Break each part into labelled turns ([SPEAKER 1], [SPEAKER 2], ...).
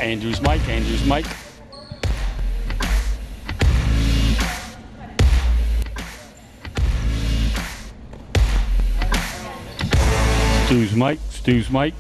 [SPEAKER 1] Andrew's mic, Andrew's mic. Stu's mic, Stu's mic.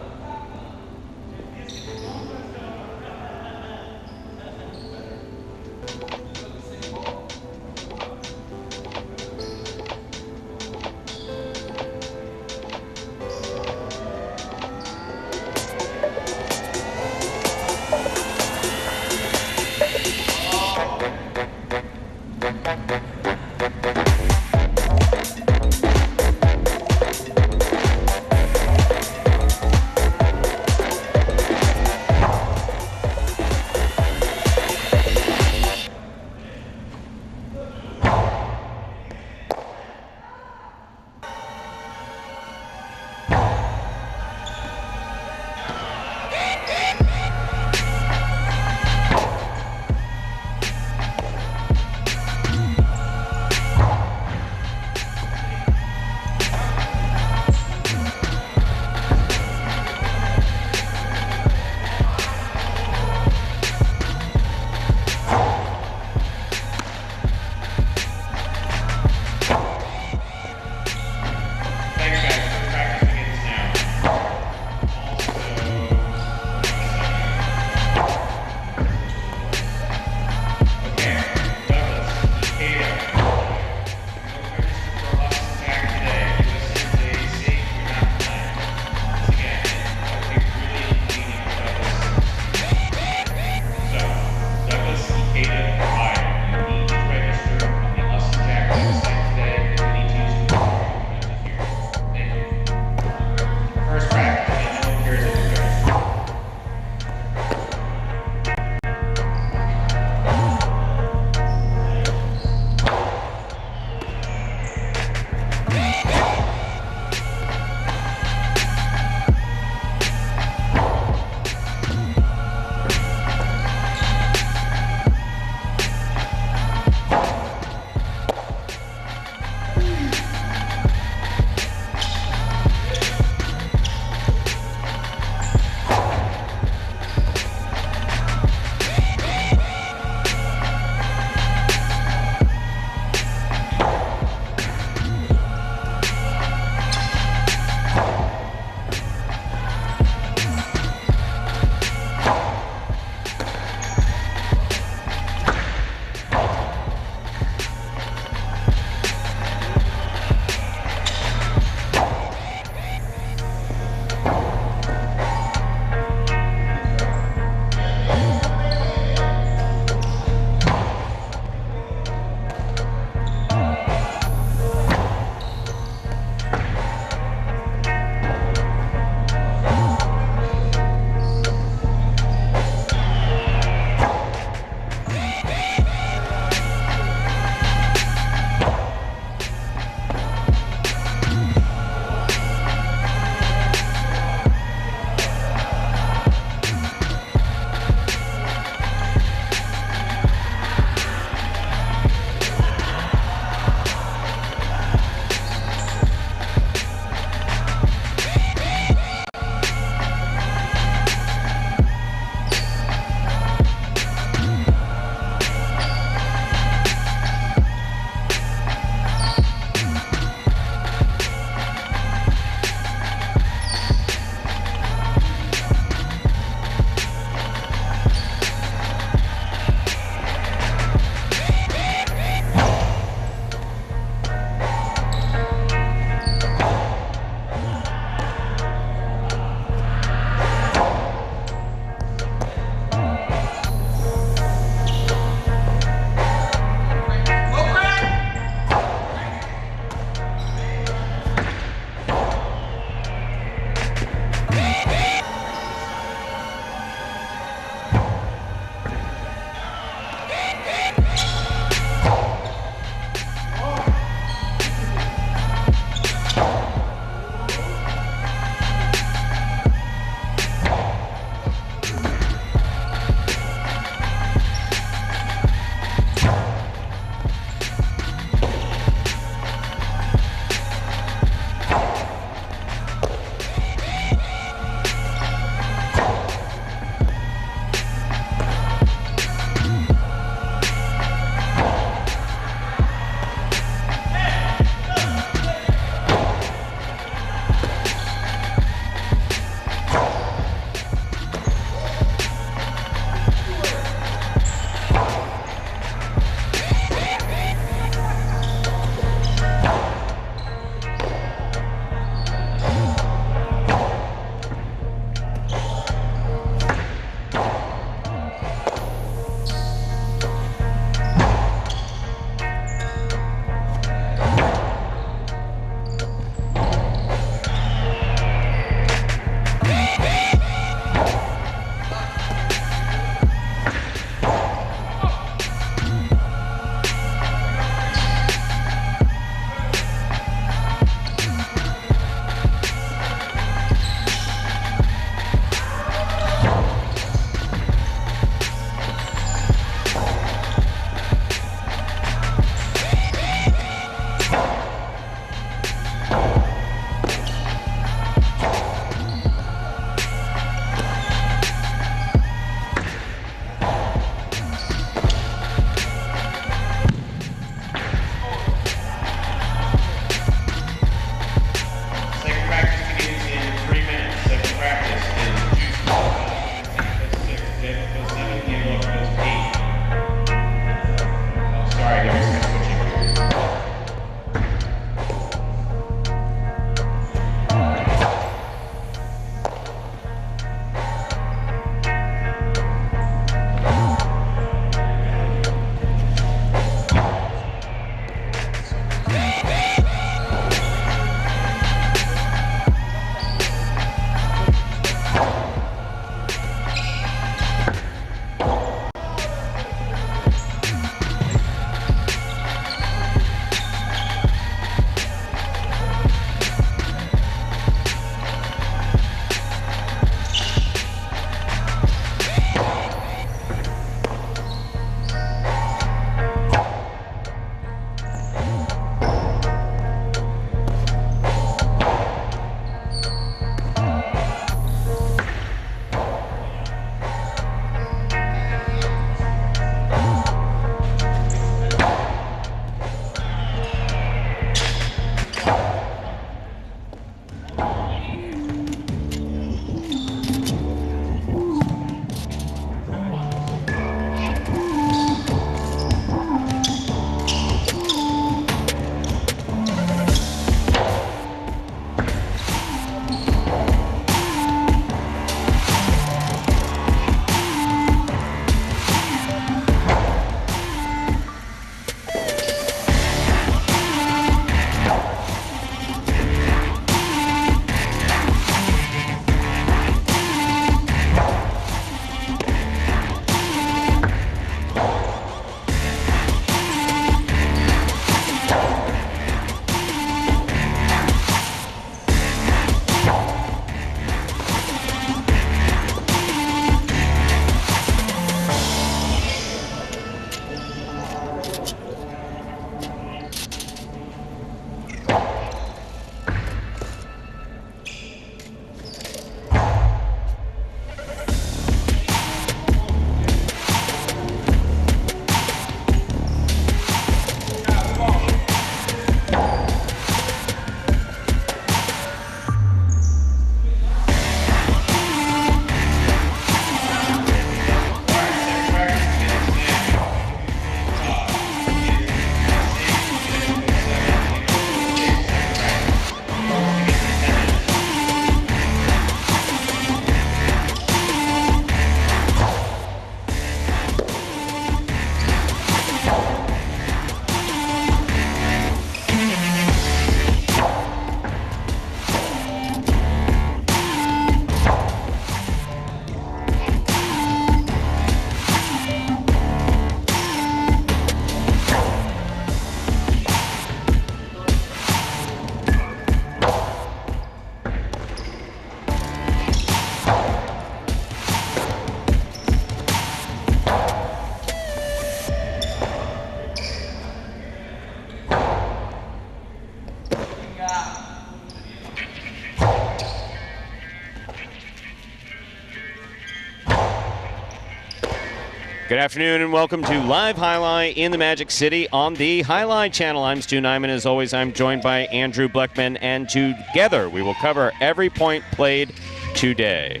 [SPEAKER 2] Good afternoon and welcome to Live Jai-Alai in the Magic City on the Jai-Alai channel. I'm Stu Nyman. As always, I'm joined by Andrew Bleckman, and together we will cover every point played today.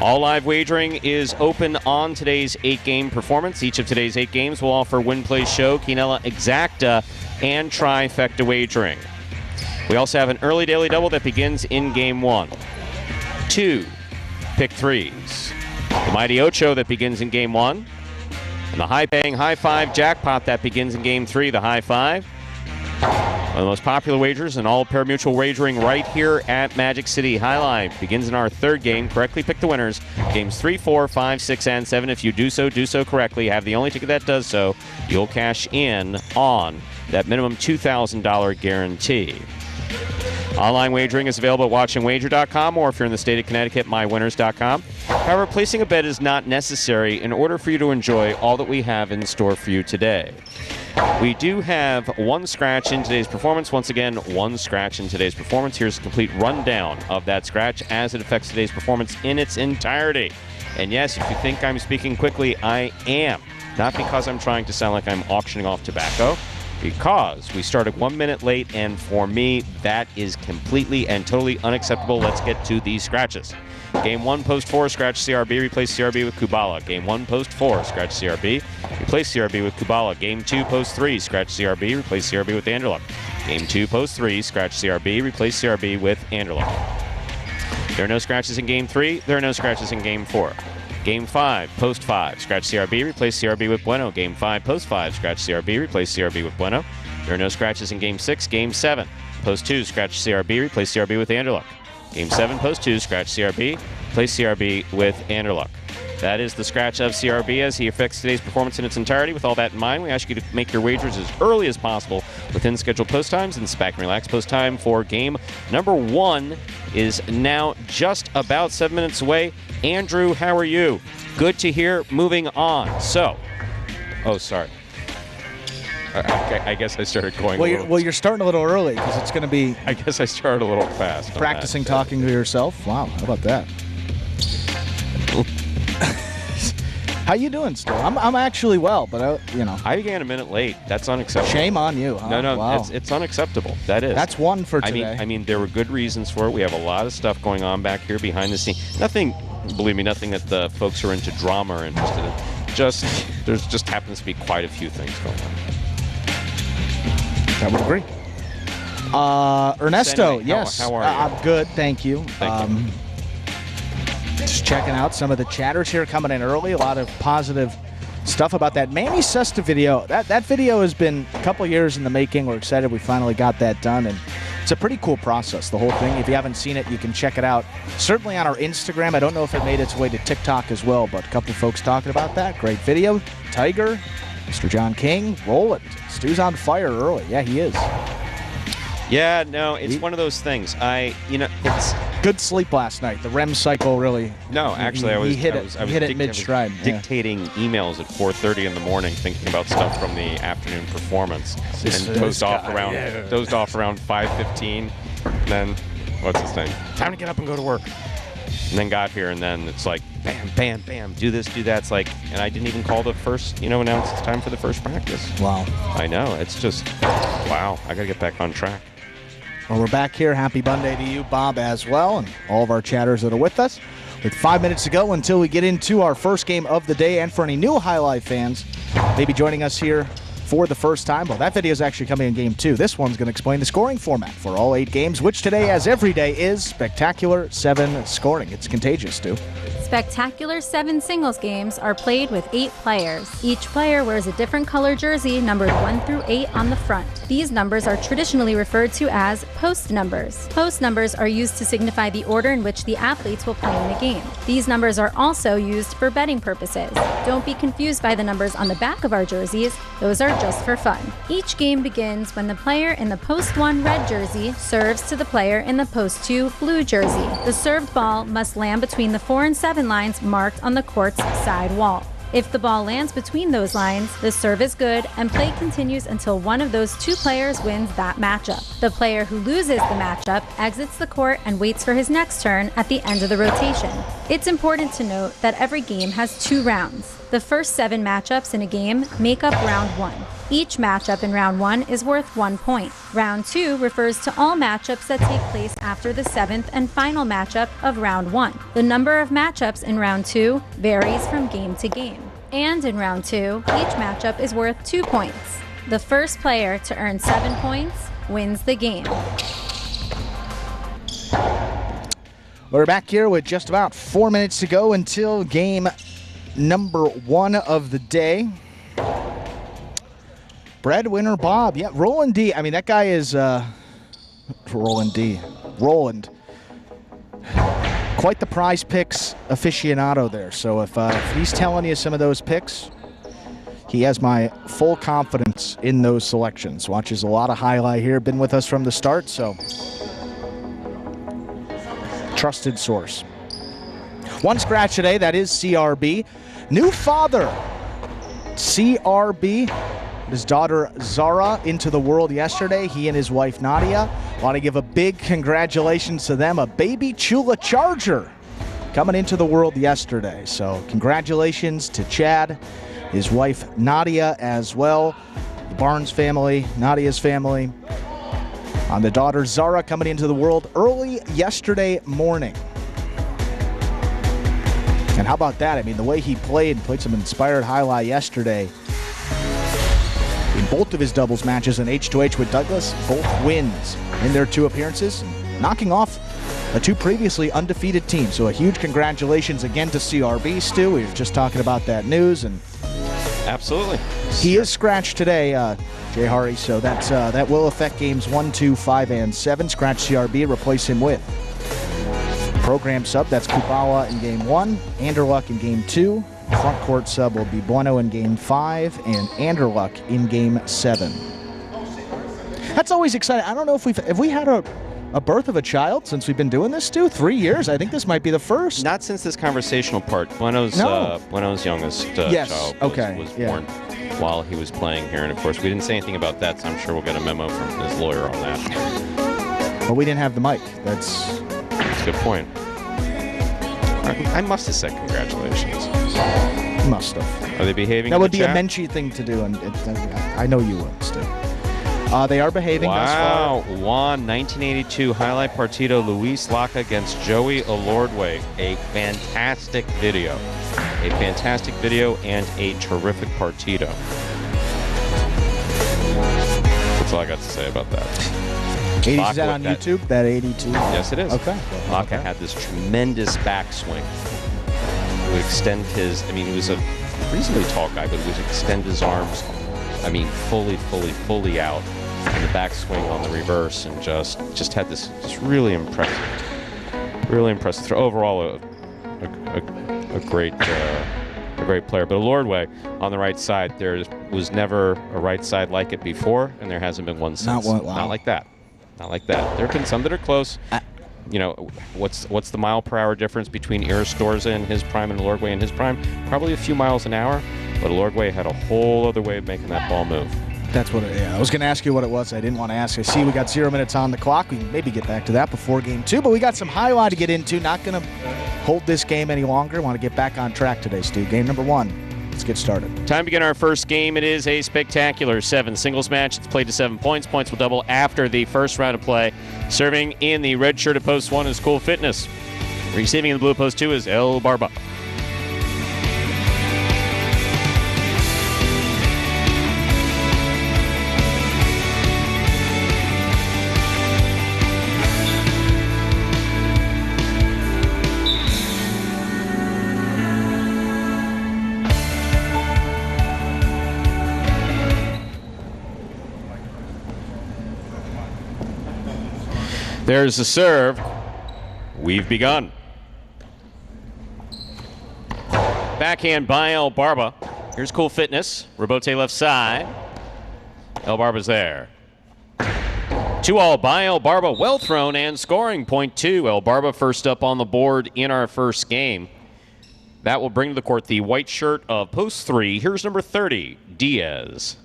[SPEAKER 2] All live wagering is open on today's 8-game performance. Each of today's 8 games will offer Win Play Show, Quinella Exacta, and Trifecta wagering. We also have an early daily double that begins in Game 1. 2 pick threes. The Mighty Ocho that begins in Game 1. And the high-paying High Five Jackpot that begins in Game 3, the High Five. One of the most popular wagers in all pari-mutuel wagering right here at Magic City. Jai-Alai begins in our 3rd game. Correctly pick the winners. Games 3, 4, 5, 6, and 7. If you do so correctly. Have the only ticket that does so. You'll cash in on that minimum $2,000 guarantee. Online wagering is available at watchingwager.com, or if you're in the state of Connecticut, mywinners.com. However, placing a bet is not necessary in order for you to enjoy all that we have in store for you today. We do have one scratch in today's performance. Once again, one scratch in today's performance. Here's a complete rundown of that scratch as it affects today's performance in its entirety. And yes, if you think I'm speaking quickly, I am. Not because I'm trying to sound like I'm auctioning off tobacco, because we started 1 minute late, and for me, that is completely and totally unacceptable. Let's get to these scratches. Game 1, post 4, scratch CRB, replace CRB with Kubala. Game 1, post 4, scratch CRB, replace CRB with Kubala. Game 2, post 3, scratch CRB, replace CRB with Anderluck. Game 2, post 3, scratch CRB, replace CRB with Anderluck. There are no scratches in Game 3. There are no scratches in Game 4. Game 5, post 5, scratch CRB, replace CRB with Bueno. Game 5, post 5, scratch CRB, replace CRB with Bueno. There are no scratches in Game 6. Game 7, post 2, scratch CRB, replace CRB with Anderluck. Game 7, post 2, scratch CRB, replace CRB with Anderluck. That is the scratch of CRB as he affects today's performance in its entirety. With all that in mind, we ask you to make your wagers as early as possible within scheduled post times, and sit back and relax. Post time for game number 1 is now just about 7 minutes away. Andrew, how are you? Good to hear. Moving on. So, oh, sorry. I guess I started going
[SPEAKER 3] well, you're starting a little early because it's going to be...
[SPEAKER 2] I guess I started a little fast.
[SPEAKER 3] Practicing talking to yourself? Wow, how about that? How you doing, still? I'm actually well, but
[SPEAKER 2] I began a minute late. That's unacceptable.
[SPEAKER 3] Shame on you, huh?
[SPEAKER 2] No,
[SPEAKER 3] wow.
[SPEAKER 2] it's unacceptable. That is.
[SPEAKER 3] That's one for today.
[SPEAKER 2] I mean, there were good reasons for it. We have a lot of stuff going on back here behind the scenes. Nothing, believe me, nothing that the folks who are into drama are interested in. There just happens to be quite a few things going on.
[SPEAKER 3] I would agree. Ernesto,
[SPEAKER 2] Anyway,
[SPEAKER 3] yes.
[SPEAKER 2] How are you?
[SPEAKER 3] I'm good, thank you.
[SPEAKER 2] Thank you.
[SPEAKER 3] Just checking out some of the chatters here coming in early. A lot of positive stuff about that Manny Sesta video. That video has been a couple years in the making. We're excited we finally got that done, and it's a pretty cool process, the whole thing. If you haven't seen it, you can check it out. Certainly on our Instagram. I don't know if it made its way to TikTok as well, but a couple of folks talking about that. Great video. Tiger, Mr. John King, roll it. Stu's on fire early. Yeah, he is.
[SPEAKER 2] Yeah, no, it's one of those things. It's
[SPEAKER 3] good sleep last night. The REM cycle really.
[SPEAKER 2] No, actually, I was
[SPEAKER 3] hit it mid-stride.
[SPEAKER 2] Dictating emails at 4:30 in the morning, thinking about stuff from the afternoon performance, and dozed off around 5:15. And then, what's his name? Time to get up and go to work. And then got here, and then it's like, bam, bam, bam, do this, do that. It's like, and I didn't even call the first, announce it's time for the first practice.
[SPEAKER 3] Wow.
[SPEAKER 2] I know, it's just, wow, I gotta get back on track.
[SPEAKER 3] Well, we're back here. Happy Monday to you, Bob, as well, and all of our chatters that are with us. With 5 minutes to go until we get into our first game of the day, and for any new Jai-Alai fans, maybe joining us here for the first time, well, that video is actually coming in Game 2. This one's going to explain the scoring format for all 8 games, which today, as every day, is Spectacular 7 scoring. It's contagious, Stu.
[SPEAKER 4] Spectacular 7 singles games are played with 8 players. Each player wears a different color jersey numbered 1 through 8 on the front. These numbers are traditionally referred to as post numbers. Post numbers are used to signify the order in which the athletes will play in the game. These numbers are also used for betting purposes. Don't be confused by the numbers on the back of our jerseys. Those are just for fun. Each game begins when the player in the post 1 red jersey serves to the player in the post 2 blue jersey. The served ball must land between the 4 and 7 lines marked on the court's side wall. If the ball lands between those lines, the serve is good and play continues until one of those two players wins that matchup. The player who loses the matchup exits the court and waits for his next turn at the end of the rotation. It's important to note that every game has 2 rounds. The first 7 matchups in a game make up round 1. Each matchup in round 1 is worth 1 point. Round 2 refers to all matchups that take place after the 7th and final matchup of round 1. The number of matchups in round 2 varies from game to game. And in round 2, each matchup is worth 2 points. The first player to earn 7 points wins the game.
[SPEAKER 3] We're back here with just about 4 minutes to go until game number 1 of the day. Breadwinner Bob. Yeah, Roland D. I mean, that guy is Roland D. Roland. Quite the prize picks aficionado there. So if he's telling you some of those picks, he has my full confidence in those selections. Watches a lot of highlight here. Been with us from the start, so trusted source. One scratch today. That is CRB. New father, CRB. His daughter Zara into the world yesterday. He and his wife Nadia. Want to give a big congratulations to them. A baby Chula Charger coming into the world yesterday. So congratulations to Chad, his wife Nadia as well, the Barnes family, Nadia's family, on the daughter Zara coming into the world early yesterday morning. And how about that? I mean, the way he played some inspired highlight yesterday. In both of his doubles matches in H2H with Douglas, both wins in their 2 appearances, knocking off a 2 previously undefeated teams. So a huge congratulations again to CRB, Stu. We were just talking about that news. And
[SPEAKER 2] absolutely.
[SPEAKER 3] He is scratched today, Jay Hari, so that will affect games 1, 2, 5, and 7. Scratch CRB, replace him with program sub. That's Kubawa in game 1, Anderluck in game 2. Front court sub will be Bueno in game 5 and Anderluck in game 7. That's always exciting. I don't know if we had a birth of a child since we've been doing this, Stu? 3 years? I think this might be the first.
[SPEAKER 2] Not since this conversational part. Bueno's youngest child was born while he was playing here. And, of course, we didn't say anything about that, so I'm sure we'll get a memo from his lawyer on that.
[SPEAKER 3] But we didn't have the mic. That's
[SPEAKER 2] a good point. I must have said congratulations.
[SPEAKER 3] Must have.
[SPEAKER 2] Are they behaving?
[SPEAKER 3] That would be
[SPEAKER 2] chat?
[SPEAKER 3] a Menchie thing to do, and I know you would, Stu. They are behaving thus far.
[SPEAKER 2] Wow, Juan, 1982 highlight partido, Luis Laca against Joey Olordwe. A fantastic video. A fantastic video and a terrific partido. That's all I got to say about that.
[SPEAKER 3] 80, is that on YouTube? That 82?
[SPEAKER 2] Yes, it is.
[SPEAKER 3] Okay.
[SPEAKER 2] Laca had this tremendous backswing. He would extend his, he was a reasonably tall guy, but he would extend his arms, fully out. And the backswing on the reverse, and just had this just really impressive throw. Overall, a great player. But Olordwe on the right side, there was never a right side like it before, and there hasn't been one since. Not like that. Not like that. There have been some that are close. What's the mile per hour difference between Iristorza in his prime and Olordwe in his prime? Probably a few miles an hour, but Olordwe had a whole other way of making that ball move.
[SPEAKER 3] That's what I was going to ask you what it was. I didn't want to ask. I see we got 0 minutes on the clock. We can maybe get back to that before game 2, but we got some highlight to get into. Not going to hold this game any longer. Want to get back on track today, Stu. Game number 1. Let's get started.
[SPEAKER 2] Time to begin our first game. It is a spectacular 7 singles match. It's played to 7 points. Points will double after the first round of play. Serving in the red shirt at post 1 is Cool Fitness. Receiving in the blue post 2 is El Barba. There's the serve. We've begun. Backhand by El Barba. Here's Cool Fitness. Rebote left side. El Barba's there. 2-all by El Barba. Well thrown and scoring. Point 2. El Barba first up on the board in our first game. That will bring to the court the white shirt of post 3. Here's number 30, Diaz.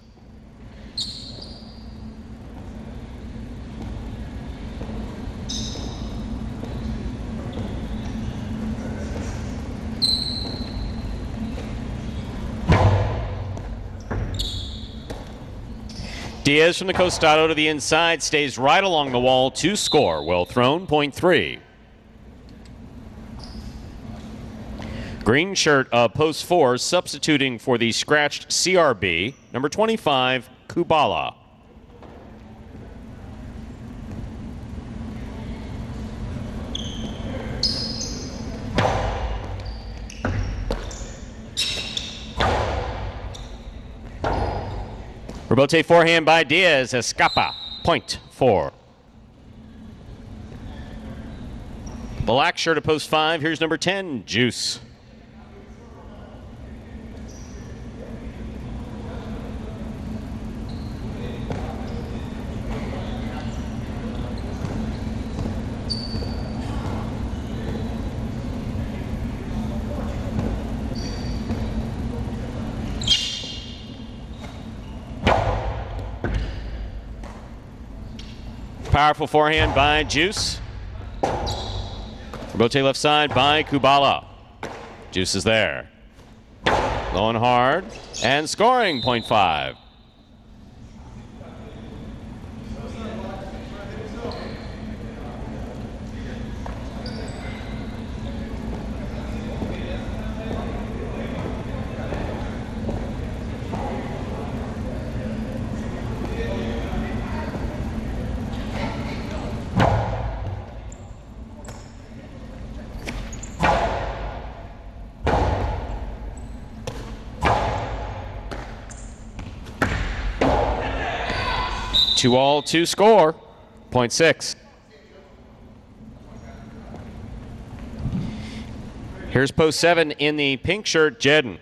[SPEAKER 2] Diaz from the costado to the inside, stays right along the wall to score. Well thrown, point 3. Green shirt of post 4, substituting for the scratched CRB, number 25, Kubala. Rebote forehand by Diaz, Escapa, point 4. Black shirt of post 5, here's number 10, Juice. Powerful forehand by Juice. Rebote left side by Kubala. Juice is there. Low and hard. And scoring, point 5. Two all to score, point 6. Here's post 7 in the pink shirt, Jedden.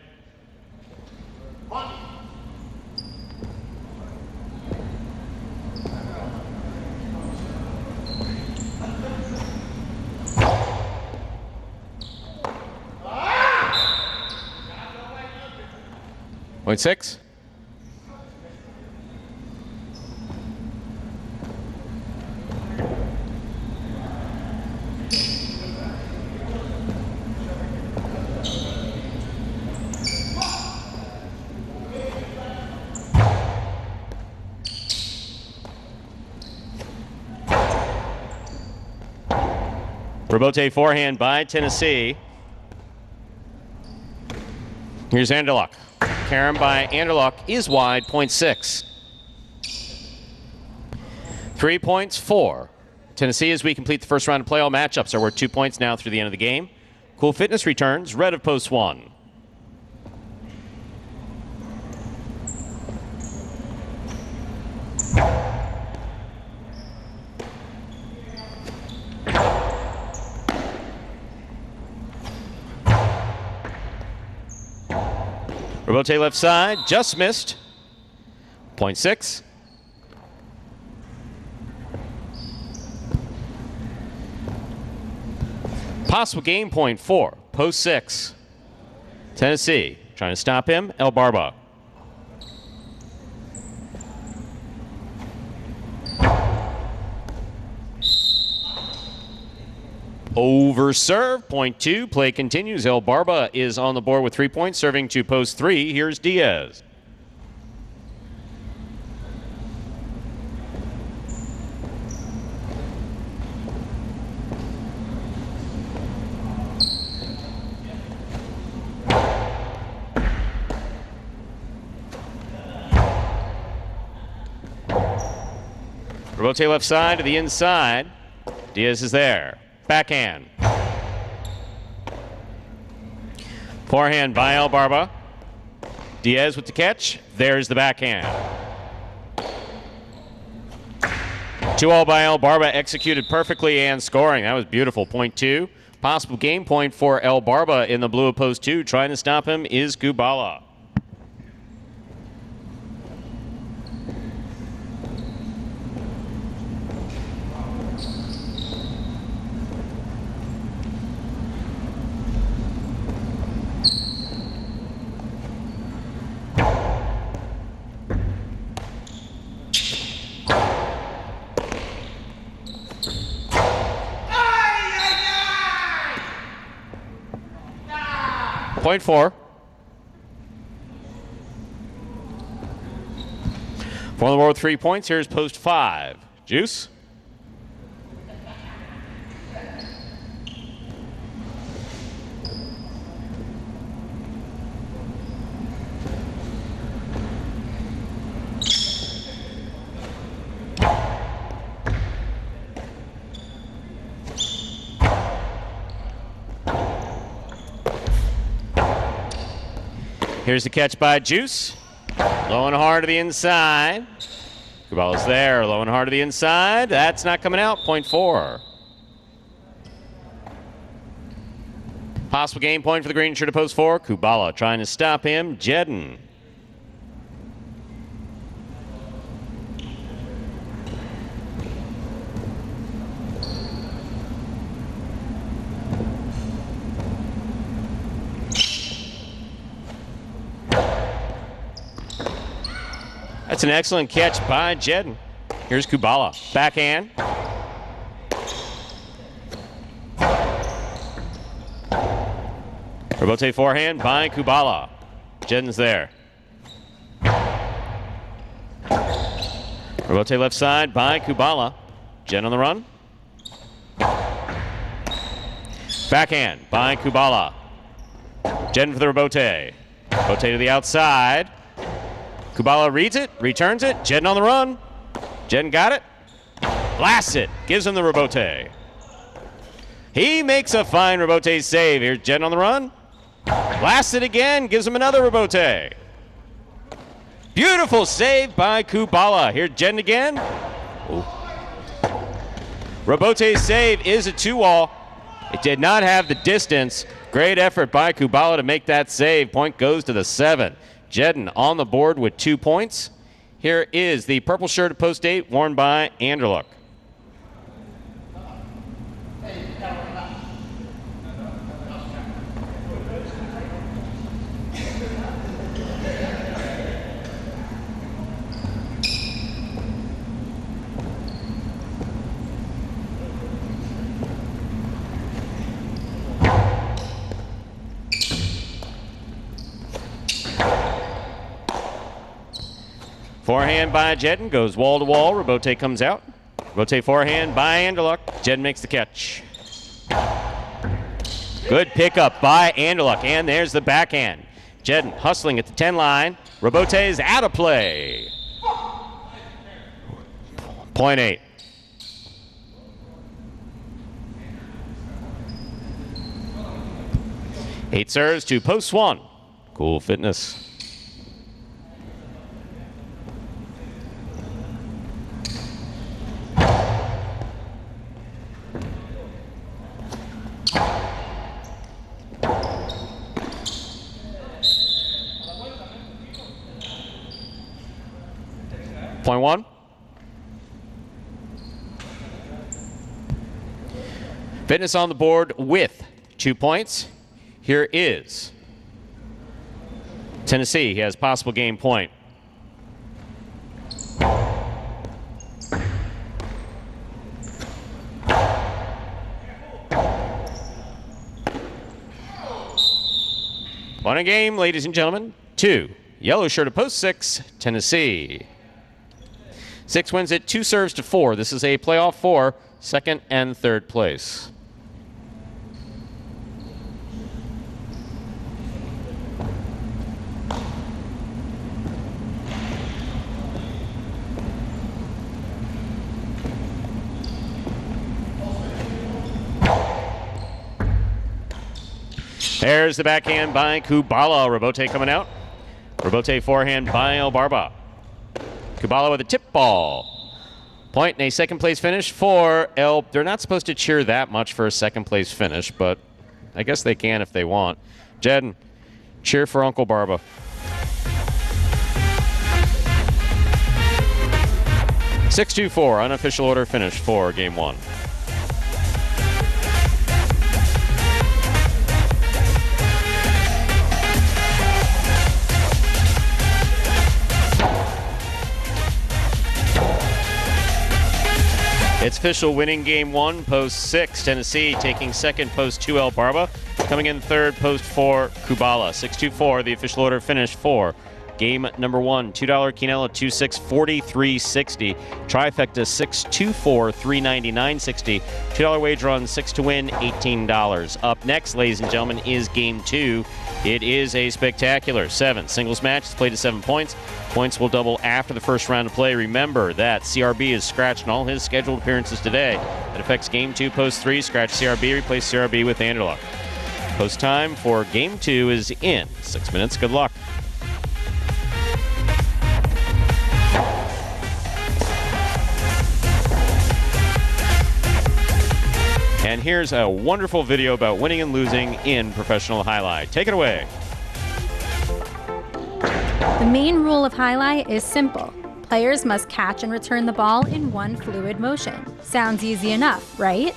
[SPEAKER 2] Point 6. Rebote forehand by Tennessee. Here's Anderluck. Carom by Anderluck is wide, point 6. 3 points, 4. Tennessee, as we complete the first round of play, all matchups are worth 2 points now through the end of the game. Cool Fitness returns, red of post 1. Rebote left side, just missed. Point 6. Possible game, point 4. Post 6. Tennessee trying to stop him, El Barba. Over serve, point 2. Play continues. El Barba is on the board with 3 points, serving to post 3. Here's Diaz. Rebote left side to the inside. Diaz is there. Backhand. Forehand by El Barba. Diaz with the catch. There's the backhand. 2-all by El Barba, executed perfectly and scoring. That was beautiful. Point 2. Possible game point for El Barba in the blue of post 2. Trying to stop him is Kubala. Point 4. For the board with 3 points, here's post 5. Juice. Here's the catch by Juice. Low and hard to the inside. Kubala's there, low and hard to the inside. That's not coming out, point 4. Possible game point for the green shirt at post 4. Kubala trying to stop him. Jedden. That's an excellent catch by Jedden. Here's Kubala. Backhand. Rebote forehand by Kubala. Jedden's there. Rebote left side by Kubala. Jedden on the run. Backhand by Kubala. Jedden for the rebote. Rebote to the outside. Kubala reads it, returns it. Jedden on the run. Jedden got it. Blasts it. Gives him the rebote. He makes a fine rebote save. Here's Jedden on the run. Blasts it again. Gives him another rebote. Beautiful save by Kubala. Here's Jedden again. Ooh. Rebote save is a 2-all. It did not have the distance. Great effort by Kubala to make that save. Point goes to the 7. Jedden on the board with 2 points. Here is the purple shirt at post 8 worn by Anderluck. Forehand by Jedden, goes wall to wall. Rebote comes out. Rebote forehand by Anderluck. Jedden makes the catch. Good pickup by Anderluck, and there's the backhand. Jedden hustling at the 10 line. Rebote is out of play. Point 8. Eight serves to post 1. Cool Fitness. Point 1. Fitness on the board with 2 points. Here is Tennessee. He has possible game point. One a game, ladies and gentlemen. 2. Yellow shirt at post 6, Tennessee. 6 wins it, 2 serves to 4. This is a playoff 4, second and third place. There's the backhand by Kubala. Rebote coming out. Rebote forehand by El Barba. Kubala with a tip ball. Point and a second place finish for El. They're not supposed to cheer that much for a second place finish, but I guess they can if they want. Jedden, cheer for Uncle Barba. (6-2-4) unofficial order finish for game 1. It's official, winning game 1, post 6, Tennessee taking second, post 2, El Barba. Coming in third, post 4, Kubala. 6-2-4, the official order finish for game number 1. $2 Quinella, 2-6, 43.60. Trifecta, 6-2-4, 399.60. $2 wager on 6 to win, $18. Up next, ladies and gentlemen, is game 2. It is a spectacular 7 singles match. It's played to 7 points. Points will double after the first round of play. Remember that CRB is scratched in all his scheduled appearances today. That affects game 2, post 3. Scratch CRB, replace CRB with Anderluck. Post time for game 2 is in 6 minutes. Good luck. And here's a wonderful video about winning and losing in professional highlight. Take it away.
[SPEAKER 4] The main rule of highlight is simple. Players must catch and return the ball in one fluid motion. Sounds easy enough, right?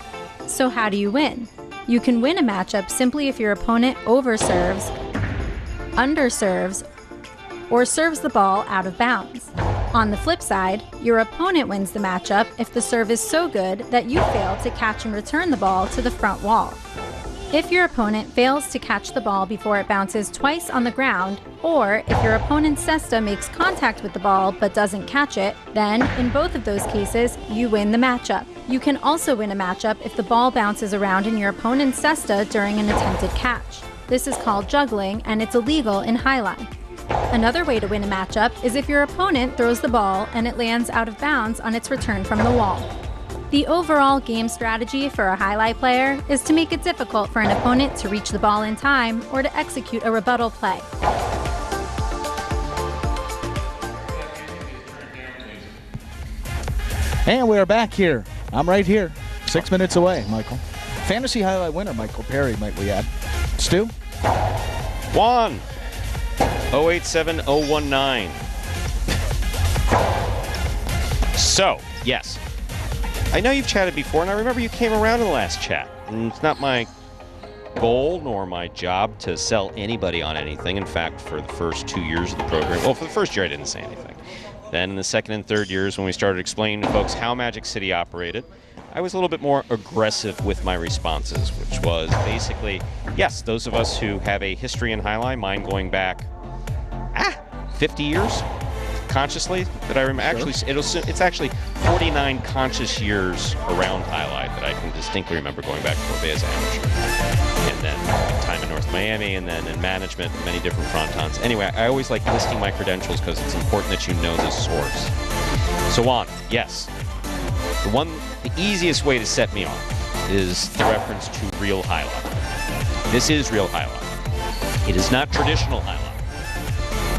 [SPEAKER 4] So how do you win? You can win a matchup simply if your opponent overserves, underserves, or serves the ball out of bounds. On the flip side, your opponent wins the matchup if the serve is so good that you fail to catch and return the ball to the front wall. If your opponent fails to catch the ball before it bounces twice on the ground, or if your opponent's cesta makes contact with the ball but doesn't catch it, then, in both of those cases, you win the matchup. You can also win a matchup if the ball bounces around in your opponent's cesta during an attempted catch. This is called juggling, and it's illegal in highline. Another way to win a matchup is if your opponent throws the ball and it lands out of bounds on its return from the wall. The overall game strategy for a highlight player is to make it difficult for an opponent to reach the ball in time or to execute a rebuttal play.
[SPEAKER 3] And we are back here. I'm right here. 6 minutes away, Michael. Fantasy highlight winner, Michael Perry, might we add. Stu?
[SPEAKER 2] Juan. 087019. So, yes. I know you've chatted before, and I remember you came around in the last chat. And it's not my goal nor my job to sell anybody on anything. In fact, for the first 2 years of the program, well, for the first year I didn't say anything. Then in the second and third years, when we started explaining to folks how Magic City operated, I was a little bit more aggressive with my responses, which was basically, yes, those of us who have a history in highlight, mine going back 50 years consciously that I remember. Actually, it's actually 49 conscious years around highlight that I can distinctly remember going back to Kobe as an amateur, and then time in North Miami, and then in management, many different frontons. Anyway, I always like listing my credentials because it's important that you know the source. So on, yes, the easiest way to set me off is the reference to real highlight. This is real highlight. It is not traditional highlight.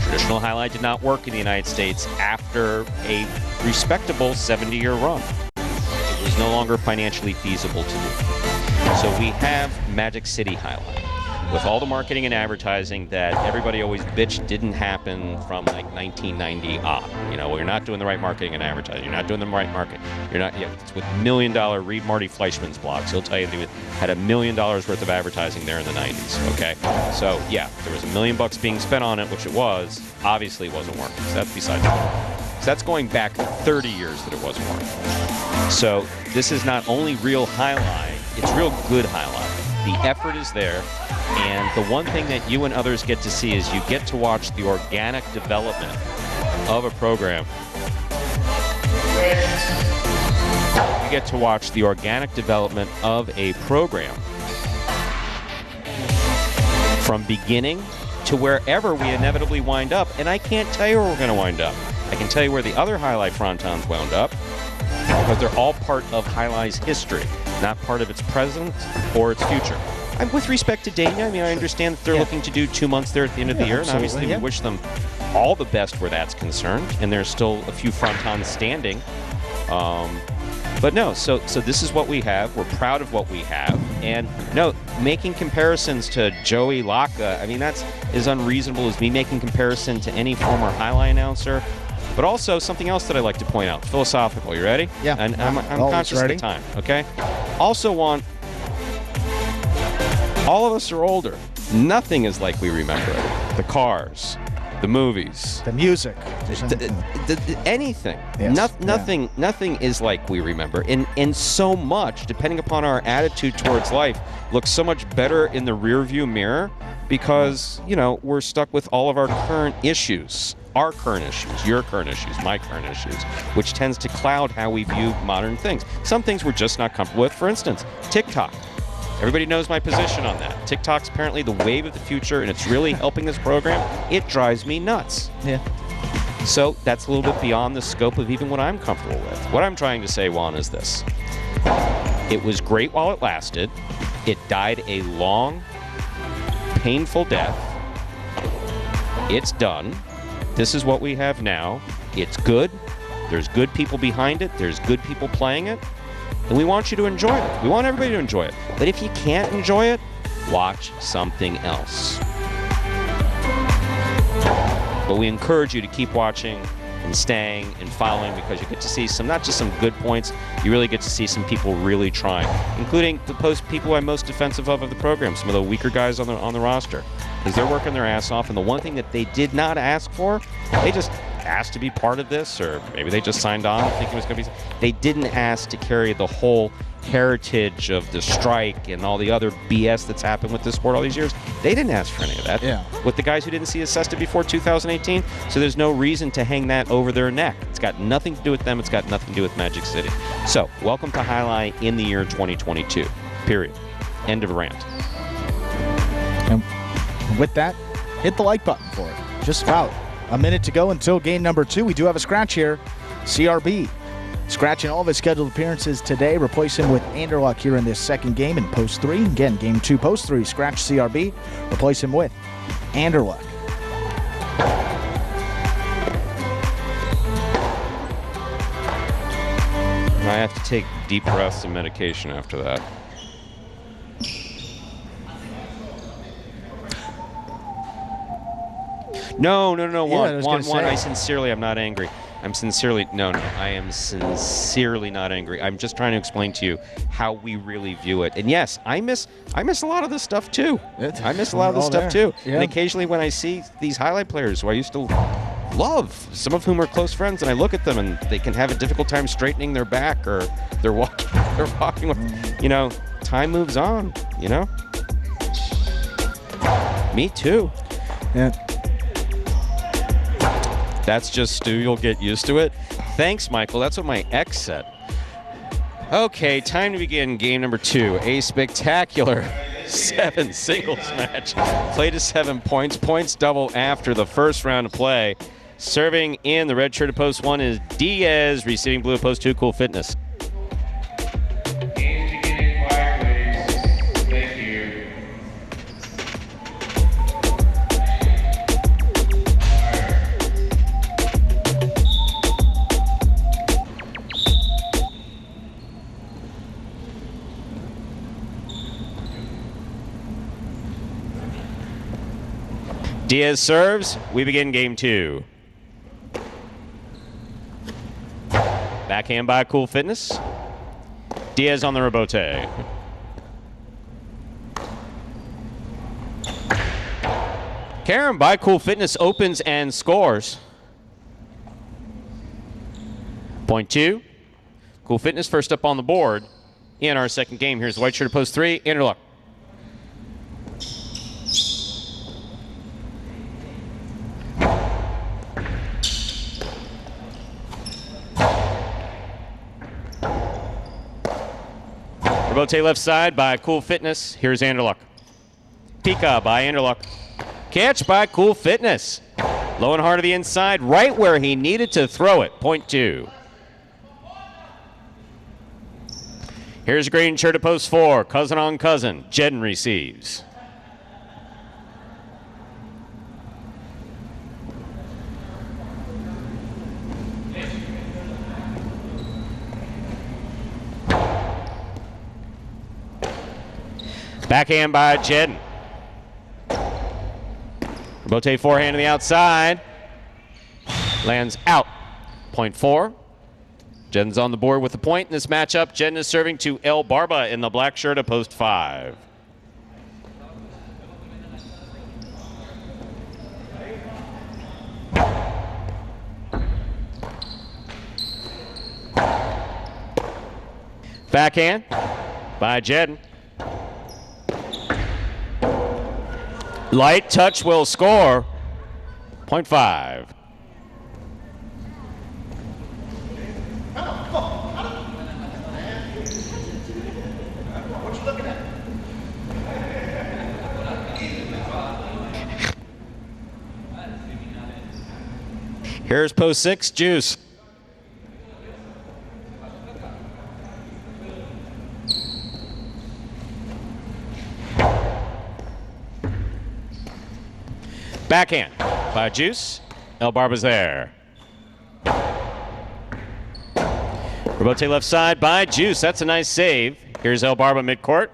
[SPEAKER 2] Traditional highlight did not work in the United States after a respectable 70-year run. It was no longer financially feasible to do. So we have Magic City highlight with all the marketing and advertising that everybody always bitched didn't happen from like 1990 on. You know, well, you're not doing the right marketing and advertising. You're not doing the right market. You're not. Yeah, it's with $1 million. Read Marty Fleischman's blogs. He'll tell you they had $1 million worth of advertising there in the 90s. Okay, so yeah, there was $1 million being spent on it, which it was. Obviously, it wasn't working. So that's beside the point. So that's going back 30 years that it wasn't working. So this is not only real highlight; it's real good highlight. The effort is there. And the one thing that you and others get to see is you get to watch the organic development of a program. You get to watch the organic development of a program from beginning to wherever we inevitably wind up. And I can't tell you where we're going to wind up. I can tell you where the other highlight frontons wound up because they're all part of highlight's history, not part of its present or its future. With respect to Dania, I mean, I understand that they're looking to do 2 months there at the end of the year, and obviously we wish them all the best where that's concerned, and there's still a few frontons standing. But no, so this is what we have. We're proud of what we have. And no, making comparisons to Joey Laka, I mean, that's as unreasonable as me making comparison to any former highlight announcer. But also something else that I like to point out, philosophical. You ready?
[SPEAKER 3] Yeah.
[SPEAKER 2] And I'm conscious of the time, okay? Also want... All of us are older. Nothing is like we remember it. The cars, the movies,
[SPEAKER 3] the music,
[SPEAKER 2] anything.
[SPEAKER 3] Yes.
[SPEAKER 2] Nothing is like we remember. And so much, depending upon our attitude towards life, looks so much better in the rearview mirror because, you know, we're stuck with all of our current issues. Our current issues, your current issues, my current issues, which tends to cloud how we view modern things. Some things we're just not comfortable with. For instance, TikTok. Everybody knows my position on that. TikTok's apparently the wave of the future, and it's really helping this program. It drives me nuts.
[SPEAKER 3] Yeah.
[SPEAKER 2] So that's a little bit beyond the scope of even what I'm comfortable with. What I'm trying to say, Juan, is this. It was great while it lasted. It died a long, painful death. It's done. This is what we have now. It's good. There's good people behind it. There's good people playing it. And we want you to enjoy it. We want everybody to enjoy it. But if you can't enjoy it, watch something else. But we encourage you to keep watching and staying and following because you get to see some, not just some good points, you really get to see some people really trying, including the people I'm most defensive of the program, some of the weaker guys on the roster. Because they're working their ass off, and the one thing that they did not ask for, they just asked to be part of this, or maybe they just signed on thinking it was going to be. They didn't ask to carry the whole heritage of the strike and all the other BS that's happened with this sport all these years. They didn't ask for any of that.
[SPEAKER 3] Yeah.
[SPEAKER 2] With the guys who didn't see Cesta before 2018, so there's no reason to hang that over their neck. It's got nothing to do with them. It's got nothing to do with Magic City. So, welcome to Jai-Alai in the year 2022. Period. End of rant.
[SPEAKER 3] And with that, hit the like button for it. Just about a minute to go until game number 2. We do have a scratch here. CRB scratching all of his scheduled appearances today. Replace him with Anderluck here in this second game in post 3. Again, game 2, post 3. Scratch CRB. Replace him with Anderluck.
[SPEAKER 2] I have to take deep breaths and medication after that. No, Juan, I sincerely, I'm not angry. I am sincerely not angry. I'm just trying to explain to you how we really view it. And yes, I miss a lot of this stuff too. I miss a lot of this stuff too. Yeah. And occasionally when I see these highlight players who I used to love, some of whom are close friends, and I look at them and they can have a difficult time straightening their back, or they're walking with, you know, time moves on, you know? Me too.
[SPEAKER 3] Yeah.
[SPEAKER 2] That's just Stu. You'll get used to it. Thanks, Michael. That's what my ex said. Okay, time to begin game number 2. A spectacular 7 singles match. Play to 7 points. Points double after the first round of play. Serving in the red shirt at post 1 is Diaz. Receiving blue at post 2, Cool Fitness. Diaz serves. We begin game 2. Backhand by Cool Fitness. Diaz on the rebote. Karen by Cool Fitness opens and scores. Point 2. Cool Fitness first up on the board in our second game. Here's the white shirt at post 3. Anderluck. Rebote left side by Cool Fitness. Here's Anderluck. Hipica by Anderluck. Catch by Cool Fitness. Low and hard to the inside, right where he needed to throw it. Point 2. Here's green shirt at post 4. Cousin on cousin. Jedden receives. Backhand by Jedden. Rebote forehand to the outside. Lands out. Point 4. Jedden's on the board with the point in this matchup. Jedden is serving to El Barba in the black shirt at post 5. Backhand by Jedden. Light touch will score. 0.5. Here's post 6, Juice. Backhand by Juice. El Barba's there. Rebote left side by Juice. That's a nice save. Here's El Barba midcourt.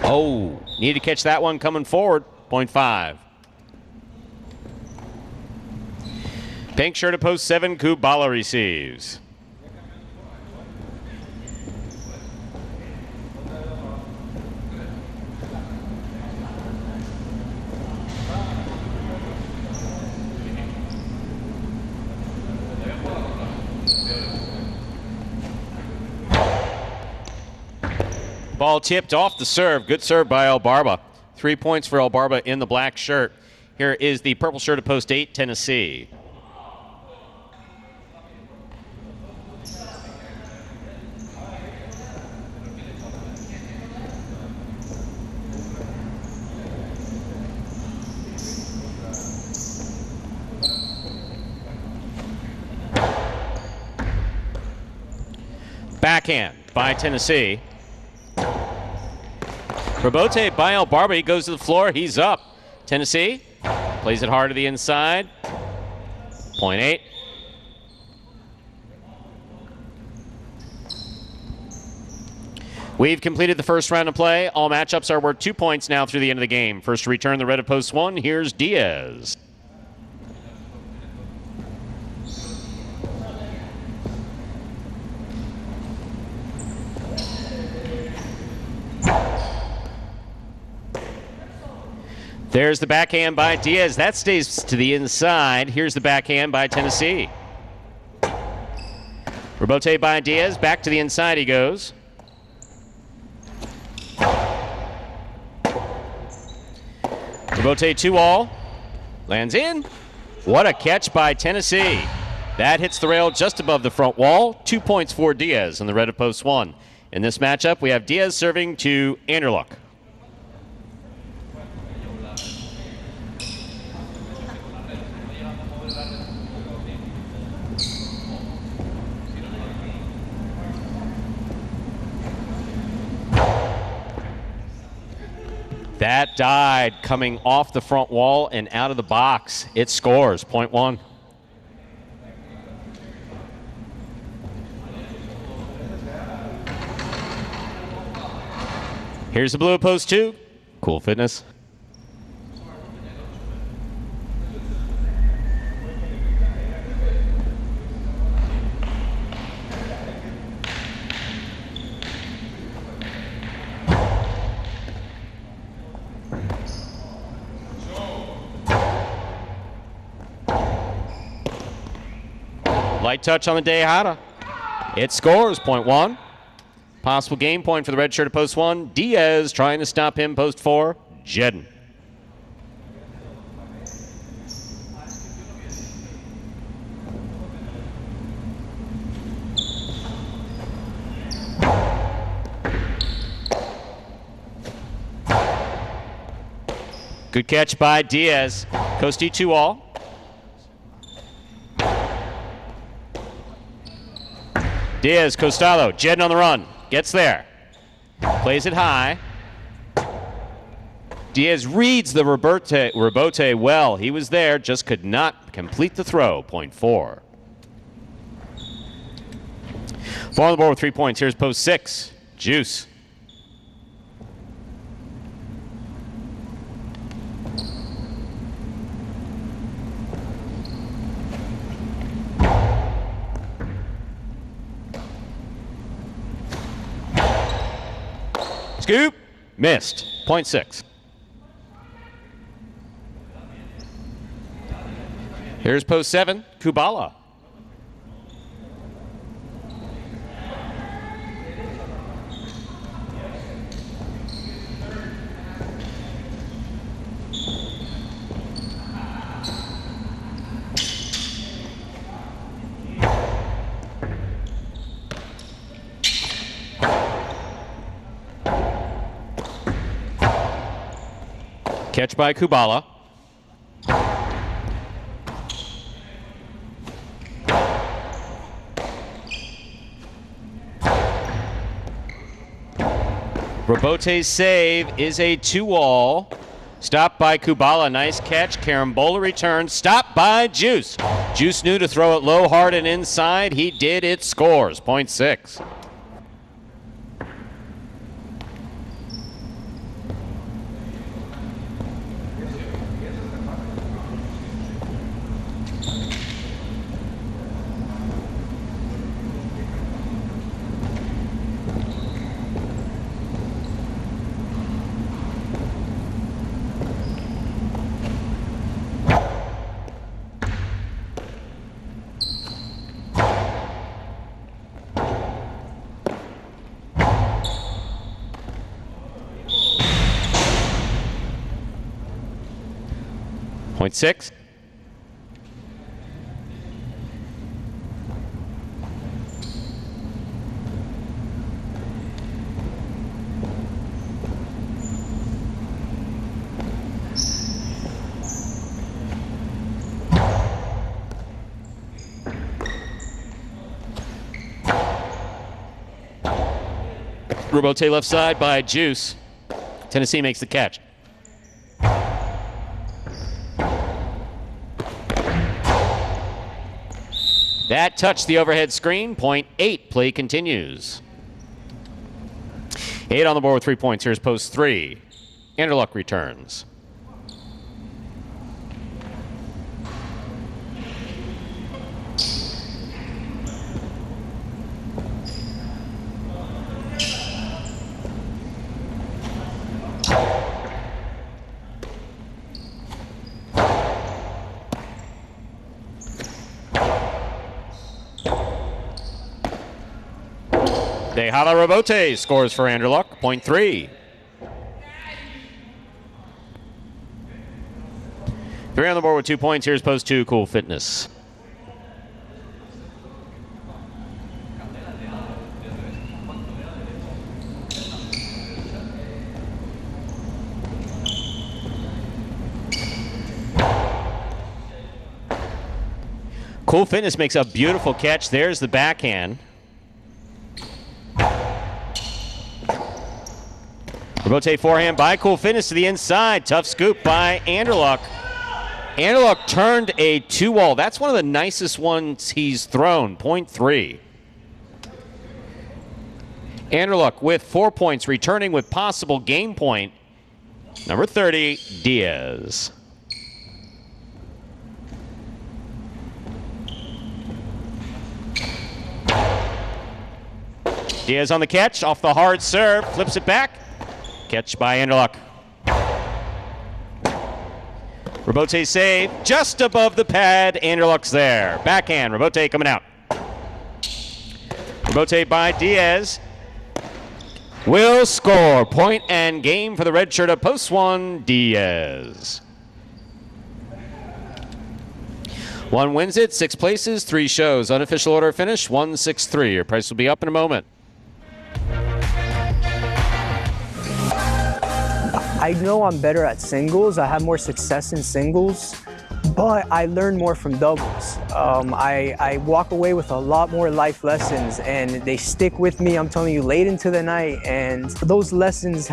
[SPEAKER 2] Oh, need to catch that one coming forward. 0.5. Pink shirt at post 7, Kubala receives. Ball tipped off the serve. Good serve by El Barba. 3 points for El Barba in the black shirt. Here is the purple shirt at post 8, Tennessee. Backhand by Tennessee. Rebote by El Barba. He goes to the floor. He's up. Tennessee plays it hard to the inside. 0.8. We've completed the first round of play. All matchups are worth 2 points now through the end of the game. First to return the red of post 1, here's Diaz. There's the backhand by Diaz. That stays to the inside. Here's the backhand by Tennessee. Rebote by Diaz. Back to the inside he goes. Rebote 2-all. Lands in. What a catch by Tennessee. That hits the rail just above the front wall. 2 points for Diaz in the red of post 1. In this matchup, we have Diaz serving to Anderluck. That died coming off the front wall and out of the box. It scores, 0.1. Here's the blue at post 2. Cool Fitness. Light touch on the Dejada. It scores, 0.1. Possible game point for the red shirt at post 1. Diaz trying to stop him, post 4. Jedden. Good catch by Diaz. Coastie 2-all. Diaz, Costello, Jedden on the run. Gets there. Plays it high. Diaz reads the rebote well. He was there, just could not complete the throw. 0.4. 4 on the board with 3 points. Here's post 6. Juice. Scoop. Missed. 0.6. Here's post 7. Kubala. Catch by Kubala. Robote's save is a 2-all. Stopped by Kubala. Nice catch. Carambola returns. Stopped by Juice. Juice knew to throw it low, hard, and inside. He did. It scores. 0.6. Point 6. Robote left side by Juice. Tennessee makes the catch. That touched the overhead screen. 0.8. Play continues. 8 on the board with 3 points. Here's post 3. Anderluck returns. Jai-Alai Robote scores for Anderluck. 0.3. 3 on the board with 2 points. Here's post 2, Cool Fitness. Cool Fitness makes a beautiful catch. There's the backhand. Robote forehand by Cool Fitness to the inside. Tough scoop by Anderluck. Anderluck turned a 2-all. That's one of the nicest ones he's thrown. 0.3. Anderluck with 4 points, returning with possible game point. Number 30, Diaz. Diaz on the catch, off the hard serve, flips it back. Catch by Anderluck. Robote save just above the pad. Anderluck's there. Backhand. Robote coming out. Robote by Diaz. Will score. Point and game for the red shirt of post 1, Diaz. 1 wins it, 6 places, 3 shows. Unofficial order finish 1-6-3. Your price will be up in a moment.
[SPEAKER 5] I know I'm better at singles. I have more success in singles, but I learn more from doubles. I walk away with a lot more life lessons, and they stick with me, I'm telling you, late into the night, and those lessons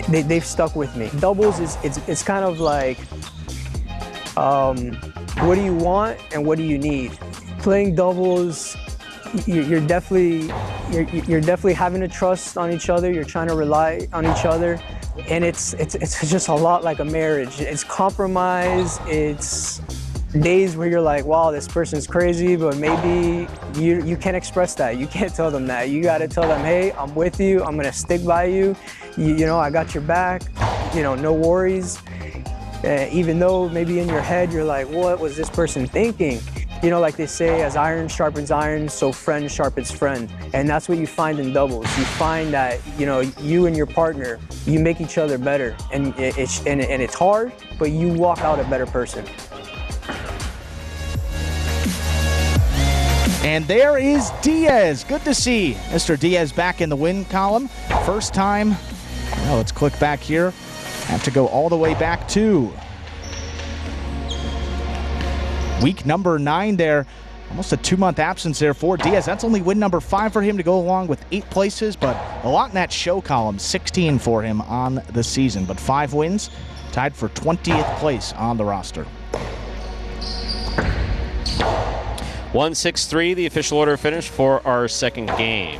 [SPEAKER 5] they've stuck with me. Doubles it's kind of like, what do you want and what do you need? Playing doubles, you're definitely having to trust on each other. You're trying to rely on each other, and it's just a lot like a marriage. It's compromise. It's days where you're like, wow, this person's crazy, but maybe you can't express that. You can't tell them that. You got to tell them, hey, I'm with you. I'm gonna stick by you. You know, I got your back. You know, no worries. Even though maybe in your head you're like, what was this person thinking? You know, like they say, as iron sharpens iron, so friend sharpens friend. And that's what you find in doubles. You find that, you know, you and your partner, you make each other better. And it's hard, but you walk out a better person.
[SPEAKER 3] And there is Diaz. Good to see Mr. Diaz back in the win column. First time. Well, let's click back here. have to go all the way back to week number 9 there. Almost a 2-month absence there for Diaz. That's only win number 5 for him to go along with 8 places, but a lot in that show column. 16 for him on the season, but 5 wins, tied for 20th place on the roster.
[SPEAKER 2] 1-6-3, the official order finish for our second game.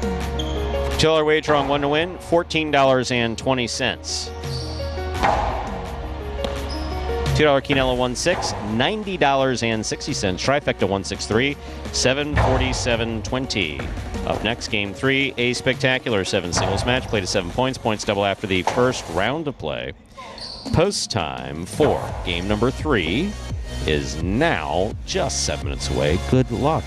[SPEAKER 2] $2 wager on 1 to win, $14.20. $2 Quinella 1-6, $90.60. Trifecta 1-6-3, $747.20. Up next, game 3, a spectacular 7 singles match. Played at 7 points. Points double after the first round of play. Post time for game number 3 is now just 7 minutes away. Good luck.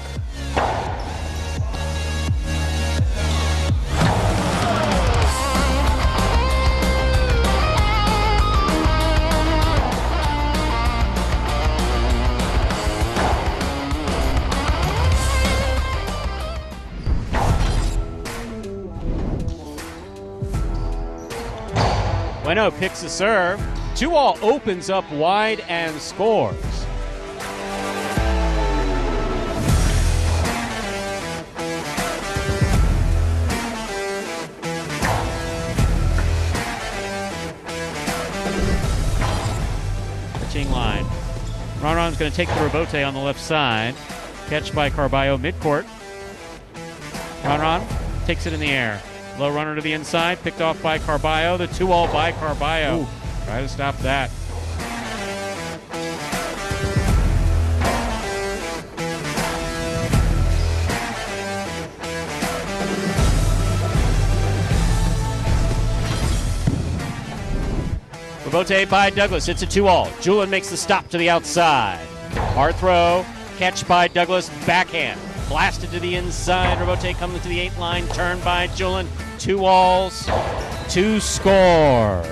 [SPEAKER 2] Bueno picks the serve. 2-all opens up wide and scores. Pitching line. Ronron's going to take the rebote on the left side. Catch by Carballo midcourt. Ronron takes it in the air. Low runner to the inside, picked off by Carballo. The 2-all by Carballo. Ooh. Try to stop that. Rebote by Douglas. It's a 2-all. Julin makes the stop to the outside. Hard throw. Catch by Douglas. Backhand. Blasted to the inside. Rebote coming to the 8 line. Turn by Julin. 2-alls to score.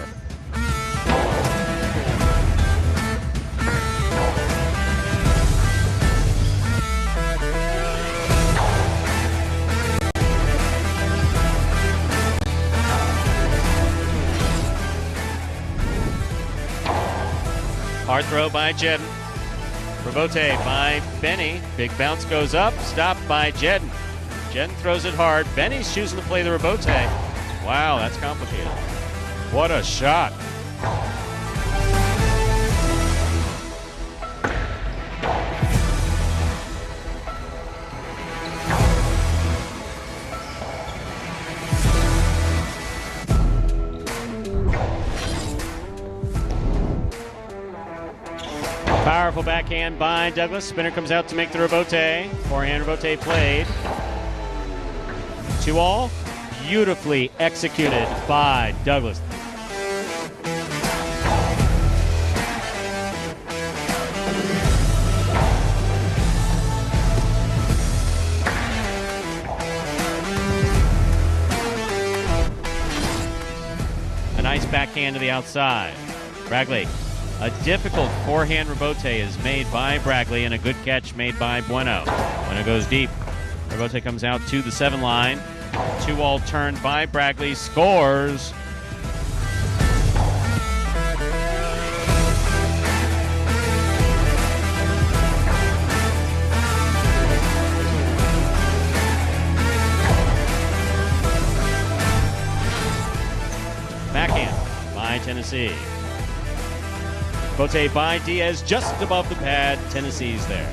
[SPEAKER 2] Hard throw by Jedden. Rebote by Benny. Big bounce goes up. Stopped by Jedden. Jedden throws it hard. Benny's choosing to play the rebote. Wow, that's complicated. What a shot. Powerful backhand by Douglas. Spinner comes out to make the rebote. Forehand rebote played. 2-all. Beautifully executed by Douglas. A nice backhand to the outside. Bragley. A difficult forehand rebote is made by Bragley and a good catch made by Bueno. Bueno goes deep. Rebote comes out to the 7 line. 2-all turned by Bragley. Scores. Backhand by Tennessee. Bote by Diaz just above the pad. Tennessee's there.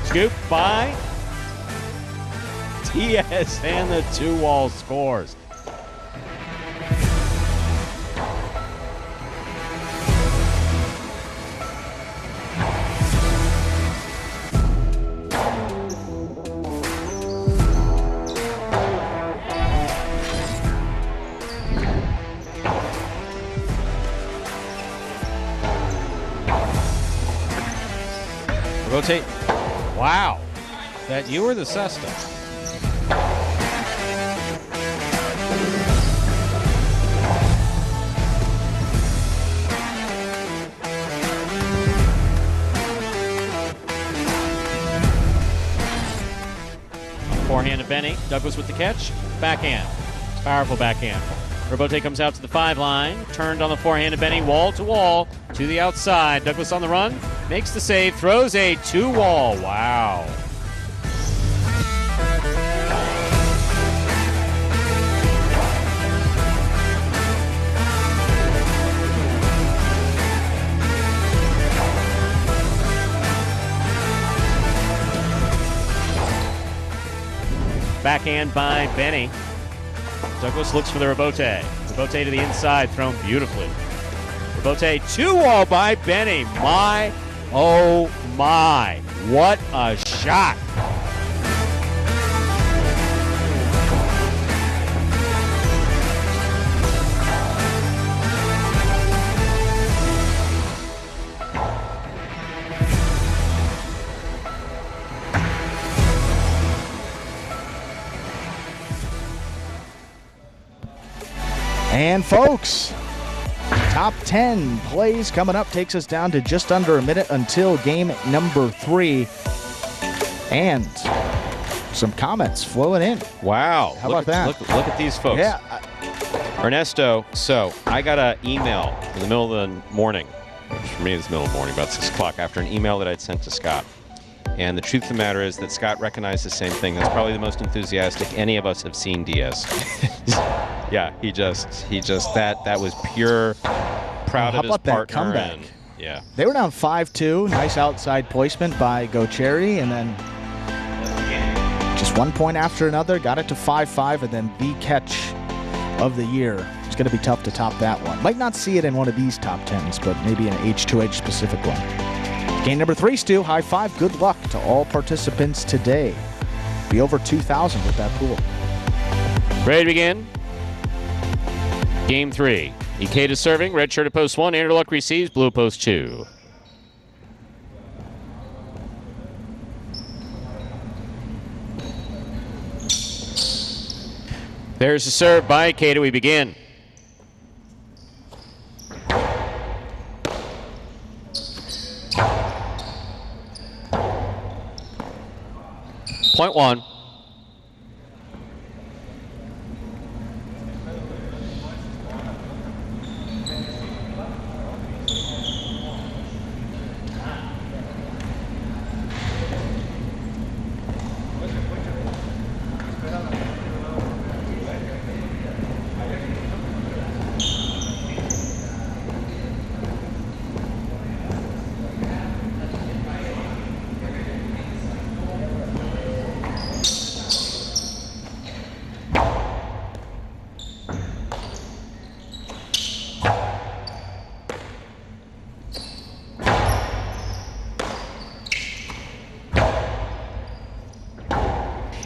[SPEAKER 2] Scoop by Diaz and the 2-all scores. Rotate. Wow. Is that you or the Cesta? Forehand to Benny. Douglas with the catch. Backhand. Powerful backhand. Robote comes out to the 5 line. Turned on the forehand of Benny. Wall to wall. To the outside. Douglas on the run. Makes the save. Throws a 2-wall. Wow. Backhand by Benny. Douglas looks for the Robote. Robote to the inside, thrown beautifully. Robote 2-wall by Benny. My, oh my. What a shot.
[SPEAKER 3] And folks, top 10 plays coming up takes us down to just under a minute until game number 3. And some comments flowing in.
[SPEAKER 2] Wow.
[SPEAKER 3] How about that?
[SPEAKER 2] Look at these folks.
[SPEAKER 3] Yeah.
[SPEAKER 2] Ernesto, so I got an email in the middle of the morning, which for me is the middle of the morning, about 6 o'clock, after an email that I'd sent to Scott. And the truth of the matter is that Scott recognized the same thing. That's probably the most enthusiastic any of us have seen Diaz. Yeah, he just that was pure proud of his partner.
[SPEAKER 3] Comeback?
[SPEAKER 2] And, yeah.
[SPEAKER 3] They were down 5-2. Nice outside placement by Gocherry, and then just 1 point after another. Got it to 5-5, and then the catch of the year. It's going to be tough to top that one. Might not see it in one of these top 10s, but maybe an H2H specific one. Game number 3, Stu. High five. Good luck to all participants today. Be over 2,000 with that pool.
[SPEAKER 2] Ready to begin? Game 3. Ikeda serving. Red shirt at post 1. Anderluck receives. Blue post 2. There's the serve by Ikeda. We begin. Point 1.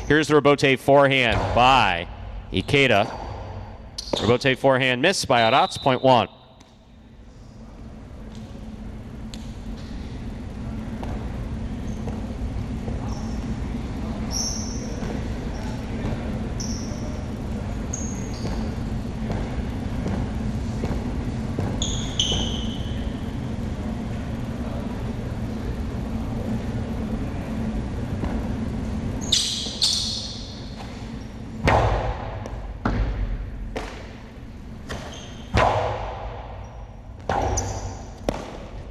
[SPEAKER 2] Here's the Robote forehand by Ikeda. Robote forehand missed by Aratz, point 1.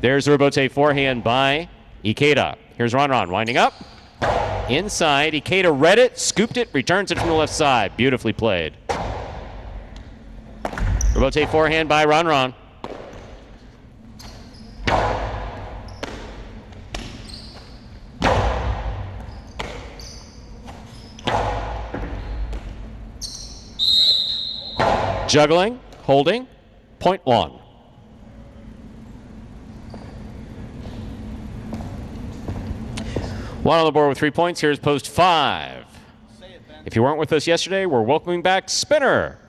[SPEAKER 2] There's the Robote forehand by Ikeda. Here's Ron winding up. Inside, Ikeda read it, scooped it, returns it from the left side. Beautifully played. Robote forehand by Ron. Juggling, holding, point 1. One on the board with 3 points. Here's post 5. If you weren't with us yesterday, we're welcoming back Spinner.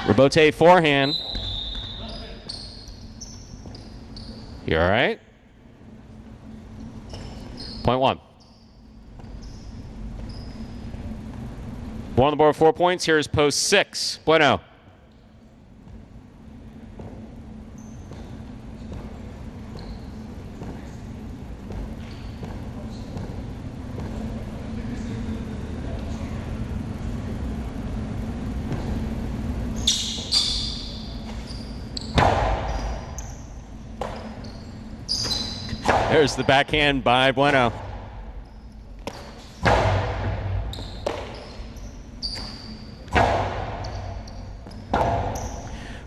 [SPEAKER 2] Robote forehand. You all right? Point 1. One on the board with 4 points. Here is post 6. Bueno. There's the backhand by Bueno.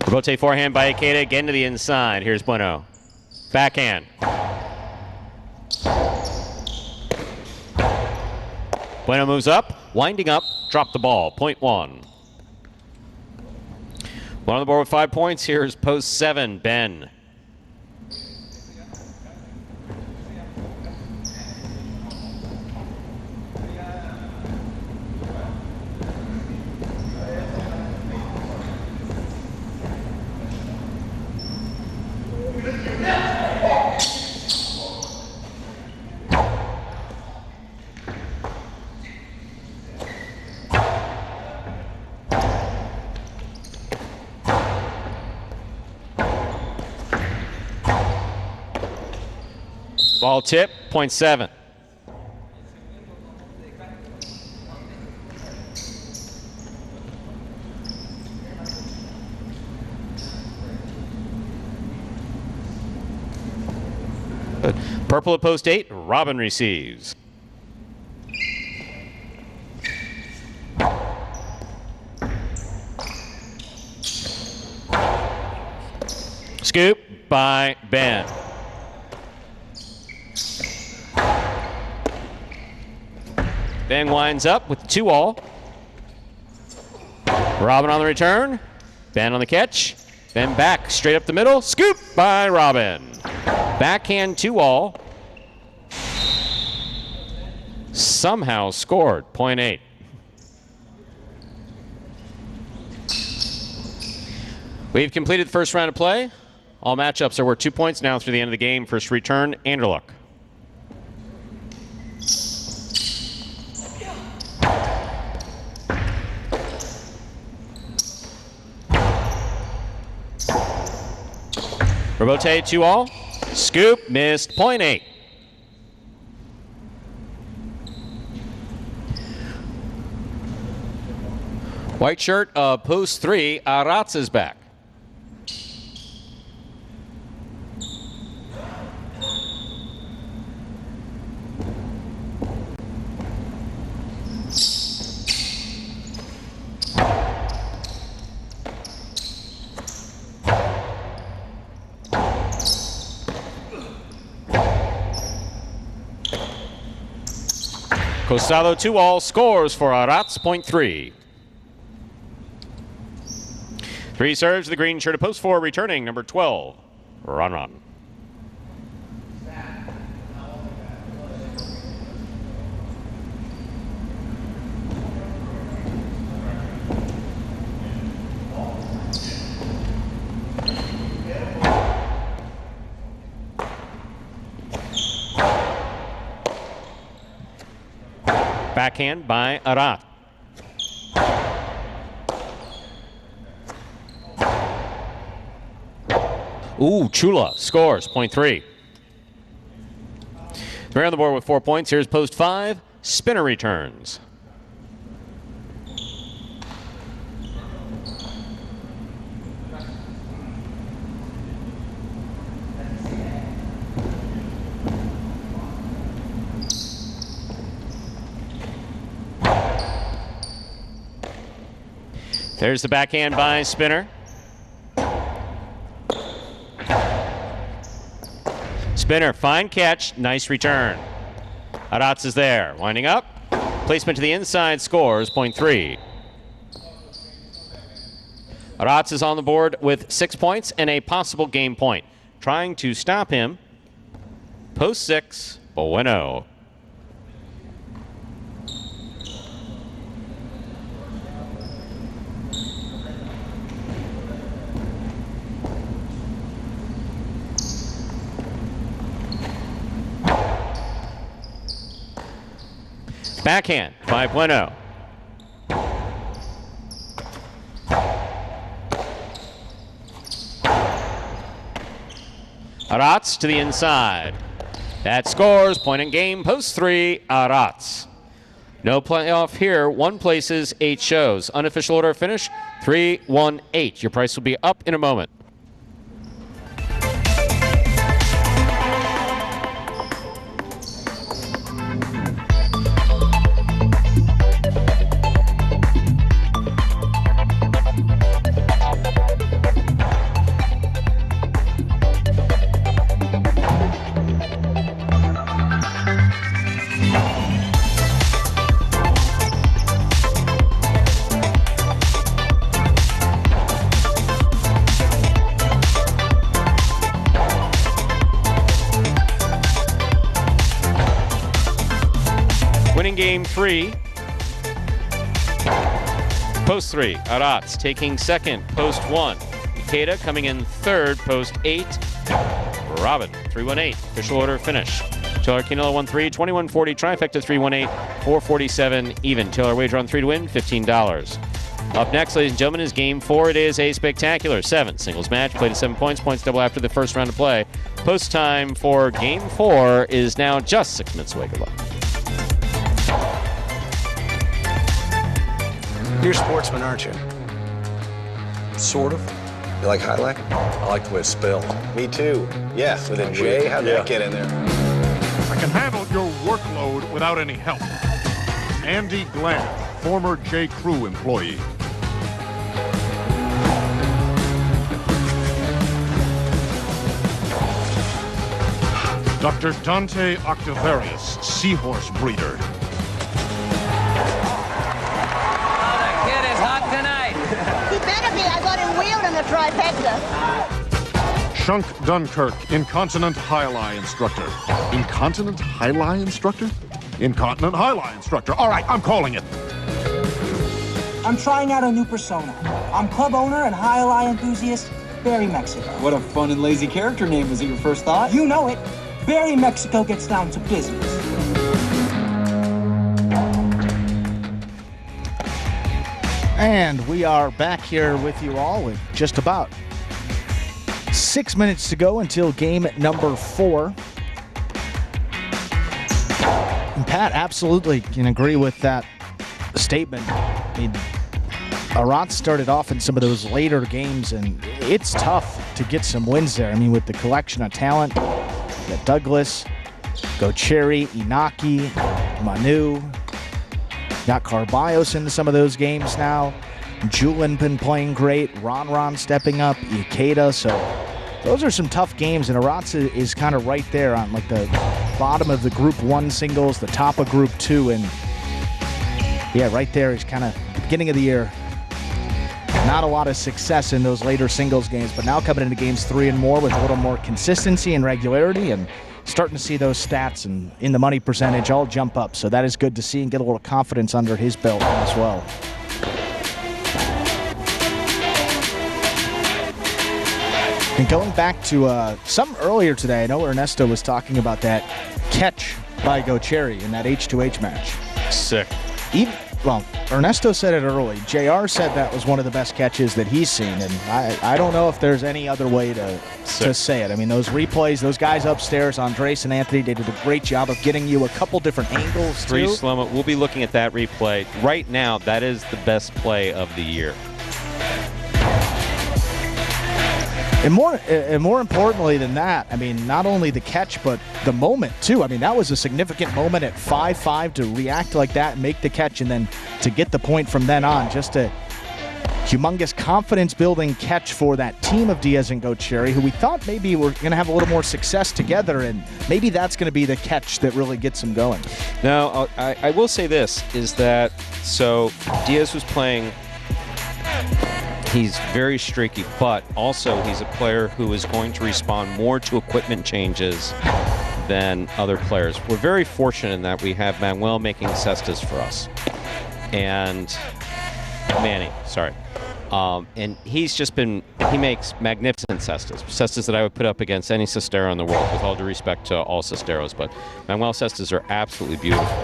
[SPEAKER 2] Rebote forehand by Ikeda, again to the inside. Here's Bueno. Backhand. Bueno moves up, winding up, drop the ball. Point 1. One on the board with 5 points. Here's post 7, Ben. Ball tip, point 7. Purple at post 8, Robin receives. Scoop by Ben. Ben winds up with 2-all. Robin on the return. Ben on the catch. Ben back straight up the middle. Scoop by Robin. Backhand 2-all. Somehow scored. Point 8. We've completed the first round of play. All matchups are worth 2 points now through the end of the game. First return, Anderluck. Rebote 2-all. Scoop missed. Point 8. White shirt, post 3. Aratz is back. Costado 2-all scores for Aratz, point 3. 3 serves the green shirt at post 4, returning number 12, Ron. Backhand by Arat. Ooh, Chula scores, point 3. 3 on the board with 4 points. Here's post 5. Spinner returns. There's the backhand by Spinner. Spinner, fine catch, nice return. Aratz is there, winding up. Placement to the inside, scores, point 3. Aratz is on the board with 6 points and a possible game point. Trying to stop him. Post 6, Bueno. Backhand, 5.0. Arats to the inside. That scores. Point in game. Post 3. Arats. No playoff here. 1 places, 8 shows. Unofficial order of finish 3-1-8. Your price will be up in a moment. Winning game 3. Post 3. Arats taking second. Post 1. Ikeda coming in third. Post 8. Robin. 3-1-8. Official order finish. Taylor Quinella 1-3. 21-40. Trifecta 3-1-8. 447 even. Taylor wager on 3 to win. $15. Up next, ladies and gentlemen, is game 4. It is a spectacular 7 singles match. Played at 7 points. Points double after the first round of play. Post time for game 4 is now just 6 minutes away. Good luck.
[SPEAKER 6] You're a sportsman, aren't you?
[SPEAKER 7] Sort of.
[SPEAKER 6] You like Jai-Alai?
[SPEAKER 7] I like the way it's spelled.
[SPEAKER 6] Me too. Yeah, with a J. How'd that get in there?
[SPEAKER 8] I can handle your workload without any help. Andy Glenn, former J. Crew employee. Dr. Dante Octavarius, seahorse breeder.
[SPEAKER 9] He better be. I got him wheeled in the trifecta.
[SPEAKER 8] Shunk Dunkirk, incontinent Jai-Alai instructor. Incontinent Jai-Alai instructor? Incontinent Jai-Alai instructor. All right, I'm calling it.
[SPEAKER 10] I'm trying out a new persona. I'm club owner and Jai-Alai enthusiast, Barry Mexico.
[SPEAKER 11] What a fun and lazy character name. Was it your first thought?
[SPEAKER 10] You know it. Barry Mexico gets down to business.
[SPEAKER 3] And we are back here with you all with just about 6 minutes to go until game number 4. And Pat absolutely can agree with that statement. I mean, Arats started off in some of those later games, and it's tough to get some wins there. I mean, with the collection of talent, you got Douglas, Gocheri, Inaki, Manu. Got Carbios into some of those games now. Julin been playing great. Ron stepping up. Ikeda. So those are some tough games, and Arats is kind of right there on like the bottom of the Group 1 singles, the top of Group 2, and yeah, right there is kind of the beginning of the year. Not a lot of success in those later singles games, but now coming into games 3 and more with a little more consistency and regularity, and starting to see those stats and in the money percentage all jump up. So that is good to see and get a little confidence under his belt as well. And going back to some earlier today, I know Ernesto was talking about that catch by Gocheri in that H2H match.
[SPEAKER 2] Sick.
[SPEAKER 3] Well, Ernesto said it early. JR said that was one of the best catches that he's seen, and I don't know if there's any other way to say it. I mean, those replays, those guys upstairs, Andres and Anthony, they did a great job of getting you a couple different angles, too.
[SPEAKER 2] Slow-mo. We'll be looking at that replay. Right now, that is the best play of the year.
[SPEAKER 3] And more importantly than that, I mean, not only the catch, but the moment, too. I mean, that was a significant moment at 5-5 to react like that and make the catch, and then to get the point from then on. Just a humongous confidence-building catch for that team of Diaz and Gocheri, who we thought maybe were going to have a little more success together, and maybe that's going to be the catch that really gets them going.
[SPEAKER 2] Now, I will say this, is that, so Diaz was playing... He's very streaky, but also he's a player who is going to respond more to equipment changes than other players. We're very fortunate in that we have Manuel making cestas for us. And Manny, sorry. And he's just been, he makes magnificent cestas. Cestas that I would put up against any cestero in the world, with all due respect to all cesteros. But Manuel cestas are absolutely beautiful.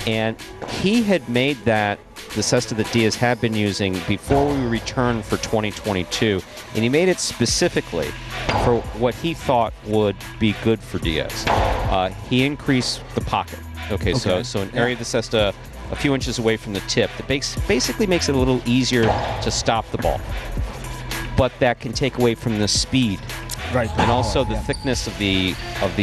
[SPEAKER 2] And he had made that the cesta that Diaz had been using before we returned for 2022, and he made it specifically for what he thought would be good for Diaz. He increased the pocket. Okay. So an area of the cesta a few inches away from the tip that basically makes it a little easier to stop the ball, but that can take away from the speed.
[SPEAKER 3] Right.
[SPEAKER 2] And also the thickness of the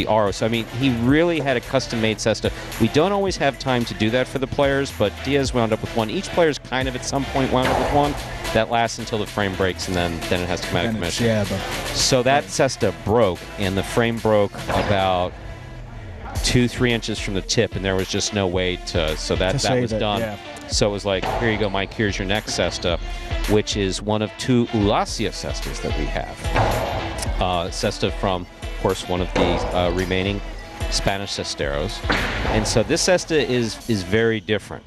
[SPEAKER 2] RO. So, I mean, he really had a custom-made cesta. We don't always have time to do that for the players, but Diaz wound up with one. Each player's kind of at some point wound up with one. That lasts until the frame breaks, and then it has to come out of commission.
[SPEAKER 3] Yeah,
[SPEAKER 2] so that cesta broke, and the frame broke about 2-3 inches from the tip, and there was just no way to. So that was done. Yeah. So it was like, here you go, Mike. Here's your next cesta, which is one of 2 Ulacia cestas that we have. Cesta from, of course, one of the remaining Spanish cesteros. And so this cesta is very different.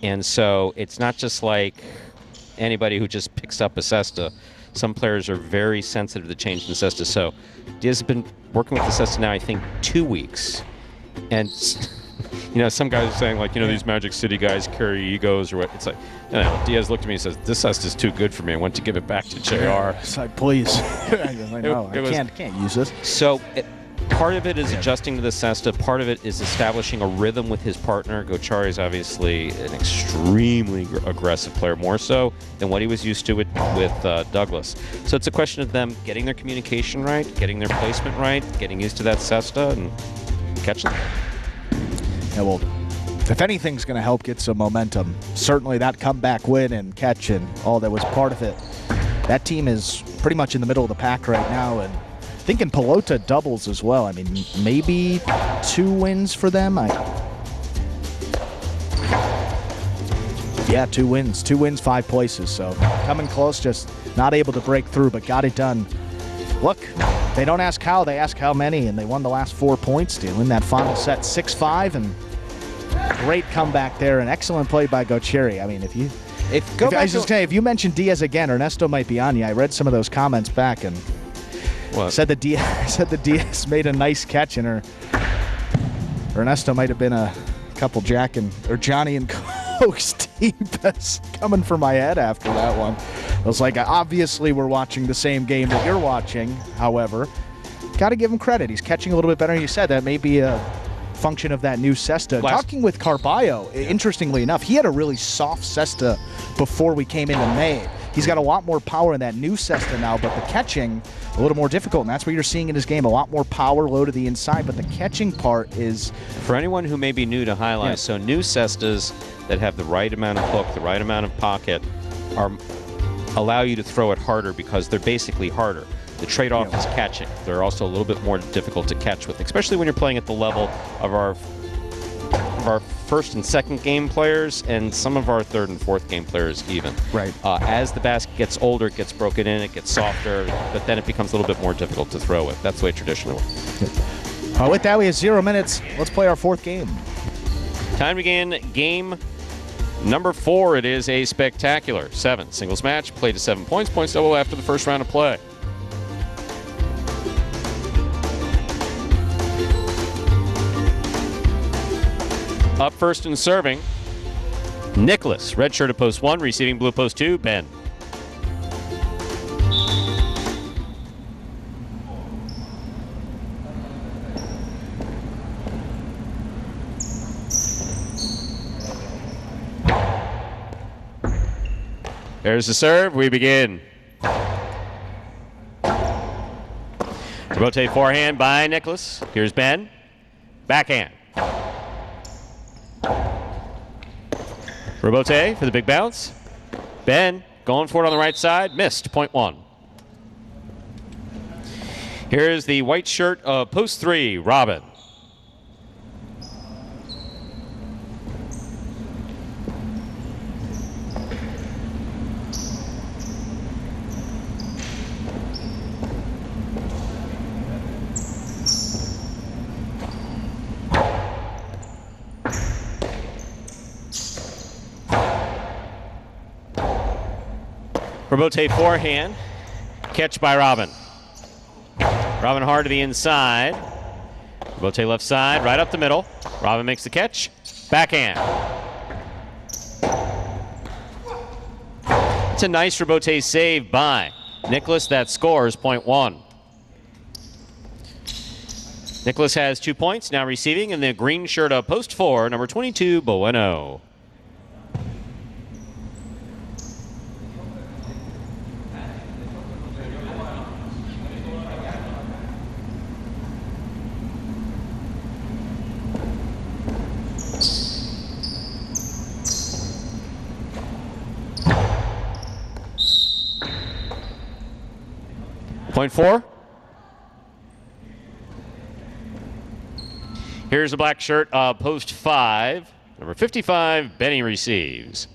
[SPEAKER 2] And so it's not just like anybody who just picks up a cesta. Some players are very sensitive to change in the cesta. So Diaz has been working with the cesta now, I think, 2 weeks. And, you know, some guys are saying, like, you know, these Magic City guys carry egos or what. It's like, no, Diaz looked at me and says, this cesta is too good for me. I want to give it back to JR.
[SPEAKER 3] It's like, please. I can't use this.
[SPEAKER 2] So part of it is adjusting to the cesta. Part of it is establishing a rhythm with his partner. Gochari is obviously an extremely aggressive player, more so than what he was used to with Douglas. So it's a question of them getting their communication right, getting their placement right, getting used to that cesta, and catching them.
[SPEAKER 3] Yeah, well, if anything's going to help get some momentum, certainly that comeback win and catch and all that was part of it. That team is pretty much in the middle of the pack right now, and thinking Pelota doubles as well. I mean, maybe 2 wins for them. Yeah, 2 wins. 2 wins, 5 places. So coming close, just not able to break through, but got it done. Look, they don't ask how, they ask how many, and they won the last 4 points to win that final set 6-5, and great comeback there, and excellent play by Gochiri. I mean, if you mention Diaz again, Ernesto might be on you. I read some of those comments back and said that Diaz made a nice catch, and Ernesto might have been a couple Johnny and Cokes deep. That's coming for my head after that one. I was like, obviously we're watching the same game that you're watching. However, got to give him credit. He's catching a little bit better. You said that may be a function of that new cesta. Talking with Carballo, interestingly enough, he had a really soft cesta before we came into May. He's got a lot more power in that new cesta now, but the catching a little more difficult, and that's what you're seeing in his game. A lot more power low to the inside, but the catching part is...
[SPEAKER 2] For anyone who may be new to highlight, so new cestas that have the right amount of hook, the right amount of pocket, allow you to throw it harder because they're basically harder. The trade-off is catching. They're also a little bit more difficult to catch with, especially when you're playing at the level of our first and second game players and some of our third and fourth game players even.
[SPEAKER 3] Right.
[SPEAKER 2] As the basket gets older, it gets broken in, it gets softer, but then it becomes a little bit more difficult to throw with. That's the way it traditionally works.
[SPEAKER 3] With that, we have 0 minutes. Let's play our 4th game.
[SPEAKER 2] Time to begin game number 4. It is a spectacular 7 singles match, played to 7 points, points double after the first round of play. Up first and serving, Nicholas, red shirt at post 1, receiving blue post 2, Ben. There's the serve, we begin. Rotate forehand by Nicholas. Here's Ben. Backhand. Robote for the big bounce. Ben going for it on the right side. Missed, point 1. Here's the white shirt of post 3, Robin. Robote forehand, catch by Robin. Robin hard to the inside. Robote left side, right up the middle. Robin makes the catch, Backhand. It's a nice rebote save by Nicholas. That scores .1. Nicholas has 2 points, now receiving in the green shirt of post 4, number 22, Bueno. Point 4. Here's the black shirt, post 5. Number 55, Benny receives.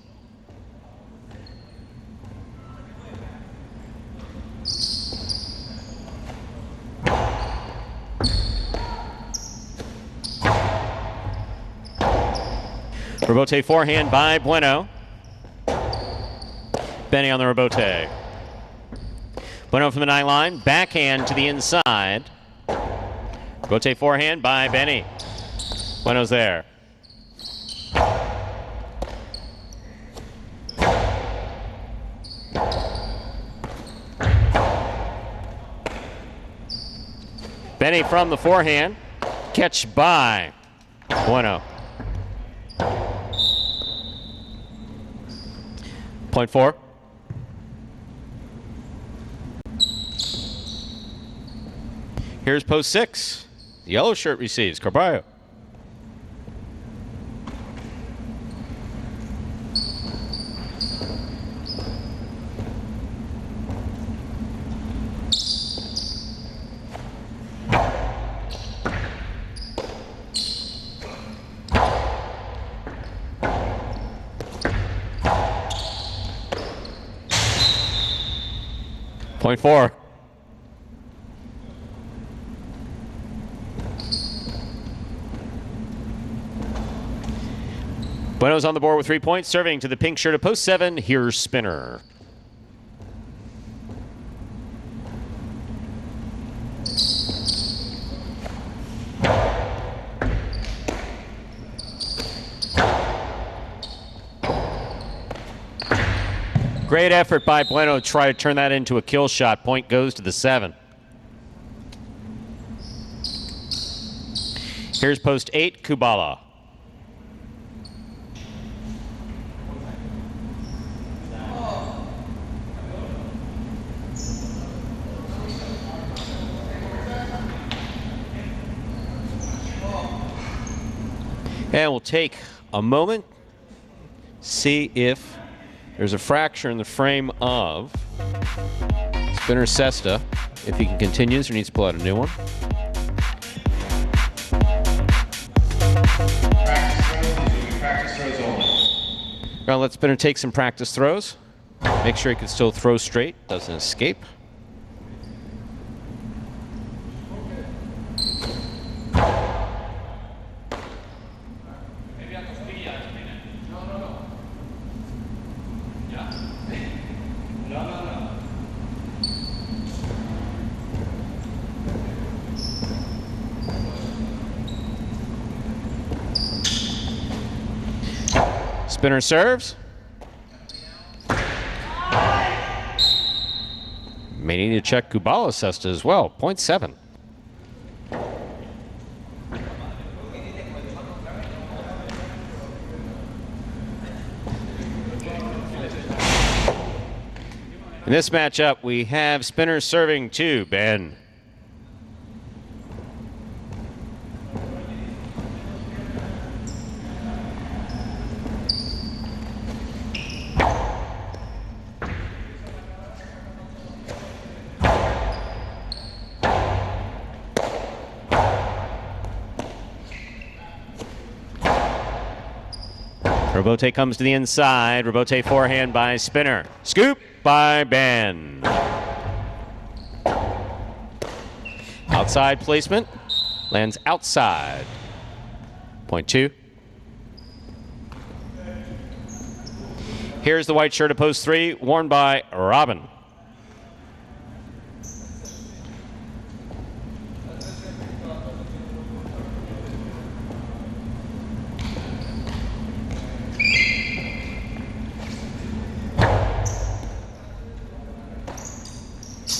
[SPEAKER 2] Rebote forehand by Bueno. Benny on the rebote. Bueno from the 9 line, backhand to the inside. Rebote forehand by Benny. Bueno's there. Benny from the forehand. Catch by Bueno. Point 4. Here's post 6. The yellow shirt receives. Carballo. Point 4. Bueno's on the board with 3 points, serving to the pink shirt of post 7. Here's Spinner. Great effort by Bueno to try to turn that into a kill shot. Point goes to the 7. Here's post 8, Kubala. And we'll take a moment, see if there's a fracture in the frame of Spinner Cesta. If he can continue, or needs to pull out a new one.
[SPEAKER 7] Practice throws only.
[SPEAKER 2] Now let Spinner take some practice throws. Make sure he can still throw straight, doesn't escape. Spinner serves. May need to check Kubala Cesta as well. Point 7. In this matchup, we have Spinner serving to Ben. Rebote comes to the inside. Rebote forehand by Spinner. Scoop by Ben. Outside placement. Lands outside. Point 2. Here's the white shirt of post 3, worn by Robin.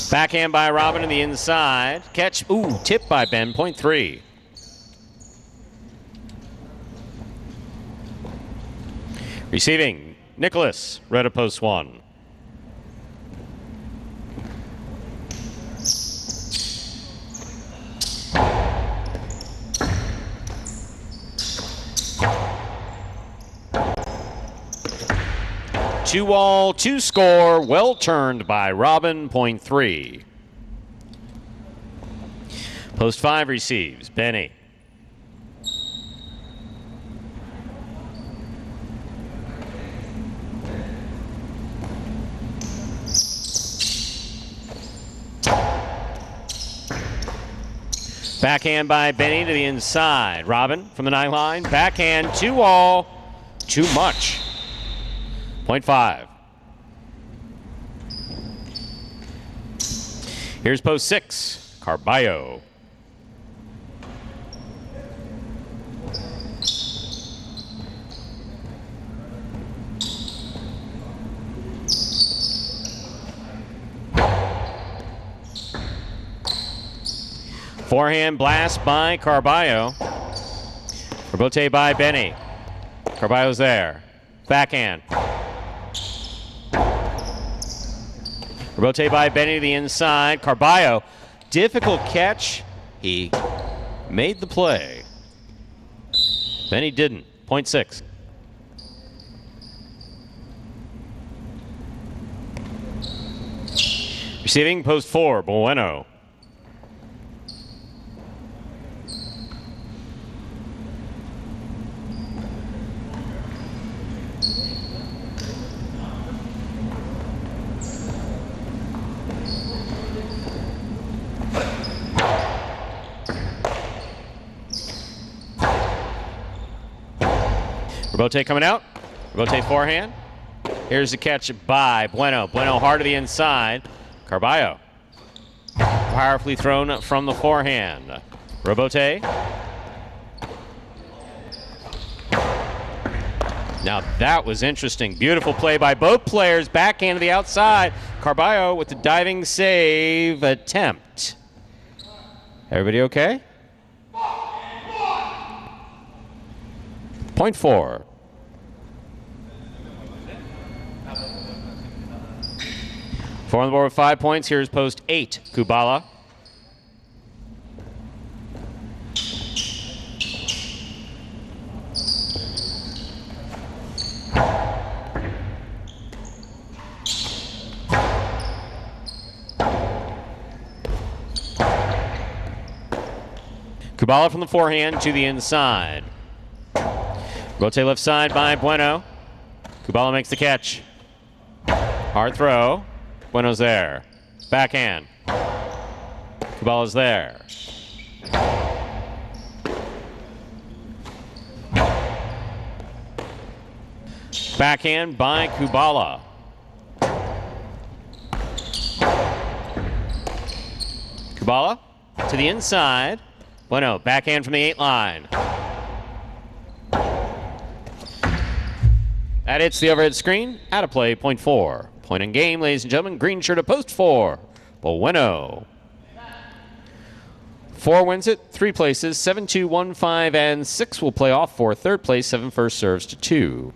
[SPEAKER 2] Backhand by Robin to the inside. Catch, ooh, tipped by Ben, point 3. Receiving, Nicholas, red of post 1. Two all, 2 score, well turned by Robin, point 3. Post 5 receives, Benny. Backhand by Benny to the inside. Robin from the 9 line. Backhand, 2 all. Too much. Point 5. Here's post 6. Carballo. Forehand blast by Carballo. Rebote by Benny. Carballo's there. Backhand. Rebote by Benny to the inside. Carballo, difficult catch. He made the play. Benny didn't. Point 6. Receiving post 4, Bueno. Rebote coming out. Rebote forehand. Here's the catch by Bueno. Bueno hard to the inside. Carballo. Powerfully thrown from the forehand. Rebote. Now that was interesting. Beautiful play by both players. Backhand to the outside. Carballo with the diving save attempt. Everybody okay? Point 4. Four on the board with 5 points. Here's post 8, Kubala. Kubala from the forehand to the inside. Rotate left side by Bueno. Kubala makes the catch. Hard throw. Bueno's there. Backhand. Kubala's there. Backhand by Kubala. Kubala to the inside. Bueno, backhand from the 8 line. That hits the overhead screen. Out of play, point 4. Point in game, ladies and gentlemen. Green shirt of post 4. Bueno. 4 wins it, 3 places. 7, 2, 1, 5, and 6 will play off for third place. 7 first serves to 2.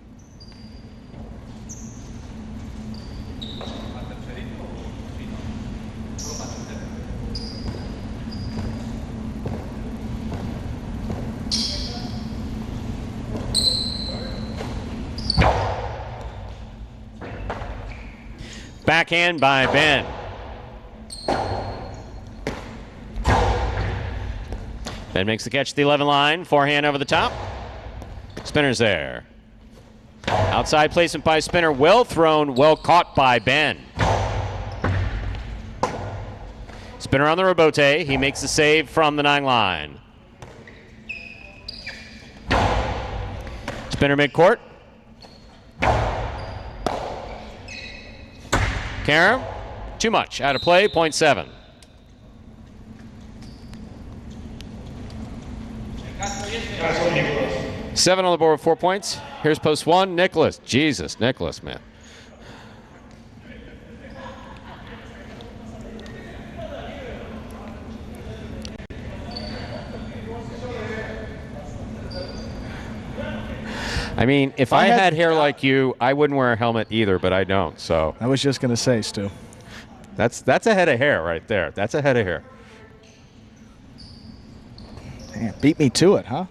[SPEAKER 2] Backhand by Ben. Ben makes the catch at the 11 line. Forehand over the top. Spinner's there. Outside placement by Spinner. Well thrown, well caught by Ben. Spinner on the rebote. He makes the save from the 9 line. Spinner midcourt. Karam, too much. Out of play, point 7. Seven on the board with 4 points. Here's post 1, Nicholas. Jesus, Nicholas, man. I mean, if I had hair like you, I wouldn't wear a helmet either, but I don't. So
[SPEAKER 3] I was just going to say, Stu.
[SPEAKER 2] That's a head of hair right there. That's a head of hair.
[SPEAKER 3] Damn, beat me to it, huh?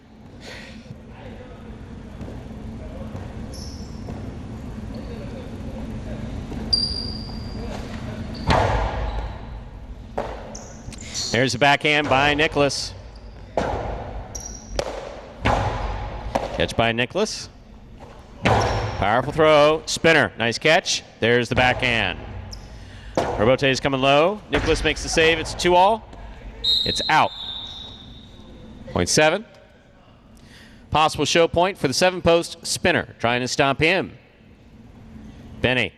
[SPEAKER 2] There's a backhand by Nicholas. Catch by Nicholas. Powerful throw. Spinner. Nice catch. There's the backhand. Robote is coming low. Nicholas makes the save. It's 2-all. It's out. Point 7. Possible show point for the 7-post spinner. Trying to stop him. Benny.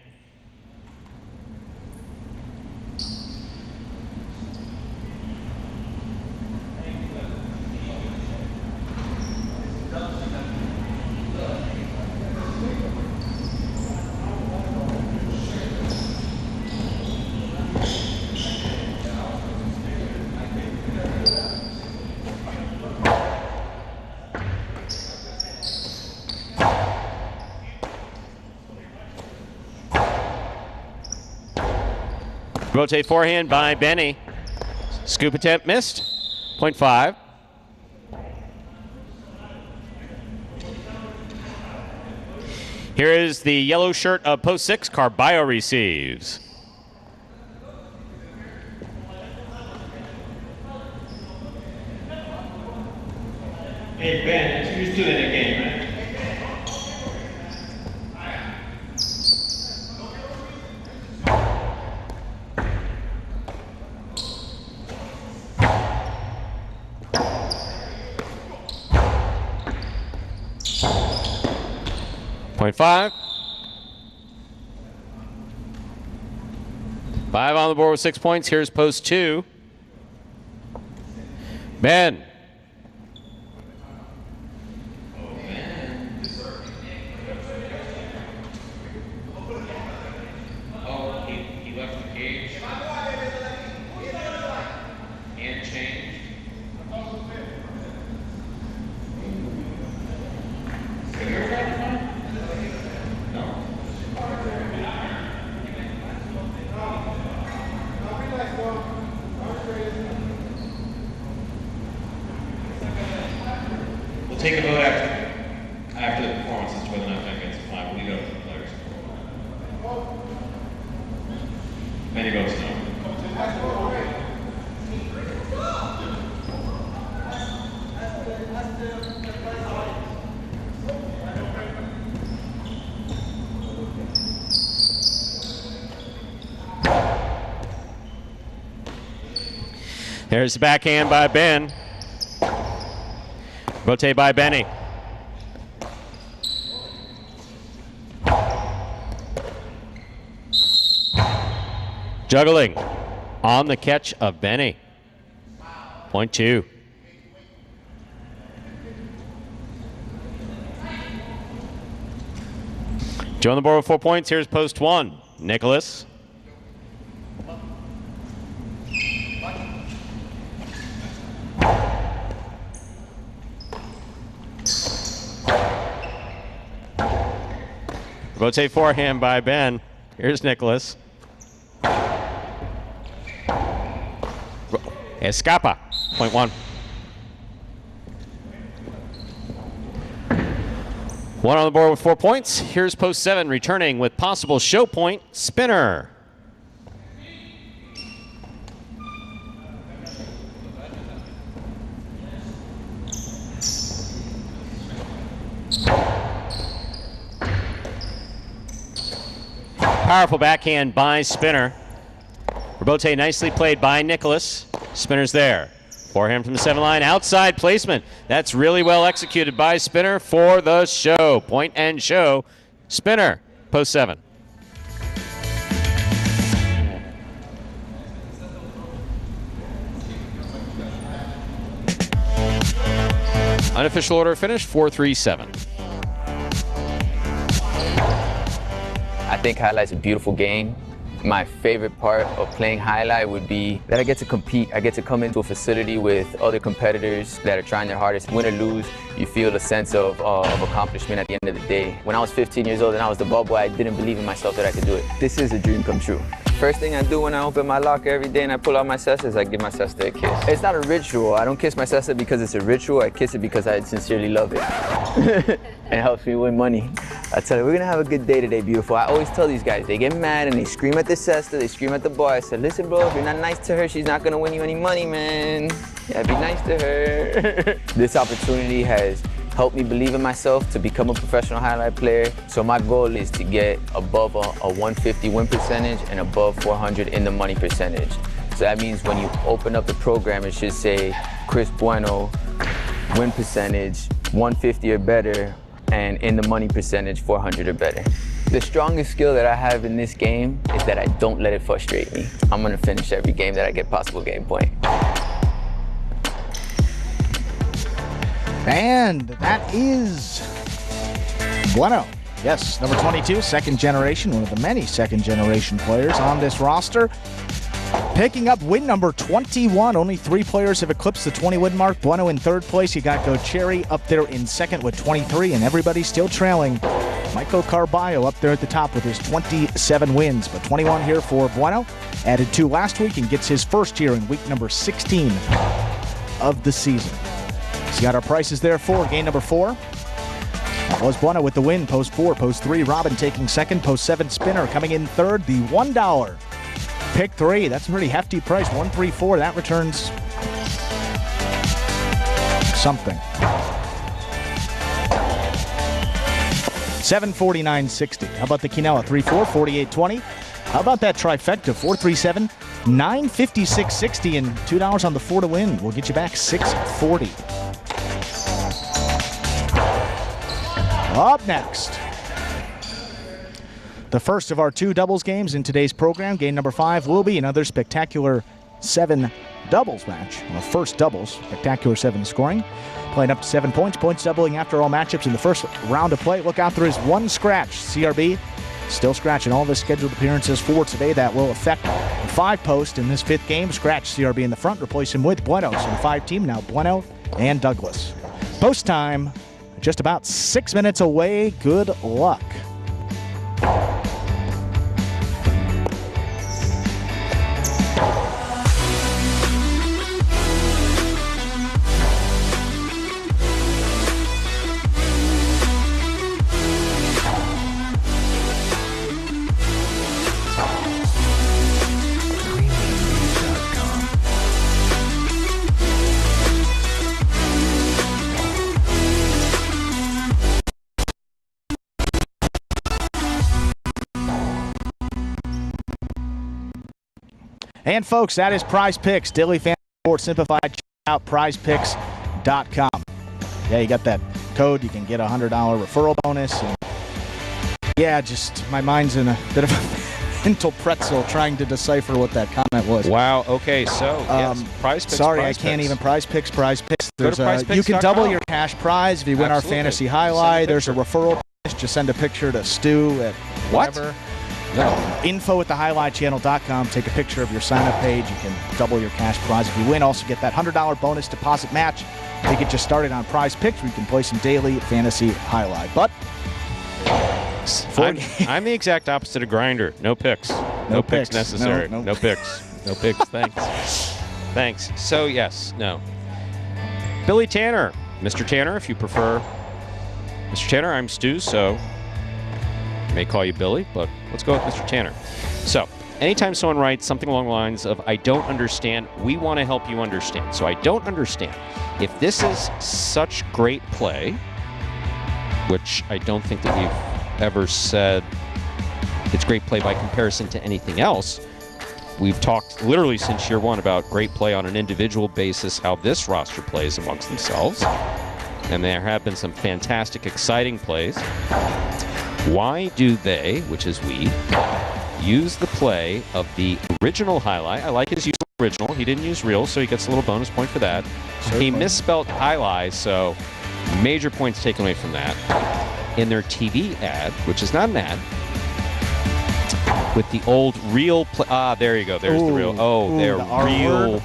[SPEAKER 2] Rotate forehand by Benny. Scoop attempt missed. Point 5. Here is the yellow shirt of post 6. Carballo receives.
[SPEAKER 7] Hey, Ben, you're still in the game, right?
[SPEAKER 2] Point 5. 5 on the board with 6 points. Here's post 2. Ben.
[SPEAKER 7] Oh, he left the cage and changed. We'll take a vote after the performance as to whether or not that gets a 5. We'll leave it up to the players. Many votes no.
[SPEAKER 2] There's the backhand by Ben. Rotate by Benny. Juggling on the catch of Benny. Point 2. Joe on the board with 4 points. Here's post 1. Nicholas. Rotate forehand by Ben. Here's Nicholas. Escapa. Point 1. 1 on the board with 4 points. Here's post 7 returning with possible show point. Spinner. Powerful backhand by Spinner. Robote nicely played by Nicholas. Spinner's there. Forehand from the 7 line. Outside placement. That's really well executed by Spinner for the show. Point and show. Spinner, post 7. Unofficial order finish 4-3-7.
[SPEAKER 12] I think Highlight's a beautiful game. My favorite part of playing highlight would be that I get to compete. I get to come into a facility with other competitors that are trying their hardest. Win or lose, you feel a sense of accomplishment at the end of the day. When I was 15 years old and I was the ball boy, I didn't believe in myself that I could do it. This is a dream come true. First thing I do when I open my locker every day and I pull out my sister is I give my sister a kiss. It's not a ritual. I don't kiss my sister because it's a ritual. I kiss it because I sincerely love it. And it helps me win money. I tell her, we're gonna have a good day today, beautiful. I always tell these guys, they get mad and they scream at the sister, they scream at the boy. I said, listen, bro, if you're not nice to her, she's not gonna win you any money, man. Yeah, be nice to her. This opportunity has helped me believe in myself to become a professional highlight player. So my goal is to get above a 150 win percentage and above 400 in the money percentage. So that means when you open up the program, it should say Chris Bueno, win percentage, 150 or better, and in the money percentage, 400 or better. The strongest skill that I have in this game is that I don't let it frustrate me. I'm gonna finish every game that I get possible game point.
[SPEAKER 3] And that is Bueno. Yes, number 22, second generation, one of the many second generation players on this roster. Picking up win number 21. Only 3 players have eclipsed the 20 win mark. Bueno in third place. You got Go Cherry up there in second with 23, and everybody still trailing. Michael Carballo up there at the top with his 27 wins, but 21 here for Bueno. Added 2 last week and gets his first here in week number 16 of the season. So you got our prices there for game number 4. That was Bueno with the win. Post 4, post 3. Robin taking second. Post 7, Spinner coming in third. The $1 pick 3. That's a pretty hefty price. 134. That returns something. 749.60. How about the Quinella 3-4, 48.20? How about that trifecta 437, 956.60, and $2 on the 4 to win. We'll get you back 640. Up next, the first of our 2 doubles games in today's program. Game number 5 will be another spectacular 7 doubles match. Well, first doubles, spectacular 7 scoring. Playing up to 7 points. Points doubling after all matchups in the first round of play. Look out, there is 1 scratch. CRB still scratching all of his scheduled appearances for today. That will affect the 5 post in this 5th game. Scratch CRB in the front. Replace him with Bueno. So the 5 team now Bueno and Douglas. Post time just about 6 minutes away. Good luck. And folks, that is Prize Picks, Daily Fantasy Sports Simplified. Check out prizepicks.com. Yeah, you got that code. You can get a $100 referral bonus. And yeah, just my mind's in a bit of a mental pretzel trying to decipher what that comment was.
[SPEAKER 2] Wow. Okay, so yes, Prize Picks.
[SPEAKER 3] Sorry,
[SPEAKER 2] Prize
[SPEAKER 3] I can't
[SPEAKER 2] Picks.
[SPEAKER 3] even Prize Picks.
[SPEAKER 2] Go to prizepicks.com.
[SPEAKER 3] You can double your cash prize if you win
[SPEAKER 2] Absolutely.
[SPEAKER 3] our fantasy highlight. There's a referral bonus. Just send a picture to Stu at whatever.
[SPEAKER 2] No.
[SPEAKER 3] Info@thehighlightchannel.com. Take a picture of your sign-up page. You can double your cash prize if you win. Also get that $100 bonus deposit match to get you started on Prize Picks, where you can play some daily fantasy highlight. But
[SPEAKER 2] I'm the exact opposite of Grinder. No picks. No picks necessary. No picks. No picks. Thanks. Thanks. So yes, no. Billy Tanner, Mr. Tanner, if you prefer. Mr. Tanner, I'm Stu, so I may call you Billy, but let's go with Mr. Tanner. So, anytime someone writes something along the lines of, I don't understand, we want to help you understand. So I don't understand. If this is such great play, which I don't think that we've ever said it's great play by comparison to anything else, we've talked literally since year 1 about great play on an individual basis, how this roster plays amongst themselves. And there have been some fantastic, exciting plays. Why do they, which is we, use the play of the original highlight? I like his use of original. He didn't use real, so he gets a little bonus point for that. Certainly. He misspelled highlight, so major points taken away from that. In their TV ad, which is not an ad, with the old real there you go. There's the real. Oh, they're real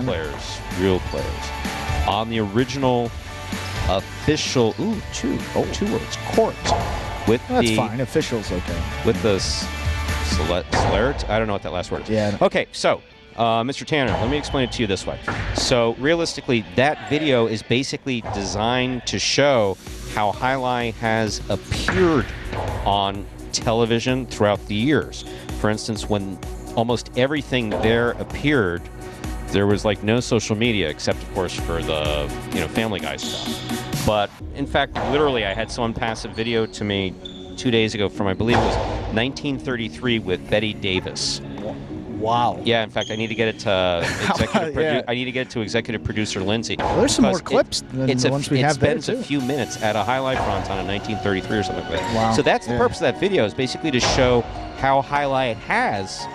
[SPEAKER 2] players. Real players. On the original official. Two words. Court. With
[SPEAKER 3] That's fine. Official's okay.
[SPEAKER 2] With the celerity. I don't know what that last word is.
[SPEAKER 3] Yeah.
[SPEAKER 2] Okay, so Mr. Tanner, let me explain it to you this way. So realistically, that video is basically designed to show how Jai-Alai has appeared on television throughout the years. For instance, when almost everything there appeared, there was like no social media except, of course, for the Family Guy stuff. But in fact, literally, I had someone pass a video to me 2 days ago from, I believe it was 1933 with Betty Davis.
[SPEAKER 3] Wow.
[SPEAKER 2] Yeah, in fact, I need to get it to executive. I need to get it to executive producer Lindsay.
[SPEAKER 3] Well, there's some more clips than the ones we have there,
[SPEAKER 2] It spends a few minutes at a Jai-Alai fronton in 1933 or something like that.
[SPEAKER 3] Wow.
[SPEAKER 2] So that's the purpose of that video, is basically to show how Jai-Alai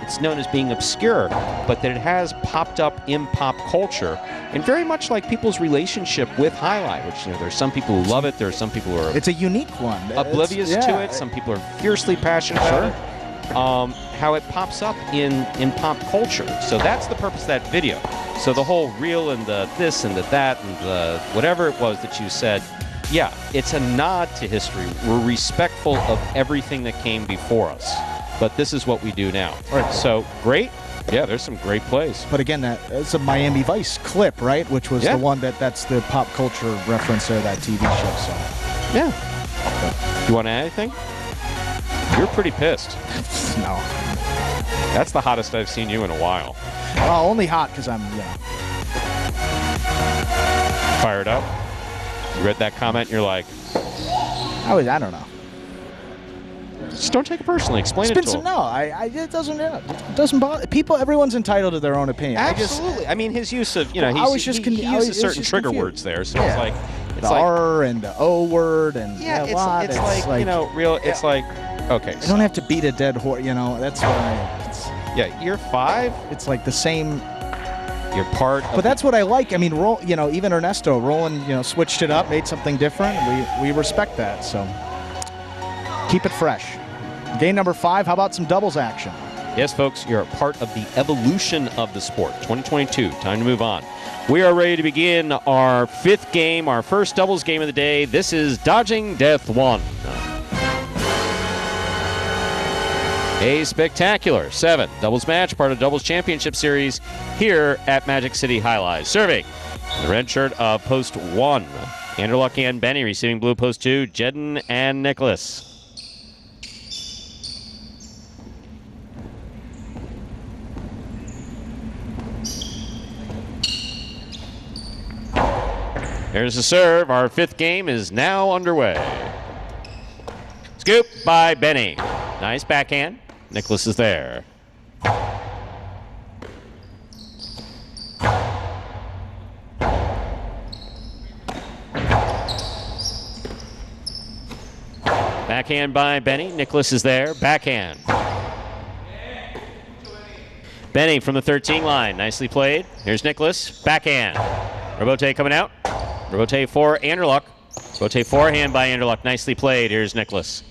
[SPEAKER 2] it's known as being obscure, but that it has popped up in pop culture, and very much like people's relationship with Jai-Alai, which there's some people who love it, there are some people who are
[SPEAKER 3] it's a unique one,
[SPEAKER 2] oblivious to it. Some people are fiercely passionate about it. How it pops up in pop culture. So that's the purpose of that video. So the whole reel and the this and the that and the whatever it was that you said, yeah, it's a nod to history. We're respectful of everything that came before us. But this is what we do now.
[SPEAKER 3] Right.
[SPEAKER 2] So great. Yeah, there's some great plays.
[SPEAKER 3] But again, that's a Miami Vice clip, right? Which was the one that's the pop culture reference there, that TV show. So
[SPEAKER 2] yeah. You want to add anything? You're pretty pissed.
[SPEAKER 3] No.
[SPEAKER 2] That's the hottest I've seen you in a while.
[SPEAKER 3] Only hot because I'm,
[SPEAKER 2] fired up. You read that comment and you're like,
[SPEAKER 3] I don't know.
[SPEAKER 2] Just don't take it personally. Explain it to him.
[SPEAKER 3] No, it doesn't bother people. Everyone's entitled to their own opinion.
[SPEAKER 2] Absolutely. I mean, his use of, he uses certain trigger words there, so it's like
[SPEAKER 3] the R and the O word and
[SPEAKER 2] it's like it's like. Okay.
[SPEAKER 3] You don't have to beat a dead horse, that's what
[SPEAKER 2] yeah, year 5?
[SPEAKER 3] It's like the same.
[SPEAKER 2] You're part
[SPEAKER 3] But that's what I like. I mean, even Ernesto, Roland, switched it up, made something different. We respect that, so keep it fresh. Game number 5, how about some doubles action?
[SPEAKER 2] Yes, folks, you're a part of the evolution of the sport. 2022, time to move on. We are ready to begin our 5th game, our first doubles game of the day. This is Dodging Death 1. A spectacular 7 doubles match, part of Doubles Championship Series here at Magic City Jai-Alai. Serving the red shirt of Post 1, Anderluck and Benny. Receiving blue Post 2, Jedden and Nicholas. There's the serve. Our 5th game is now underway. Scoop by Benny. Nice backhand. Nicholas is there. Backhand by Benny. Nicholas is there. Backhand. Benny from the 13 line. Nicely played. Here's Nicholas. Backhand. Robote coming out. Robote for Anderluck. Robote forehand by Anderluck. Nicely played. Here's Nicholas.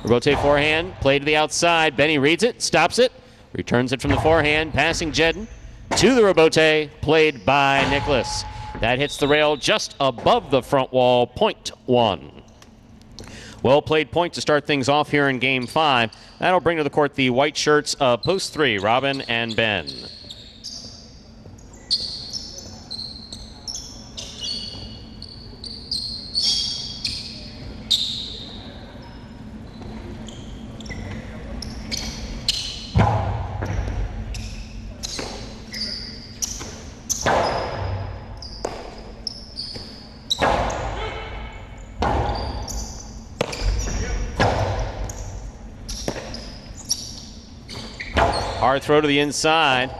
[SPEAKER 2] Robote forehand, play to the outside. Benny reads it, stops it, returns it from the forehand, passing Jedden to the Robote, played by Nicholas. That hits the rail just above the front wall, point 1. Well played point to start things off here in Game 5. That'll bring to the court the white shirts of Post 3, Robin and Ben. Hard throw to the inside.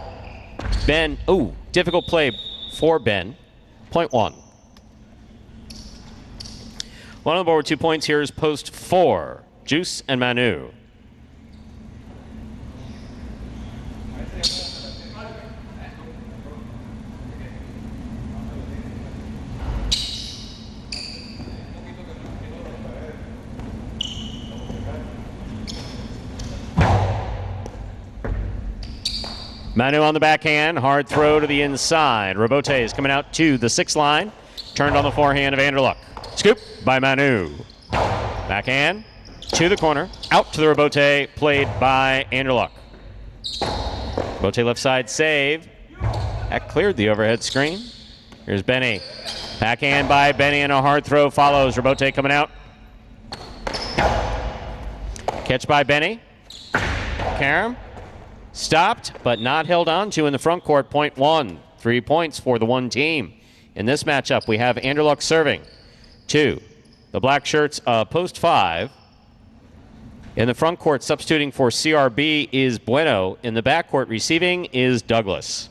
[SPEAKER 2] Ben, difficult play for Ben. Point 1. One on the board with 2 points here is Post 4, Juice and Manu. Manu on the backhand. Hard throw to the inside. Robote is coming out to the 6th line. Turned on the forehand of Anderluck. Scoop by Manu. Backhand to the corner. Out to the Robote. Played by Anderluck. Robote left side save. That cleared the overhead screen. Here's Benny. Backhand by Benny and a hard throw follows. Robote coming out. Catch by Benny. Karam. Stopped, but not held on to in the front court. Point 1. 3 points for the one team. In this matchup, we have Anderluck serving to the black shirts post 5. In the front court, substituting for CRB is Bueno. In the back court, receiving is Douglas.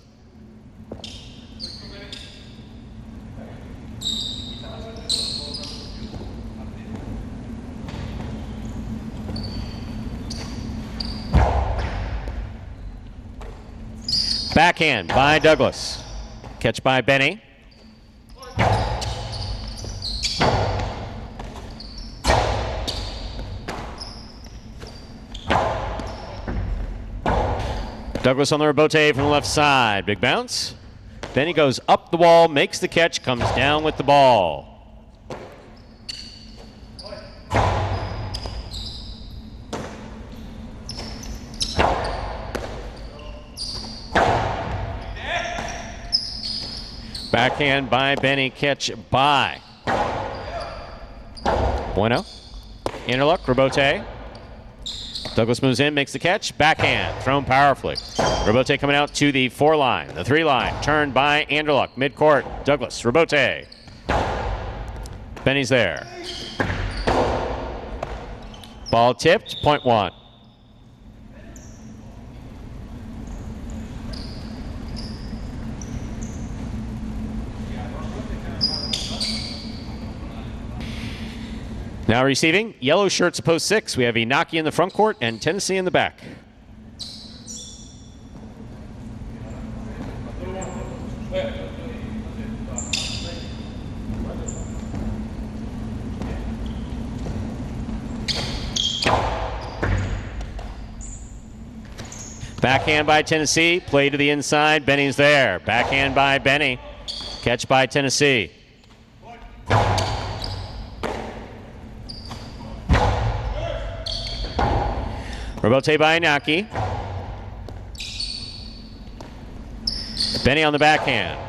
[SPEAKER 2] Backhand by Douglas. Catch by Benny. Douglas on the Robote from the left side. Big bounce. Benny goes up the wall, makes the catch, comes down with the ball. Backhand by Benny, catch by Bueno. Anderluck, Robote. Douglas moves in, makes the catch. Backhand, thrown powerfully. Robote coming out to the 4 line, the 3 line, turned by Anderluck, midcourt. Douglas, Robote. Benny's there. Ball tipped, point 1. Now receiving, yellow shirts post 6. We have Inaki in the front court and Tennessee in the back. Backhand by Tennessee, play to the inside, Benny's there. Backhand by Benny, catch by Tennessee. Robote by Inaki. Benny on the backhand.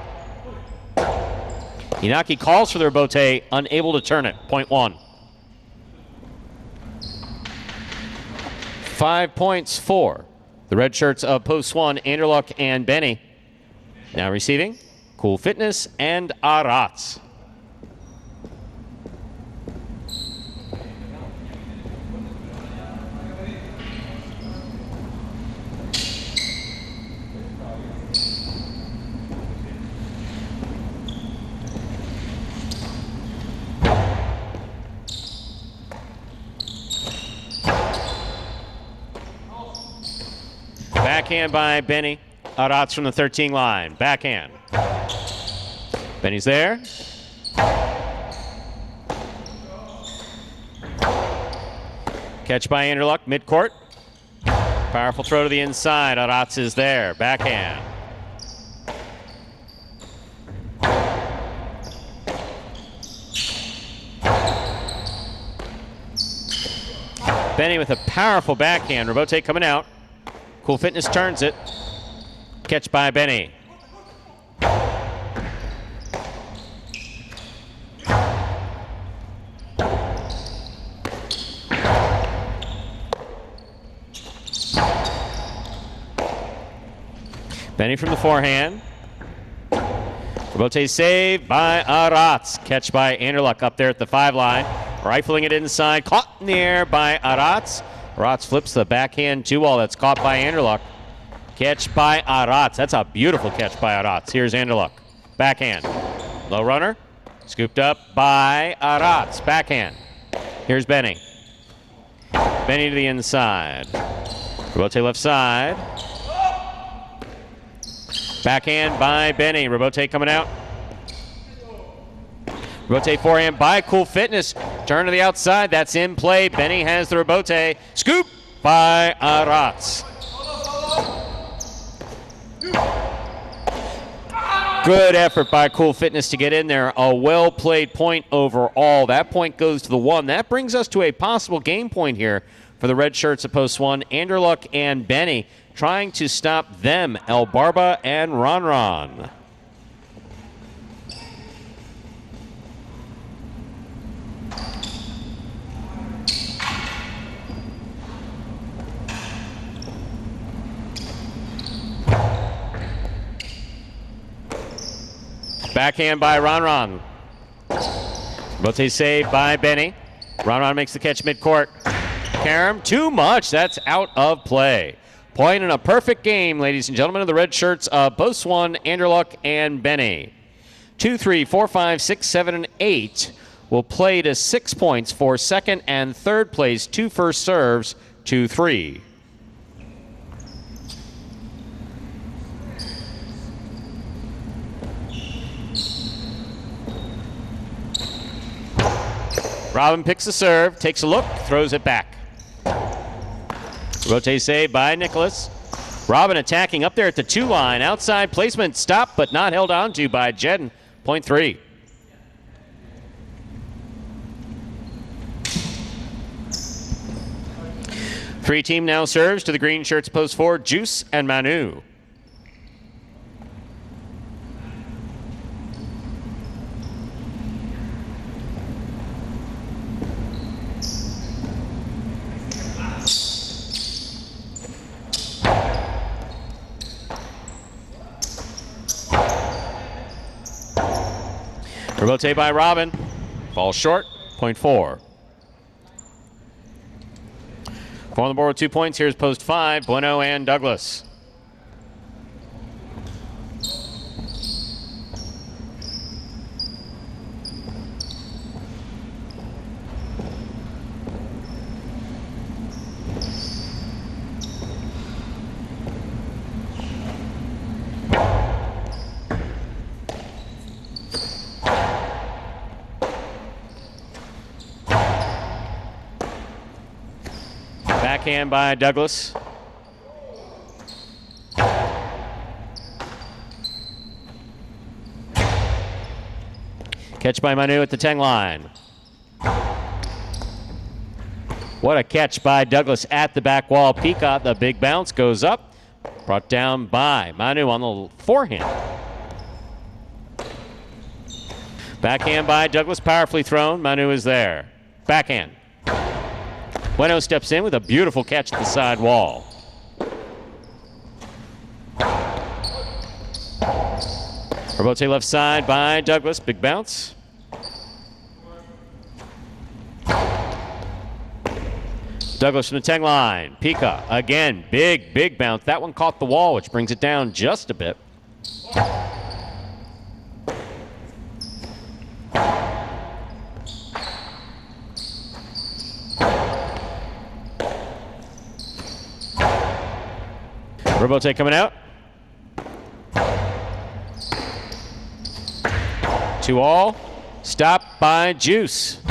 [SPEAKER 2] Inaki calls for the Robote, unable to turn it. Point 1. 5 points for the red shirts of post 1, Anderluck and Benny. Now receiving, Cool Fitness and Arats. Backhand by Benny. Arats from the 13 line. Backhand. Benny's there. Catch by Anderluck, midcourt. Powerful throw to the inside. Arats is there. Backhand. Benny with a powerful backhand. Robote coming out. Cool Fitness turns it. Catch by Benny. Benny from the forehand. Robote save by Arats. Catch by Anderluck up there at the 5 line. Rifling it inside. Caught in the air by Arats. Arats flips the backhand 2-ball that's caught by Anderluck. Catch by Arats. That's a beautiful catch by Arats. Here's Anderluck. Backhand. Low runner. Scooped up by Arats. Backhand. Here's Benny. Benny to the inside. Robote left side. Backhand by Benny. Robote coming out. Robote forehand by Cool Fitness. Turn to the outside. That's in play. Benny has the Robote. Scoop by Arats. Good effort by Cool Fitness to get in there. A well-played point overall. That point goes to the 1. That brings us to a possible game point here for the red shirts at post 1. Anderluck and Benny trying to stop them, El Barba and Ron. Backhand by Ron. Bote save by Benny. Ron makes the catch midcourt. Karam, too much. That's out of play. Point in a perfect game, ladies and gentlemen, of the red shirts of post 1, Anderluck and Benny. 2, 3, 4, 5, 6, 7, and 8 will play to 6 points for second and third place. 2 first serves, 2, 3. Robin picks the serve, takes a look, throws it back. Rotate save by Nicholas. Robin attacking up there at the 2 line. Outside placement stopped but not held on to by Jedden. Point 3. Three team now serves to the green shirts post 4, Juice and Manu. Rebote by Robin. Falls short. Point 4. 4 on the board with 2 points. Here's post 5. Bueno and Douglas. Backhand by Douglas. Catch by Manu at the 10 line. What a catch by Douglas at the back wall. Hípica, the big bounce goes up. Brought down by Manu on the forehand. Backhand by Douglas, powerfully thrown. Manu is there. Backhand. Bueno steps in with a beautiful catch at the side wall. Rebote left side by Douglas. Big bounce. Douglas from the 10 line. Hípica again. Big bounce. That one caught the wall, which brings it down just a bit. Rebote coming out. 2 all. Stopped by Juice.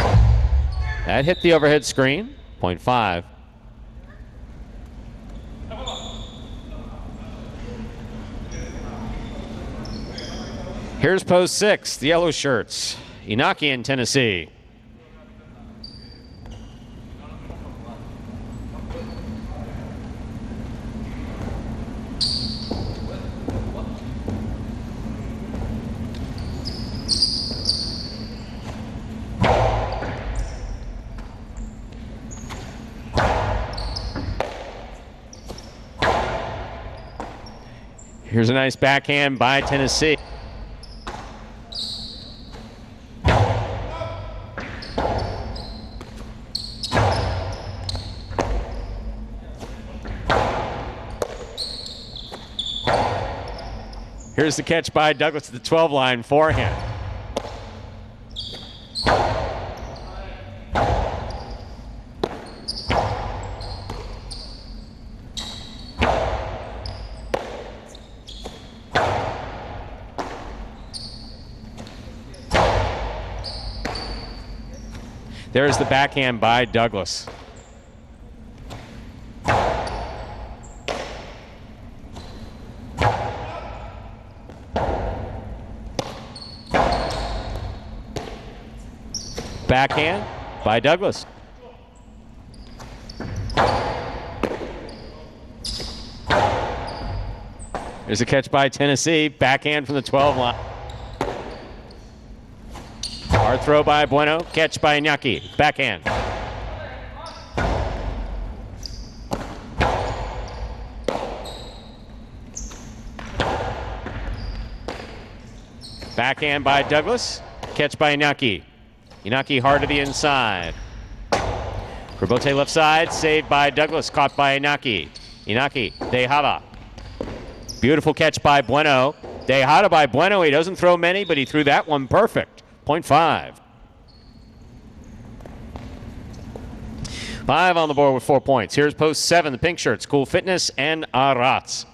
[SPEAKER 2] That hit the overhead screen. Point 5. Here's post 6, the yellow shirts. Inaki in Tennessee. Here's a nice backhand by Tennessee. Here's the catch by Douglas at the 12 line forehand. There's the backhand by Douglas. Backhand by Douglas. There's a catch by Tennessee. Backhand from the 12 line. Hard throw by Bueno. Catch by Iñaki. Backhand. Backhand by Douglas. Catch by Iñaki. Iñaki hard to the inside. Rebote left side. Saved by Douglas. Caught by Iñaki. Iñaki. Tejada. Beautiful catch by Bueno. Tejada by Bueno. He doesn't throw many, but he threw that one perfect. 0.5. 5 on the board with 4 points. Here's post 7, the pink shirts, Cool Fitness and Arats.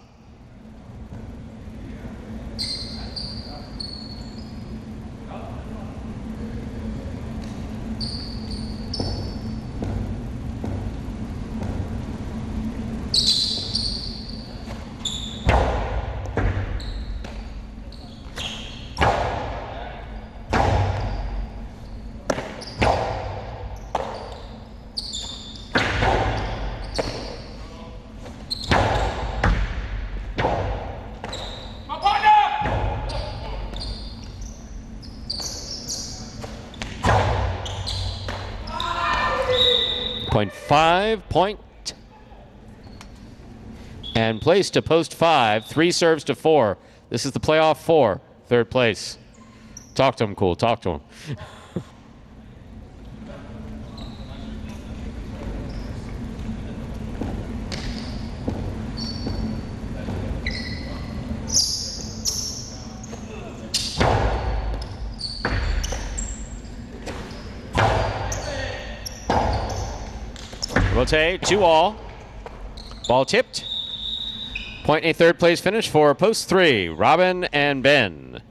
[SPEAKER 2] .5 and place to post 5. 3 serves to 4. This is the playoff 4. Third place. Talk to him, Cool. Talk to him. Rebote, 2-all. Ball tipped. Point and a third place finish for post 3, Robin and Ben.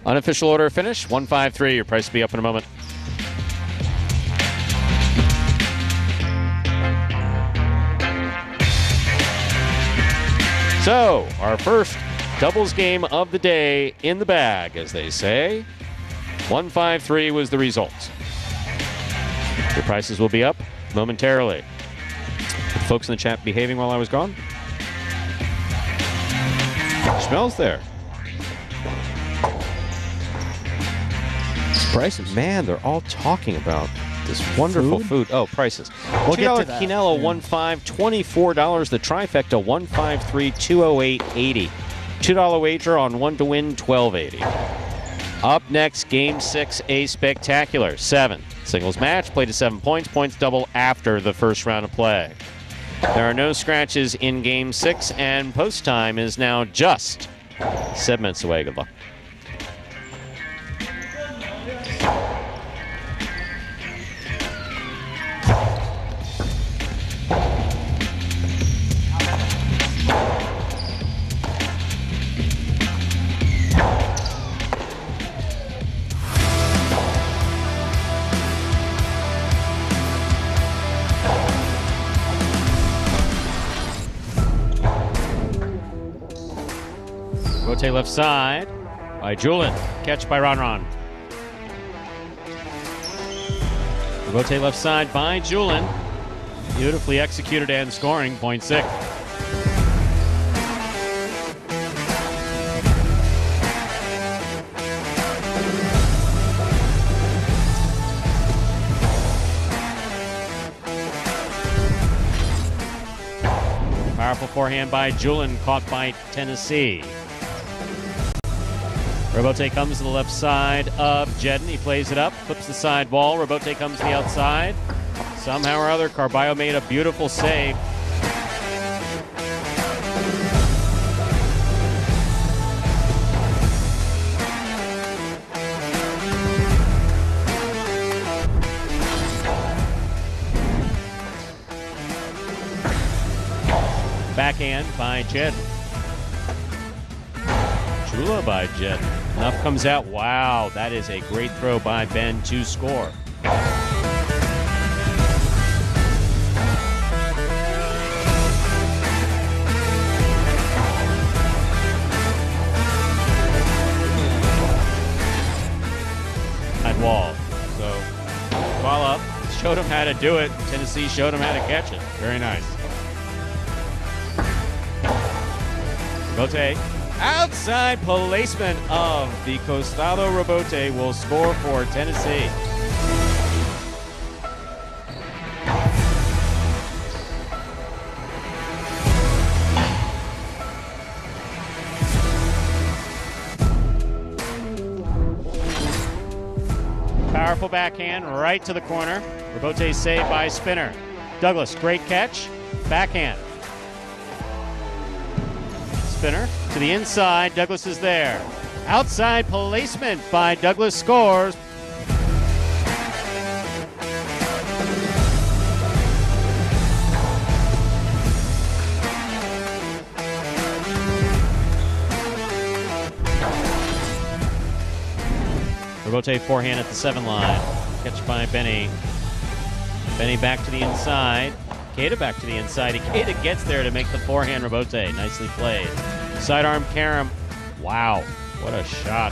[SPEAKER 2] Unofficial order finish, 153. Your price will be up in a moment. So, our first doubles game of the day in the bag, as they say. 153 was the result. Your prices will be up momentarily. The folks in the chat behaving while I was gone? Smells there. Prices, man, they're all talking about this wonderful food. Oh, prices.
[SPEAKER 3] We'll get to that.
[SPEAKER 2] Quinella, 1.5, $24. The trifecta, 153, 208.80. $2 wager on 1 to win, $12.80. Up next, Game 6, a spectacular 7. Singles match, played to 7 points. Points double after the first round of play. There are no scratches in Game 6, and post time is now just 7 minutes away. Good luck. Rotate left side by Julin. Catch by Ron. Rotate left side by Julin. Beautifully executed and scoring, 0.6. Powerful forehand by Julin, caught by Tennessee. Rebote comes to the left side of Jedden. He plays it up, flips the side wall. Rebote comes to the outside. Somehow or other, Carballo made a beautiful save. Backhand by Jedden. Chula by Jedden. Enough comes out. Wow, that is a great throw by Ben to score. Side showed him how to do it. Tennessee showed him how to catch it. Very nice. Rebote. Outside placement of the Costado Rebote will score for Tennessee. Powerful backhand right to the corner. Rebote saved by Spinner. Douglas, great catch. Backhand. Spinner to the inside. Douglas is there. Outside placement by Douglas scores. Rebote forehand at the 7 line. Catch by Benny. Benny back to the inside. Ikeda back to the inside. Ikeda gets there to make the forehand Rebote. Nicely played. Sidearm Karam. Wow, what a shot.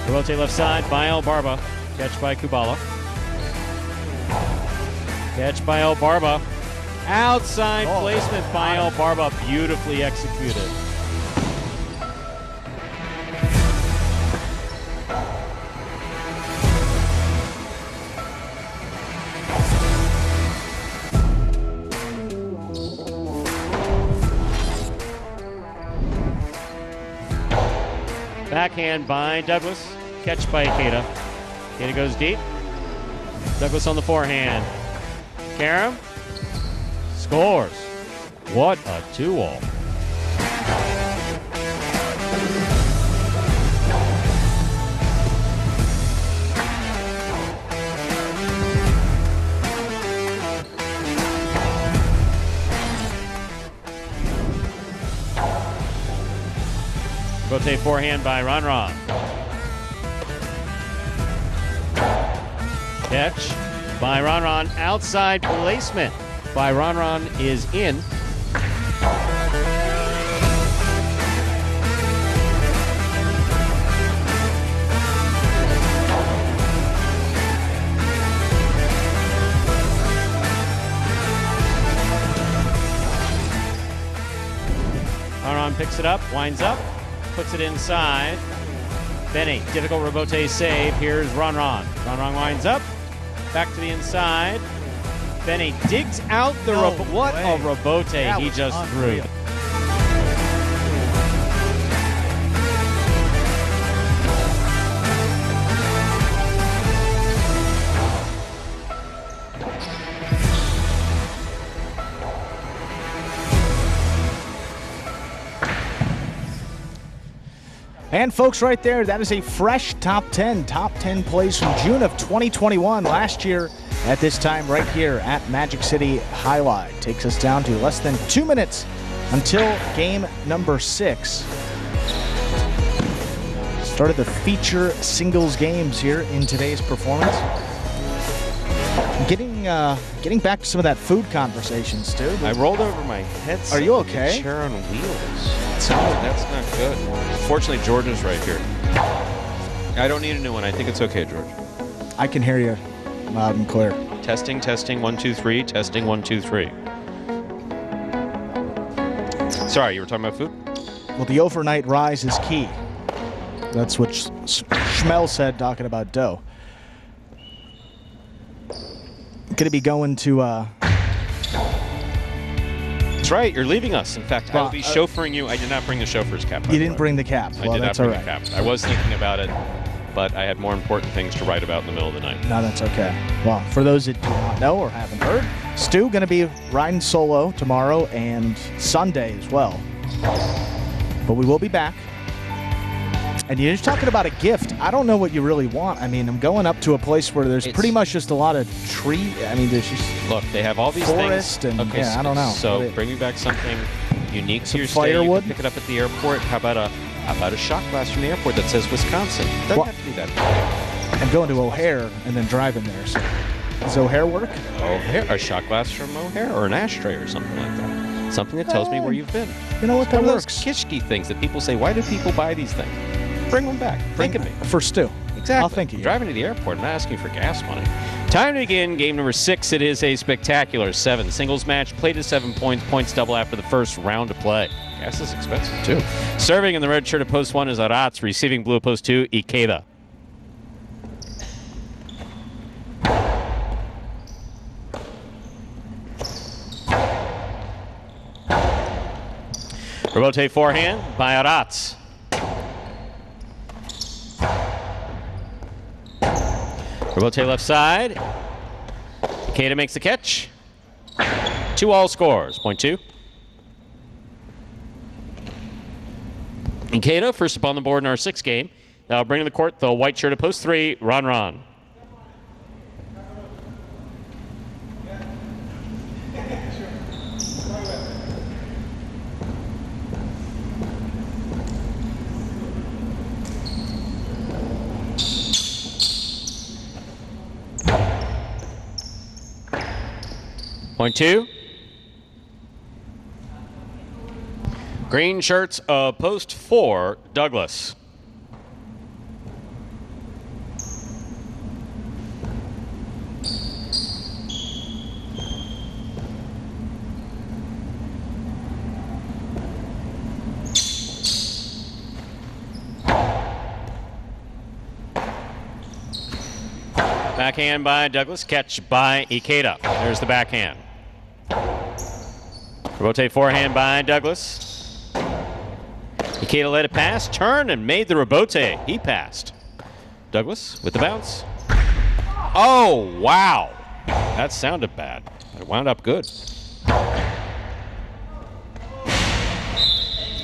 [SPEAKER 2] Rebote left side by El Barba. Catch by Kubala. Catch by El Barba. Outside placement by El Barba. Beautifully executed. Backhand by Douglas. Catch by Ikeda. Ikeda goes deep. Douglas on the forehand. Karam scores. What a 2-all. Rebote forehand by Ron. Catch by Ron. Outside placement by Ron is in. Ron picks it up, winds up, puts it inside. Benny, difficult Rebote save. Here's Ron. Ron winds up. Back to the inside. Benny digs out the what a Rebote he just threw.
[SPEAKER 3] And folks, right there, that is a fresh top 10 plays from June of 2021. Last year at this time right here at Magic City Jai-Alai. Takes us down to less than 2 minutes until game number 6. Started the feature singles games here in today's performance. Getting back to some of that food conversation, Stu.
[SPEAKER 2] I rolled over my headset.
[SPEAKER 3] Are you okay?
[SPEAKER 2] Chair on wheels. That's not good. Fortunately, George is right here. I don't need a new one. I think it's okay, George.
[SPEAKER 3] I can hear you loud and clear.
[SPEAKER 2] Testing, 1, 2, 3. Testing, 1, 2, 3. Sorry, you were talking about food?
[SPEAKER 3] Well, the overnight rise is key. That's what Schmel said talking about dough. Going to be going to...
[SPEAKER 2] That's right, you're leaving us. In fact, I will be chauffeuring you. I did not bring the chauffeur's cap.
[SPEAKER 3] You didn't bring the cap.
[SPEAKER 2] I did not bring the cap. I was thinking about it, but I had more important things to write about in the middle of the night.
[SPEAKER 3] No, that's okay. Well, for those that do not know or haven't heard, Stu going to be riding solo tomorrow and Sunday as well. But we will be back. And you're just talking about a gift. I don't know what you really want. I mean, I'm going up to a place where there's pretty much just a lot of tree. I mean, there's just
[SPEAKER 2] look. They have all these
[SPEAKER 3] forest
[SPEAKER 2] things.
[SPEAKER 3] And yeah, I don't know.
[SPEAKER 2] So bring me back something unique to your stay.
[SPEAKER 3] Firewood.
[SPEAKER 2] You can pick it up at the airport. How about a shot glass from the airport that says Wisconsin? Doesn't have to be that
[SPEAKER 3] and going to O'Hare and then driving there. So does O'Hare work?
[SPEAKER 2] O'Hare, a shot glass from O'Hare or an ashtray or something like that. Something that tells me where you've been.
[SPEAKER 3] You know what?
[SPEAKER 2] It's
[SPEAKER 3] That
[SPEAKER 2] one of
[SPEAKER 3] works.
[SPEAKER 2] those kitschy things that people say, why do people buy these things? Bring them back. Think of me.
[SPEAKER 3] For Stu.
[SPEAKER 2] Exactly.
[SPEAKER 3] I'll think of you.
[SPEAKER 2] Driving to the airport and not asking for gas money. Time to begin game number 6. It is a spectacular 7 singles match. Played to 7 points. Points double after the first round of play. Gas is expensive, too. Serving in the red shirt at post 1 is Arats. Receiving blue at post 2, Ikeda. Rebote forehand by Arats. Rebote left side. Ikeda makes the catch. 2-all scores. Point 2. Ikeda first up on the board in our 6th game. Now bringing to the court the white shirt at post 3, Ron. Point 2. Green shirts of post 4, Douglas. Backhand by Douglas, catch by Ikeda. There's the backhand. Rebote forehand by Douglas. Ikeda let it pass, turned, and made the rebote. He passed. Douglas with the bounce. Oh, wow. That sounded bad. It wound up good.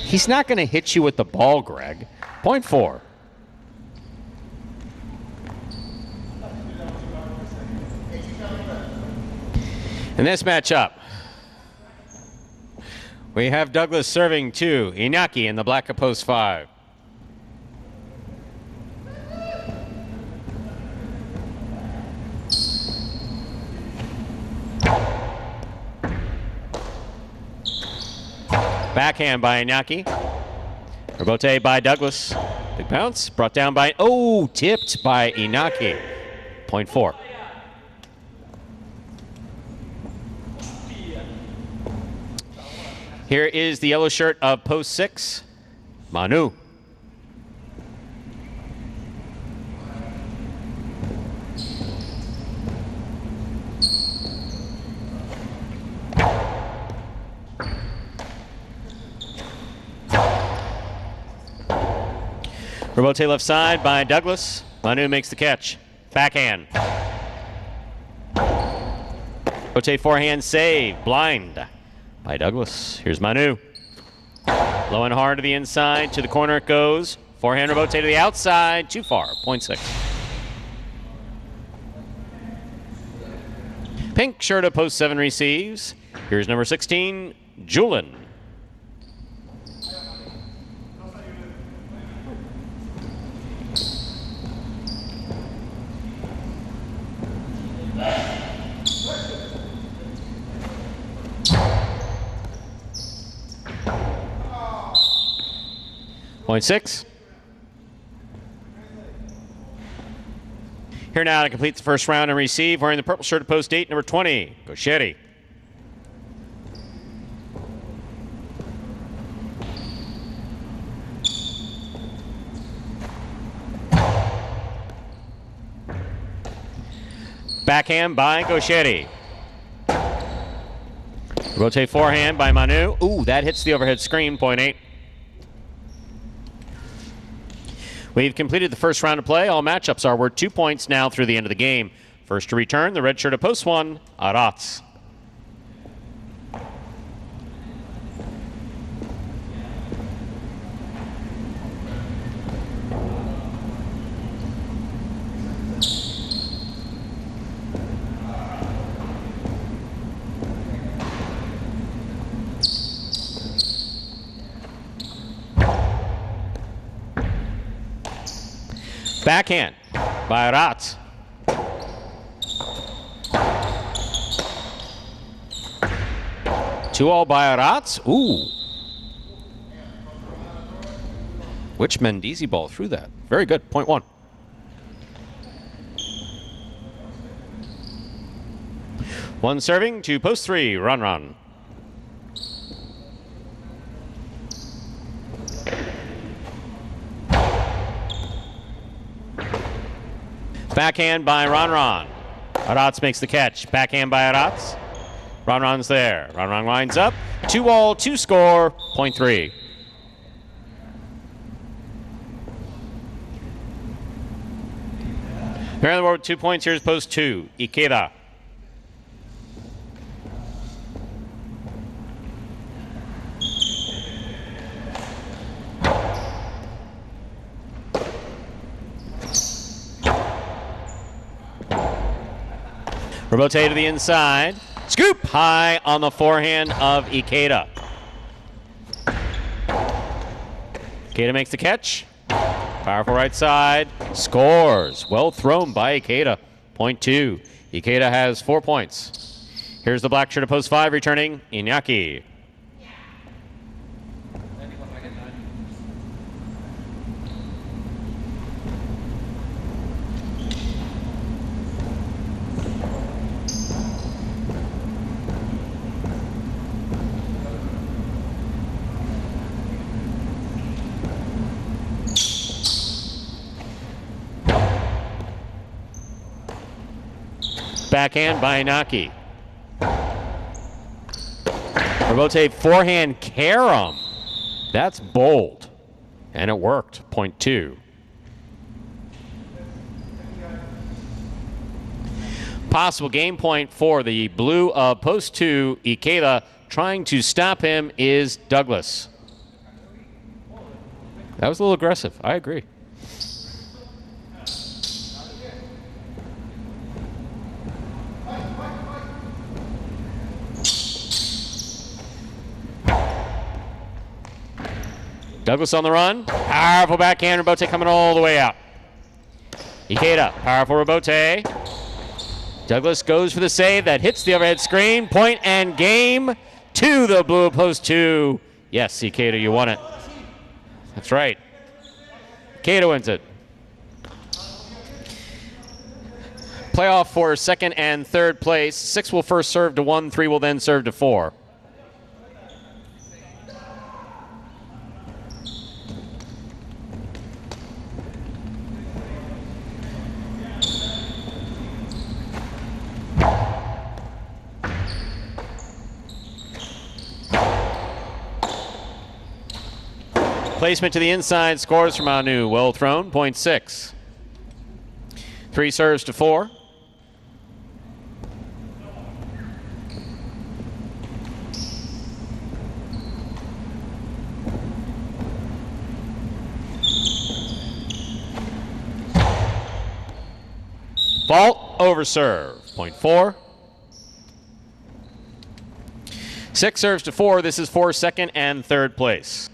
[SPEAKER 2] He's not going to hit you with the ball, Greg. Point 4. In this matchup, we have Douglas serving to Inaki in the black at post 5. Backhand by Inaki. Rebote by Douglas. Big bounce, brought down by, tipped by Inaki. Point 4. Here is the yellow shirt of post 6, Manu. Rebote left side by Douglas. Manu makes the catch. Backhand. Rebote forehand save. Blind by Douglas. Here's Manu. Low and hard to the inside. To the corner it goes. Forehand rebote to the outside. Too far. Point 6. Pink shirt of post 7 receives. Here's number 16, Julin. Point 6. Here now to complete the first round and receive, wearing the purple shirt at post 8, number 20, Goschetti. Backhand by Goschetti. Rotate forehand by Manu. Ooh, that hits the overhead screen, point 8. We've completed the first round of play. All matchups are worth 2 points now through the end of the game. First to return, the red shirt at post 1, Arats. Backhand. Bayrat. Two all Bayrat. Ooh. Which Mendizi ball threw that? Very good. Point one. One serving to post three. Run. Backhand by Ron. Arats makes the catch. Backhand by Arats. Ron's there. Ron lines up. 2-all, 2-score. Point three. Here on the board with 2 points. Here's post two. Ikeda. Robote to the inside. Scoop high on the forehand of Ikeda. Ikeda makes the catch. Powerful right side. Scores. Well thrown by Ikeda. Point two. Ikeda has 4 points. Here's the black shirt at post five returning Iñaki. Backhand by Inaki. Robote forehand carom. That's bold. And it worked. Point two. Possible game point for the blue of post two. Ikeda trying to stop him is Douglas. That was a little aggressive. I agree. Douglas on the run. Powerful backhand. Robote coming all the way out. Ikeda. Powerful Robote. Douglas goes for the save that hits the overhead screen. Point and game to the blue post two. Yes, Ikeda, you won it. That's right. Ikeda wins it. Playoff for second and third place. 6 will first serve to 1. 3 will then serve to 4. Placement to the inside, scores from Anu. Well thrown, point 6. 3 serves to 4. Fault, over serve, point 4. 6 serves to 4. This is for second and third place.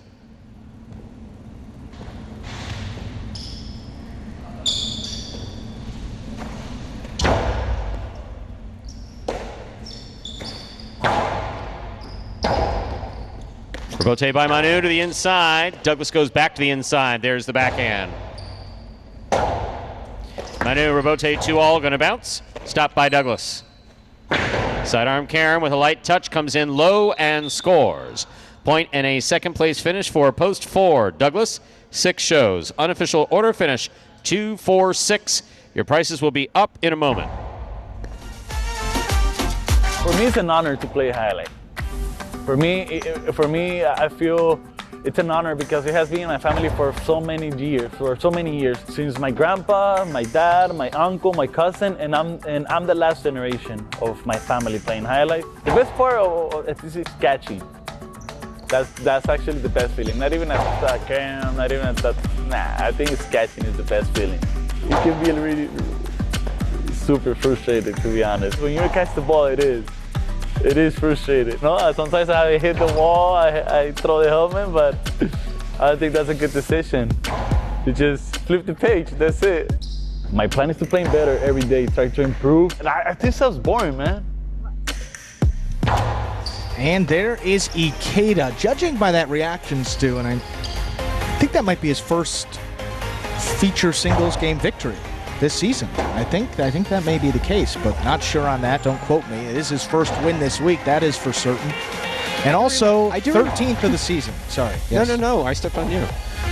[SPEAKER 2] Robote by Manu to the inside. Douglas goes back to the inside. There's the backhand. Manu, Robote 2-all, gonna bounce. Stopped by Douglas. Sidearm Karen with a light touch comes in low and scores. Point and a second place finish for post 4. Douglas, 6 shows. Unofficial order finish 2-4-6. Your prices will be up in a moment.
[SPEAKER 13] For me, it's an honor to play Jai-Alai. For me, I feel it's an honor because it has been in my family for so many years. Since my grandpa, my dad, my uncle, my cousin, and I'm the last generation of my family playing Jai-Alai. The best part of it is catching. That's actually the best feeling. Not even at cam, not even at that. Nah, I think it's catching is the best feeling. You can be really super frustrated, to be honest. When you catch the ball, it is frustrating. No, sometimes I hit the wall, I throw the helmet, but I don't think that's a good decision. You just flip the page, that's it. My plan is to play better every day, try to improve. And I think sounds boring, man.
[SPEAKER 3] And there is Ikeda. Judging by that reaction, Stu, and I think that might be his first feature singles game victory this season. I think that may be the case, but not sure on that. Don't quote me. It is his first win this week. That is for certain. And also, 13th of the season. Sorry. Yes.
[SPEAKER 2] No. I stepped on you.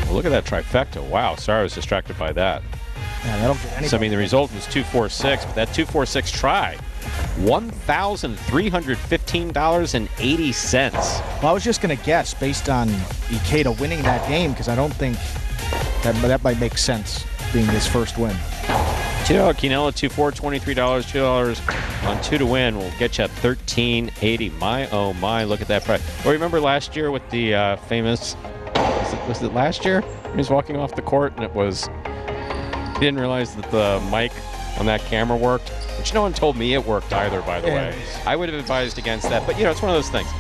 [SPEAKER 2] Well, look at that trifecta. Wow. Sorry, I was distracted by that.
[SPEAKER 3] Yeah, that'll get anybody.
[SPEAKER 2] So, I mean, the result was 246, but that 246 try, $1,315.80.
[SPEAKER 3] Well, I was just going to guess based on Ikeda winning that game, because I don't think that might make sense being his first win.
[SPEAKER 2] $2 Quinella, 2-4, $23, $2 on 2 to win will get you $13.80. My, oh my, look at that price. Well, remember last year with the famous, was it last year? He was walking off the court and it was, he didn't realize that the mic on that camera worked. Which no one told me it worked either, by the way. I would have advised against that, but it's one of those things.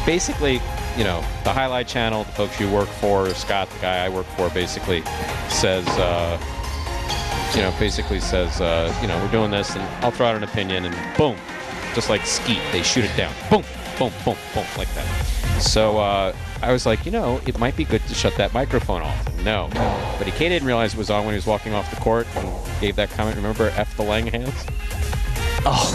[SPEAKER 2] Basically, the Highlight channel, the folks you work for, Scott, the guy I work for, basically says, we're doing this, and I'll throw out an opinion, and boom, just like skeet, they shoot it down. Boom, boom, boom, boom, like that. So I was like, it might be good to shut that microphone off. No. But Ikeda didn't realize it was on when he was walking off the court and gave that comment. Remember F the Lang hands?
[SPEAKER 3] Oh.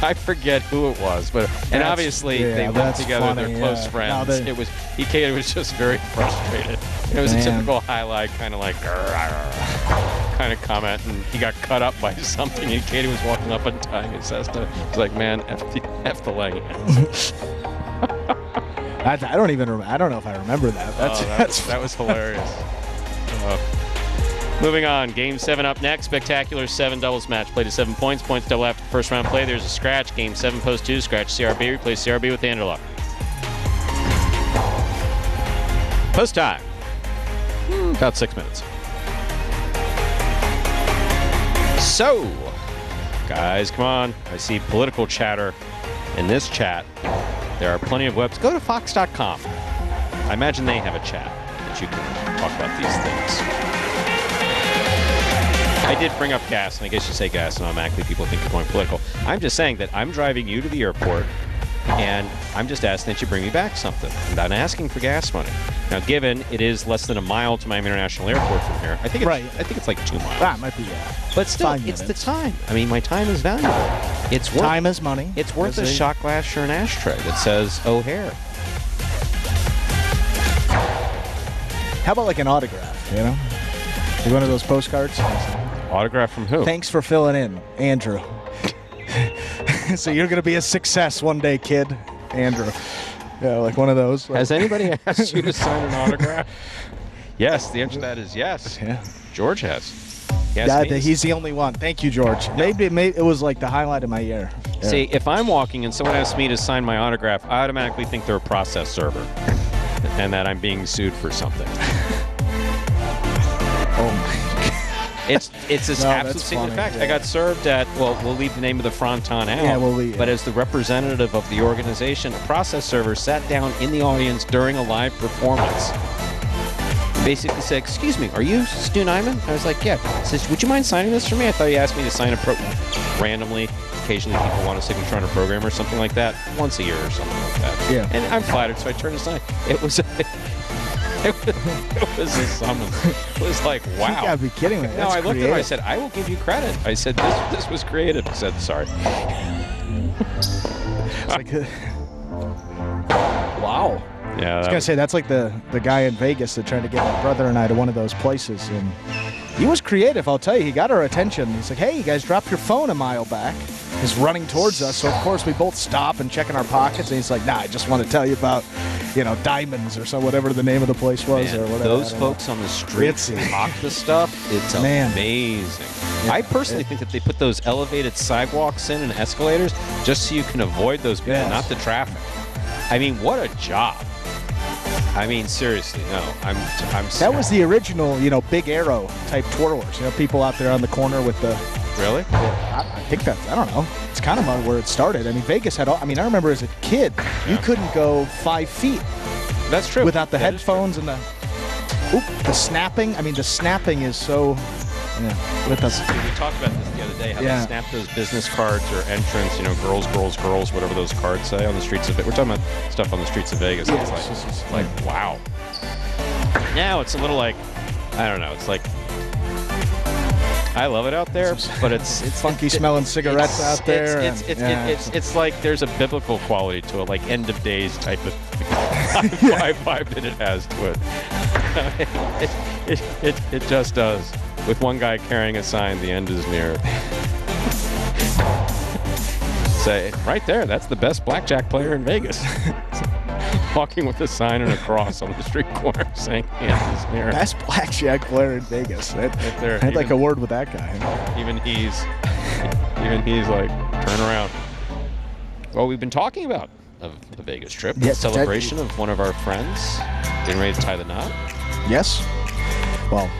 [SPEAKER 2] I forget who it was, but obviously they worked together.
[SPEAKER 3] Funny,
[SPEAKER 2] they're close friends. Ikeda was just very frustrated. It was a typical highlight kind of like kind of comment, and he got cut up by something. And Ikeda was walking up and tying his cesta. He's like, "Man, F the leg."
[SPEAKER 3] I don't know if I remember that.
[SPEAKER 2] That was hilarious. Moving on, Game 7 up next. Spectacular 7 doubles match. Played to 7 points. Points double after first round play. There's a scratch. Game 7 post 2. Scratch CRB. Replace CRB with the interlock. Post time. About 6 minutes. So, guys, come on. I see political chatter in this chat. There are plenty of webs. Go to fox.com. I imagine they have a chat that you can talk about these things. I did bring up gas, and I guess you say gas, and automatically people think you're going political. I'm just saying that I'm driving you to the airport, and I'm just asking that you bring me back something. And I'm asking for gas money. Now, given it is less than a mile to Miami International Airport from here, I think it's like 2 miles.
[SPEAKER 3] That might be,
[SPEAKER 2] But still, it's the time. I mean, my time is valuable. It's worth,
[SPEAKER 3] time is money.
[SPEAKER 2] It's worth a shot glass or an ashtray that says O'Hare.
[SPEAKER 3] How about like an autograph, Like one of those postcards?
[SPEAKER 2] Autograph from who?
[SPEAKER 3] Thanks for filling in, Andrew. So you're going to be a success one day, kid. Andrew. Yeah, like one of those.
[SPEAKER 2] Has anybody asked you to sign an autograph? Yes, the answer to that is yes.
[SPEAKER 3] Yeah.
[SPEAKER 2] George has.
[SPEAKER 3] He's the only one. Thank you, George. Maybe it was like the highlight of my year. Yeah.
[SPEAKER 2] See, if I'm walking and someone asks me to sign my autograph, I automatically think they're a process server and that I'm being sued for something.
[SPEAKER 3] Oh, my God.
[SPEAKER 2] It's this absolute singular fact. Yeah. I got served at, we'll leave the name of the fronton out.
[SPEAKER 3] Yeah,
[SPEAKER 2] but as the representative of the organization, a process server sat down in the audience during a live performance. Basically said, "Excuse me, are you Stu Nyman?" I was like, "Yeah." He says, "Would you mind signing this for me?" I thought he asked me to sign randomly. Occasionally people want a signature on a program or something like that. Once a year or something like that.
[SPEAKER 3] Yeah.
[SPEAKER 2] And I'm flattered, so I turned to sign. It was a summons. It was like, wow.
[SPEAKER 3] You gotta be kidding me.
[SPEAKER 2] No, I looked at him, I said, "I will give you credit." I said, this was creative. He said, "Sorry."
[SPEAKER 3] It's like
[SPEAKER 2] wow. Yeah.
[SPEAKER 3] I was going to say, that's like the guy in Vegas that tried to get my brother and I to one of those places. And he was creative, I'll tell you. He got our attention. He's like, "Hey, you guys dropped your phone a mile back." He's running towards us. So, of course, we both stop and check in our pockets. And he's like, "Nah, I just want to tell you about, diamonds," or so, whatever the name of the place was.
[SPEAKER 2] Man,
[SPEAKER 3] or whatever.
[SPEAKER 2] Those folks on the street talk the stuff. It's amazing. Yeah. I personally think that they put those elevated sidewalks in and escalators just so you can avoid those people, not the traffic. I mean, what a job. I mean, seriously, no. I'm
[SPEAKER 3] That was the original, big arrow type twirlers. People out there on the corner with the...
[SPEAKER 2] Really?
[SPEAKER 3] Yeah, I think that's, I don't know. It's kind of where it started. I mean, Vegas had I remember as a kid, you couldn't go 5 feet.
[SPEAKER 2] That's true.
[SPEAKER 3] Without the headphones and the... Oop, the snapping. I mean, the snapping is so. Yeah, with us.
[SPEAKER 2] We talked about this the other day. How they snap those business cards or entrance. You know, girls, girls, girls. Whatever those cards say on the streets of Vegas. We're talking about stuff on the streets of Vegas.
[SPEAKER 3] Yeah,
[SPEAKER 2] it's like wow. Now it's a little like, I don't know. It's like. I love it out there, but it's
[SPEAKER 3] funky smelling cigarettes out there.
[SPEAKER 2] It's like there's a biblical quality to it, like end of days type of vibe that it has to it. It just does. With one guy carrying a sign, the end is near. Say right there, that's the best blackjack player in Vegas. Walking with a sign and a cross on the street corner saying the end is near.
[SPEAKER 3] Best blackjack player in Vegas. I'd like a word with that guy.
[SPEAKER 2] Even he's like, turn around. Well, we've been talking about the Vegas trip. The celebration of one of our friends getting ready to tie the knot.
[SPEAKER 3] Yes. Well,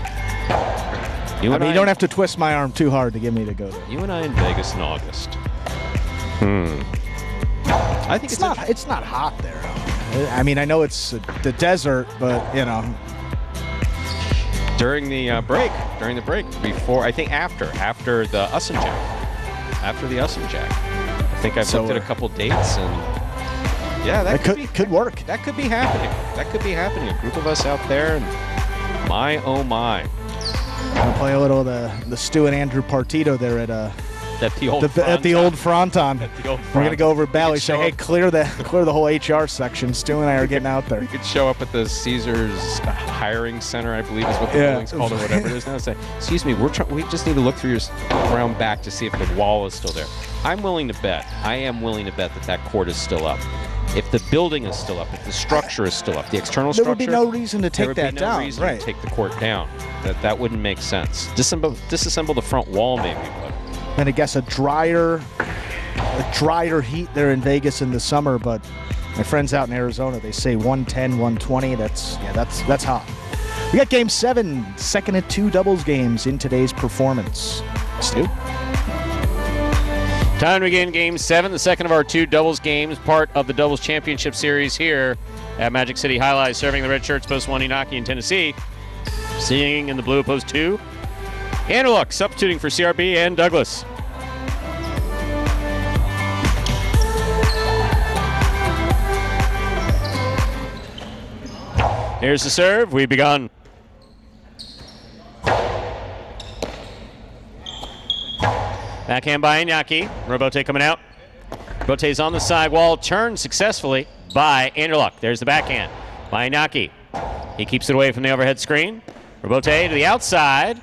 [SPEAKER 3] you don't have to twist my arm too hard to get me to go there.
[SPEAKER 2] You and I in Vegas in August. I think
[SPEAKER 3] it's not hot there. I mean, I know it's the desert, but you know.
[SPEAKER 2] During the break, before I think after the Ussenjack, I think I've looked at a couple dates and yeah, that
[SPEAKER 3] could work.
[SPEAKER 2] That could be happening. A group of us out there, and my oh my.
[SPEAKER 3] I'll play a little of the Stu and Andrew Partito there at
[SPEAKER 2] at the old
[SPEAKER 3] Fronton. We're gonna go over to Bally, say, hey, clear the whole HR section. Stu and I are getting out there.
[SPEAKER 2] We could show up at the Caesars Hiring Center, I believe is what the building's called, or whatever it is now. Say, excuse me, we just need to look through your around back to see if the wall is still there. I am willing to bet that court is still up. If the building is still up, if the structure is still up, the external structure,
[SPEAKER 3] there would be no reason to take that down.
[SPEAKER 2] There would be no reason to take the court down. That wouldn't make sense. Disassemble the front wall, maybe. But.
[SPEAKER 3] And I guess a drier heat there in Vegas in the summer, but my friends out in Arizona, they say 110, 120. That's hot. We got Game 7, second of 2 doubles games in today's performance. Stu?
[SPEAKER 2] Time to begin Game 7, the second of our 2 doubles games, part of the Doubles Championship Series here at Magic City Highlight, serving the red shirts, post 1 Inaki in Tennessee. Seeing in the blue, post 2. Anderluck substituting for CRB and Douglas. Here's the serve. We've begun. Backhand by Inaki. Robote coming out. Robote's on the sidewall. Turned successfully by Anderluck. There's the backhand by Inaki. He keeps it away from the overhead screen. Robote to the outside.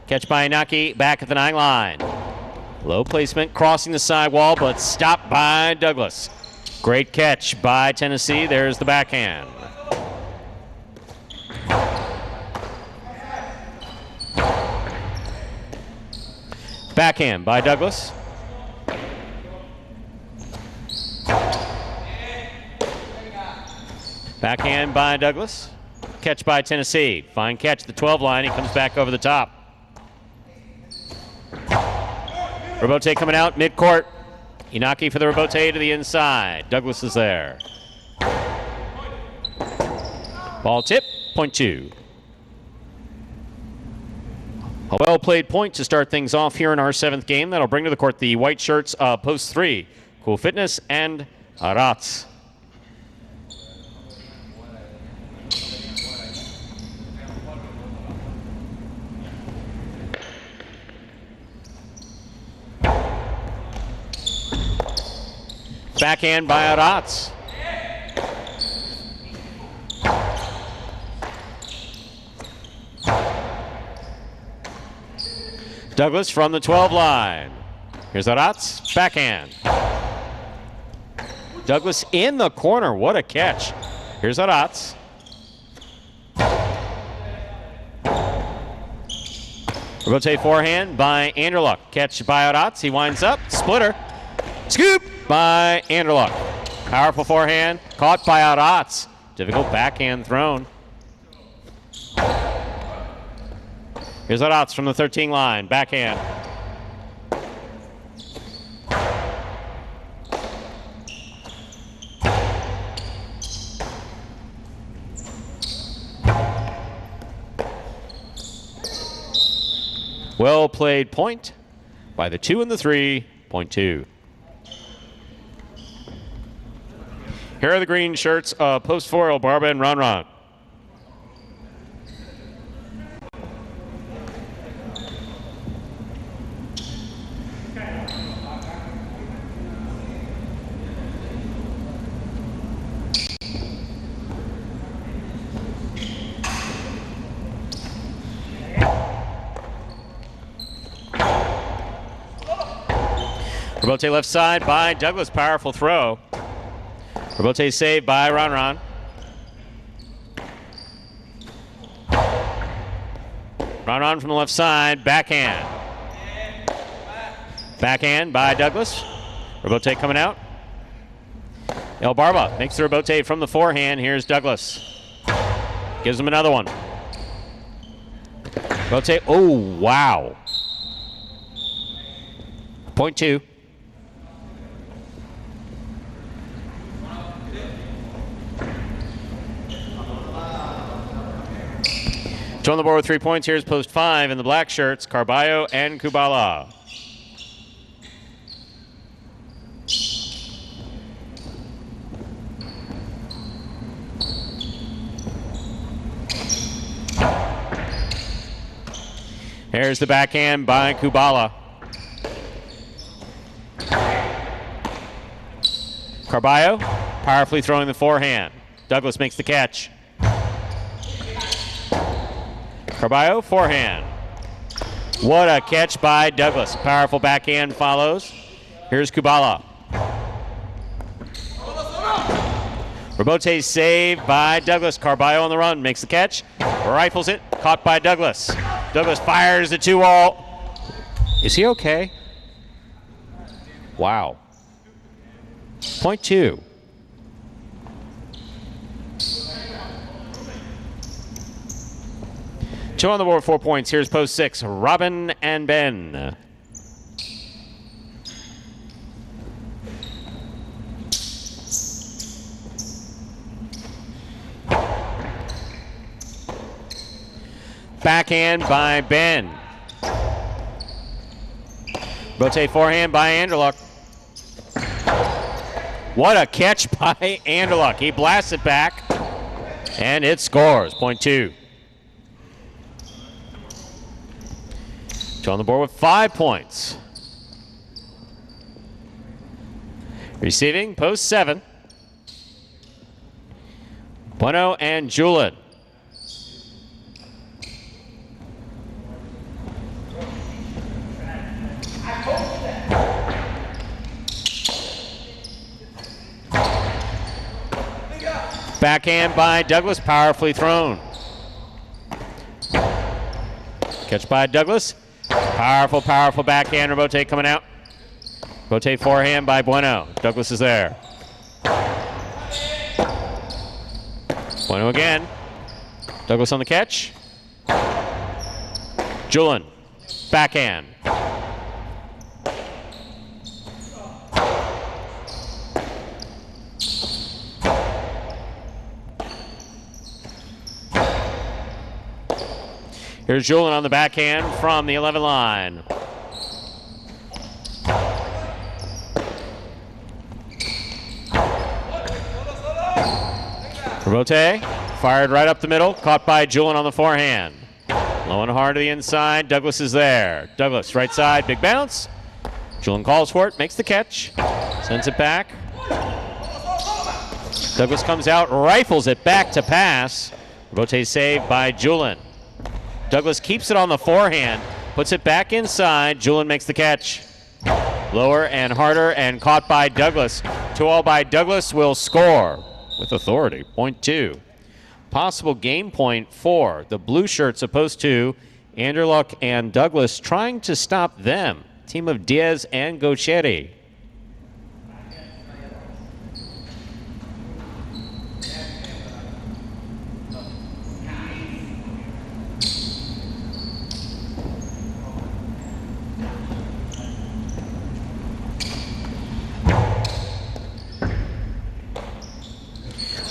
[SPEAKER 2] Catch by Inaki back at the 9 line. Low placement, crossing the sidewall, but stopped by Douglas. Great catch by Tennessee. There's the backhand. Backhand by Douglas. Backhand by Douglas. Catch by Tennessee. Fine catch at the 12 line. He comes back over the top. Robote coming out mid-court. Inaki for the Robote to the inside. Douglas is there. Ball tip, point 2. A well-played point to start things off here in our 7th game. That'll bring to the court the white shirts of post 3. Cool Fitness and Arats. Backhand by Arats. Douglas from the 12 line. Here's Arats, backhand. Douglas in the corner, what a catch. Here's Arats. Robote forehand by Anderluck. Catch by Arats, he winds up, splitter. Scoop by Anderluck. Powerful forehand, caught by Arats. Difficult backhand thrown. Here's Arats from the 13 line, backhand. Well played point by the 2 and the 3, point 2. Here are the green shirts of Post 4, El Barba and Ron Ron. Rebote left side by Douglas. Powerful throw. Rebote saved by Ron Ron. Ron Ron from the left side. Backhand. Backhand by Douglas. Rebote coming out. El Barba makes the rebote from the forehand. Here's Douglas. Gives him another one. Rebote. Oh, wow. Point 2. Two on the board with 3 points. Here's post 5 in the black shirts, Carballo and Kubala. Here's the backhand by Kubala. Carballo powerfully throwing the forehand. Douglas makes the catch. Carballo, forehand. What a catch by Douglas. Powerful backhand follows. Here's Kubala. Rebote saved by Douglas. Carballo on the run, makes the catch. Rifles it, caught by Douglas. Douglas fires the 2-all. Is he okay? Wow. Point 2. Two on the board, 4 points. Here's post 6, Robin and Ben. Backhand by Ben. Rotate forehand by Anderluck. What a catch by Anderluck. He blasts it back, and it scores. Point 2. Two on the board with 5 points. Receiving, post 7. Bueno and Julin. Backhand by Douglas, powerfully thrown. Catch by Douglas. Powerful, powerful backhand. Rebote coming out. Rebote forehand by Bueno. Douglas is there. Bueno again. Douglas on the catch. Julin. Backhand. Here's Julin on the backhand from the 11 line. Rebote fired right up the middle, caught by Julin on the forehand. Low and hard to the inside, Douglas is there. Douglas, right side, big bounce. Julin calls for it, makes the catch, sends it back. Douglas comes out, rifles it back to pass. Rebote saved by Julin. Douglas keeps it on the forehand, puts it back inside. Julin makes the catch. Lower and harder and caught by Douglas. 2-all by Douglas will score with authority. Point 2. Possible game point for the blue shirts opposed to Anderluck and Douglas trying to stop them. Team of Diaz and Gaucheri.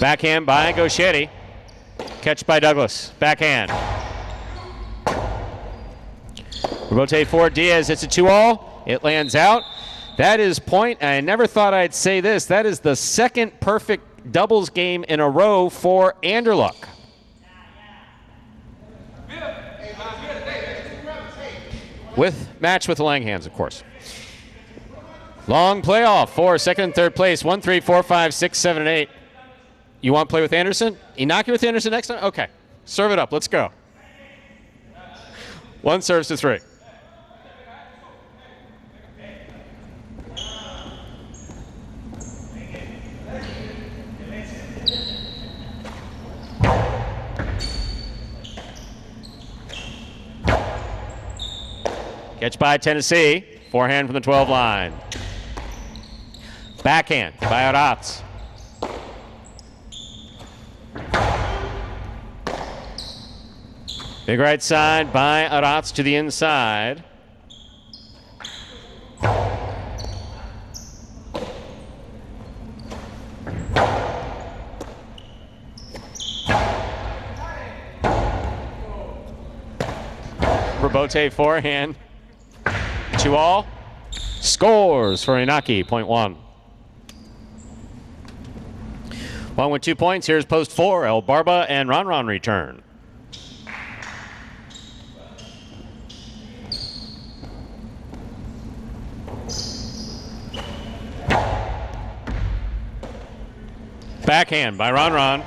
[SPEAKER 2] Backhand by Gaucheri. Catch by Douglas. Backhand. Rebote for Diaz. It's a 2-all. It lands out. That is point. I never thought I'd say this. That is the second perfect doubles game in a row for Anderluck. Match with the Langhands, of course. Long playoff for second and third place. 1, 3, 4, 5, 6, 7, and 8. You want to play with Anderson? You knock you with Anderson next time? Okay. Serve it up. Let's go. 1 serves to 3. Catch by Tennessee. Forehand from the 12 line. Backhand by Aratz. Big right side by Aratz to the inside. Rebote forehand. 2-all. Scores for Inaki, point 1. One with 2 points. Here's post 4. El Barba and Ron return. Backhand by Ron.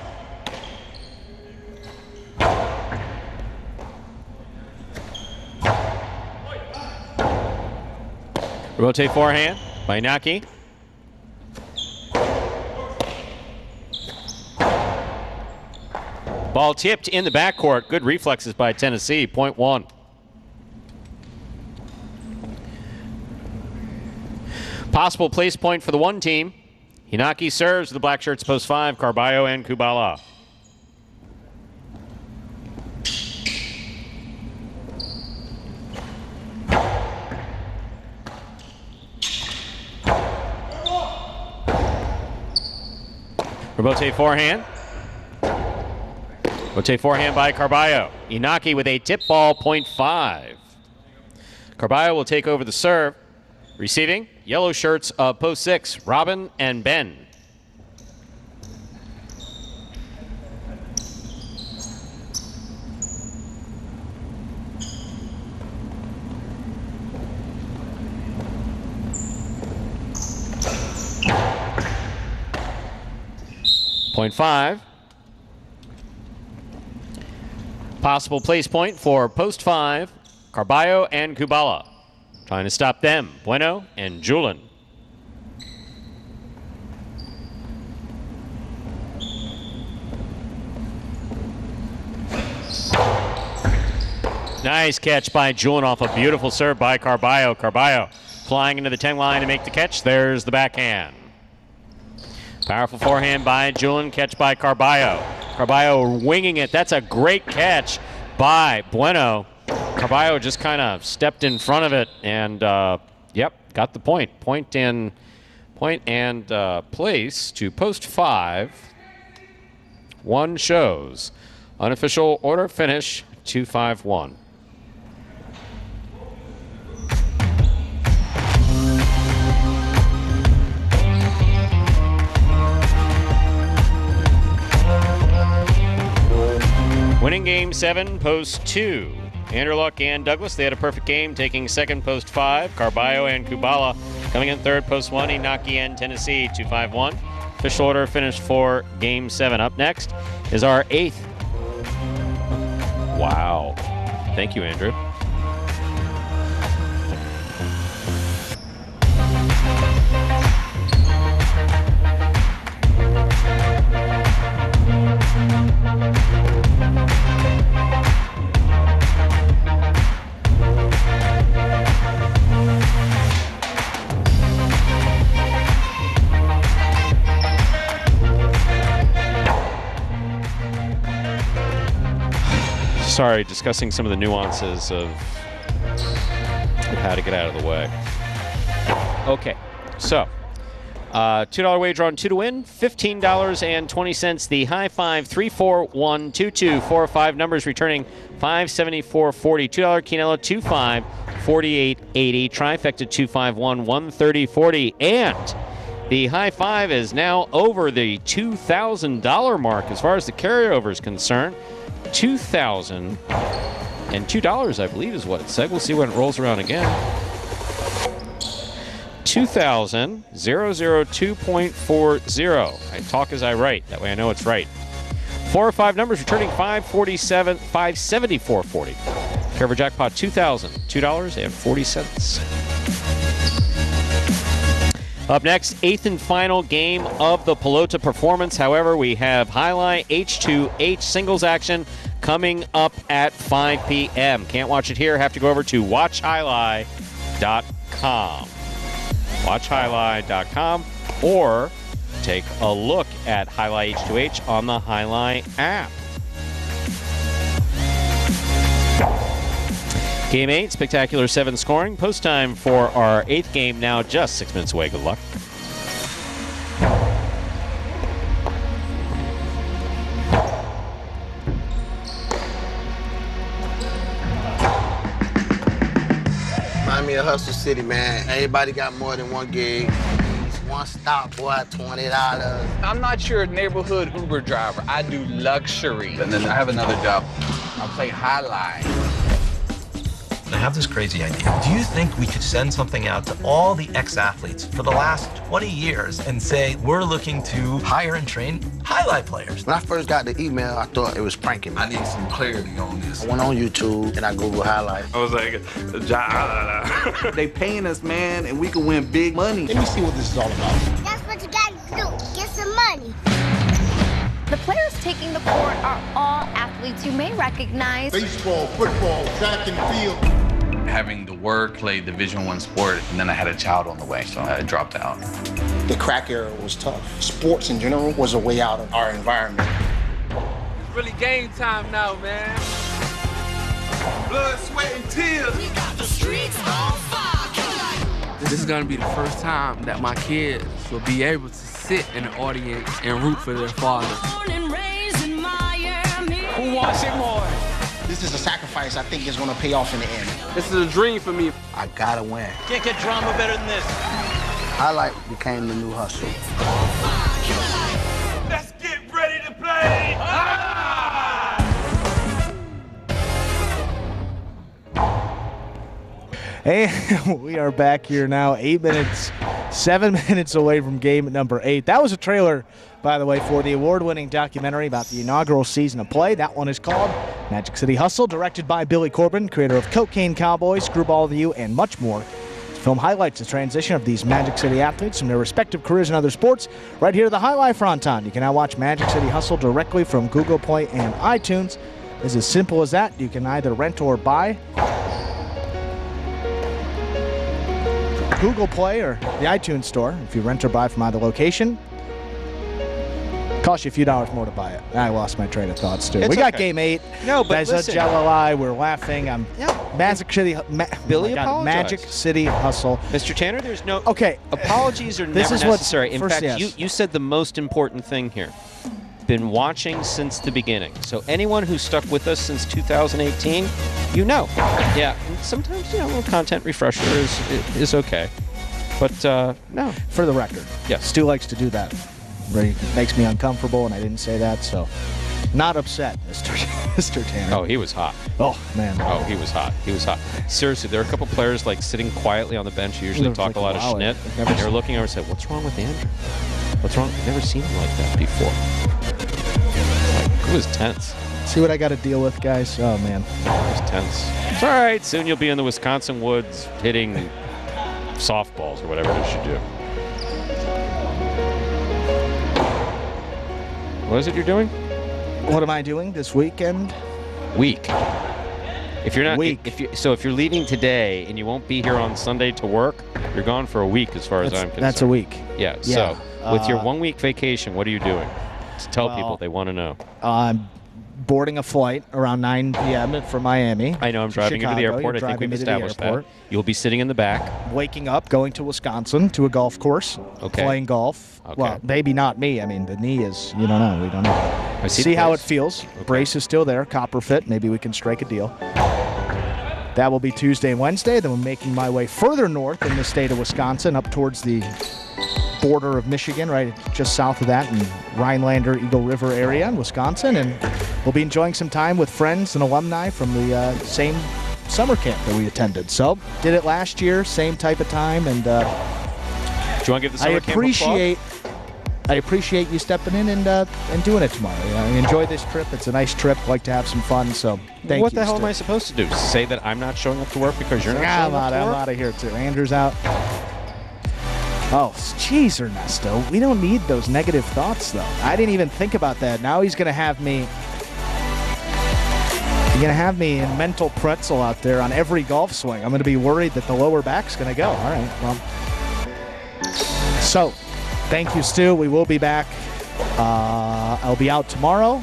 [SPEAKER 2] Rotate forehand by Inaki. Ball tipped in the backcourt. Good reflexes by Tennessee. Point 1. Possible place point for the one team. Inaki serves the black shirts post 5. Carballo and Kubala. Rebote forehand. Rotate forehand by Carballo. Inaki with a tip ball, point 5. Carballo will take over the serve. Receiving, yellow shirts of post 6, Robin and Ben. Point 5. Possible place point for post 5, Carballo and Kubala. Trying to stop them, Bueno and Julin. Nice catch by Julin off a beautiful serve by Carballo. Carballo flying into the 10 line to make the catch. There's the backhand. Powerful forehand by Julin, catch by Carballo. Carballo winging it. That's a great catch by Bueno. Carballo just kind of stepped in front of it and, yep, got the point. Point and place to post 5. 1 shows. Unofficial order finish 2-5-1. Winning game 7, post 2. Anderluck and Douglas, they had a perfect game, taking second, post 5. Carballo and Kubala coming in third, post 1. Inaki and Tennessee, 2-5-1. Official order finished for game 7. Up next is our 8th. Wow. Thank you, Andrew. Sorry, discussing some of the nuances of how to get out of the way. Okay, so $2 wager on 2 to win, $15.20. The high 5, 3, 4, 1, 2, 2, 4, 5 numbers returning $574.40. $2 Quinella, 2, 5, 48.80. Trifecta 251, 130.40. And the high five is now over the $2,000 mark as far as the carryover is concerned. $2,002, I believe, is what it said. We'll see when it rolls around again. 2,002.40. I talk as I write. That way I know it's right. 4 or 5 numbers returning 547, 574.40. Carryover jackpot $2,002.40. Up next, 8th and final game of the Pelota performance. However, we have Jai-Alai H2H singles action coming up at 5 p.m. Can't watch it here. Have to go over to watchhighlight.com. Watchhighlight.com or take a look at Jai-Alai H2H on the Jai-Alai app. Game 8, spectacular 7 scoring. Post time for our 8th game now just 6 minutes away. Good luck.
[SPEAKER 14] Remind me of Hustle City, man. Everybody got more than one gig. One stop, boy, $20.
[SPEAKER 15] I'm not your neighborhood Uber driver. I do luxury.
[SPEAKER 16] And then I have another job. I play Jai-Alai.
[SPEAKER 17] I have this crazy idea. Do you think we could send something out to all the ex-athletes for the last 20 years and say, we're looking to hire and train Jai-Alai players?
[SPEAKER 14] When I first got the email, I thought it was pranking me.
[SPEAKER 16] I need some clarity on this.
[SPEAKER 14] I went on YouTube and I Googled Jai-Alai.
[SPEAKER 18] I was like, Jai-Alai.
[SPEAKER 19] They paying us, man, and we can win big money.
[SPEAKER 14] Let me see what this is all about.
[SPEAKER 9] That's what you gotta do. Get some money.
[SPEAKER 20] The players taking the court are all athletes you may recognize.
[SPEAKER 21] Baseball, football, track and field.
[SPEAKER 16] Having to work, play Division I sport, and then I had a child on the way, so I dropped out.
[SPEAKER 21] The crack era was tough. Sports in general was a way out of our environment.
[SPEAKER 15] It's really game time now, man.
[SPEAKER 19] Blood, sweat, and tears. We got the streets on fire.
[SPEAKER 22] This is gonna be the first time that my kids will be able to sit in the audience and root for their father.
[SPEAKER 15] Who wants it more?
[SPEAKER 21] This is a sacrifice I think is going to pay off in the end.
[SPEAKER 15] This is a dream for me.
[SPEAKER 14] I gotta win.
[SPEAKER 17] Can't get drama better than this.
[SPEAKER 14] Jai-Alai became the new hustle.
[SPEAKER 19] Let's get ready to play.
[SPEAKER 3] And we are back here now, 7 minutes away from game number 8. That was a trailer, by the way, for the award-winning documentary about the inaugural season of play. That one is called Magic City Hustle, directed by Billy Corbin, creator of Cocaine Cowboys, Screwball of the U, and much more. The film highlights the transition of these Magic City athletes from their respective careers in other sports. Right here, the Jai-Alai Fronton. You can now watch Magic City Hustle directly from Google Play and iTunes. It's as simple as that. You can either rent or buy. Google Play or the iTunes store if you rent or buy from either location. Costs you a few dollars more to buy it. I lost my train of thoughts too.
[SPEAKER 2] It's
[SPEAKER 3] we got
[SPEAKER 2] okay.
[SPEAKER 3] game 8.
[SPEAKER 2] No, but
[SPEAKER 3] Guys,
[SPEAKER 2] listen.
[SPEAKER 3] Jai-Alai, we're laughing. I'm Magic City.
[SPEAKER 2] Billy
[SPEAKER 3] apologized. Magic City Hustle.
[SPEAKER 2] Mr. Tanner, there's no
[SPEAKER 3] okay.
[SPEAKER 2] Apologies are
[SPEAKER 3] This
[SPEAKER 2] never
[SPEAKER 3] is what's
[SPEAKER 2] necessary. In
[SPEAKER 3] first,
[SPEAKER 2] fact,
[SPEAKER 3] yes.
[SPEAKER 2] you said the most important thing here. Been watching since the beginning. So anyone who's stuck with us since 2018, you know. Yeah, and sometimes a little content refresher is okay. But no.
[SPEAKER 3] For the record,
[SPEAKER 2] yes.
[SPEAKER 3] Stu likes to do that. It makes me uncomfortable, and I didn't say that, so not upset, Mr. Tanner.
[SPEAKER 2] Oh, he was hot.
[SPEAKER 3] Oh, man.
[SPEAKER 2] Oh, he was hot. He was hot. Seriously, there are a couple players like sitting quietly on the bench who usually talk a lot of schnit. And they were looking over and said, "What's wrong with Andrew? What's wrong? I've never seen him like that before." Like, it was tense.
[SPEAKER 3] See what I got to deal with, guys? Oh, man.
[SPEAKER 2] It was tense. It's all right. Soon you'll be in the Wisconsin woods hitting softballs or whatever it is you do. What is it you're doing?
[SPEAKER 3] What am I doing this weekend?
[SPEAKER 2] Week. If you're not, if you're leaving today and you won't be here on Sunday to work, you're gone for a week, as far as I'm concerned.
[SPEAKER 3] That's a week.
[SPEAKER 2] Yeah. So with your 1 week vacation, what are you doing? To tell people, they want to know.
[SPEAKER 3] I'm boarding a flight around 9 p.m. from Miami.
[SPEAKER 2] I know. I'm driving you to the airport. I think we've established that. You'll be sitting in the back.
[SPEAKER 3] Waking up, going to Wisconsin to a golf course.
[SPEAKER 2] Okay.
[SPEAKER 3] Playing golf.
[SPEAKER 2] Okay.
[SPEAKER 3] Well, maybe not me. I mean, the knee is, you don't know. We don't know.
[SPEAKER 2] I
[SPEAKER 3] see how it feels. Okay. Brace is still there. Copper fit. Maybe we can strike a deal. That will be Tuesday and Wednesday. Then I'm making my way further north in the state of Wisconsin, up towards the border of Michigan, right just south of that, in Rhinelander, Eagle River area in Wisconsin. And we'll be enjoying some time with friends and alumni from the same summer camp that we attended. So, did it last year, same type of time. And
[SPEAKER 2] do you want to give the summer camp a plug?
[SPEAKER 3] I appreciate you stepping in and doing it tomorrow. I enjoy this trip. It's a nice trip. Like to have some fun. So thank you.
[SPEAKER 2] What the hell am I supposed to do? Say that I'm not showing up to work because you're not showing up to work?
[SPEAKER 3] I'm out of here too. Andrew's out. Oh, jeez, Ernesto. We don't need those negative thoughts, though. I didn't even think about that. Now he's going to have me. You're going to have me in mental pretzel out there on every golf swing. I'm going to be worried that the lower back's going to go. All right. Well. So. Thank you, Stu. We will be back. I'll be out tomorrow.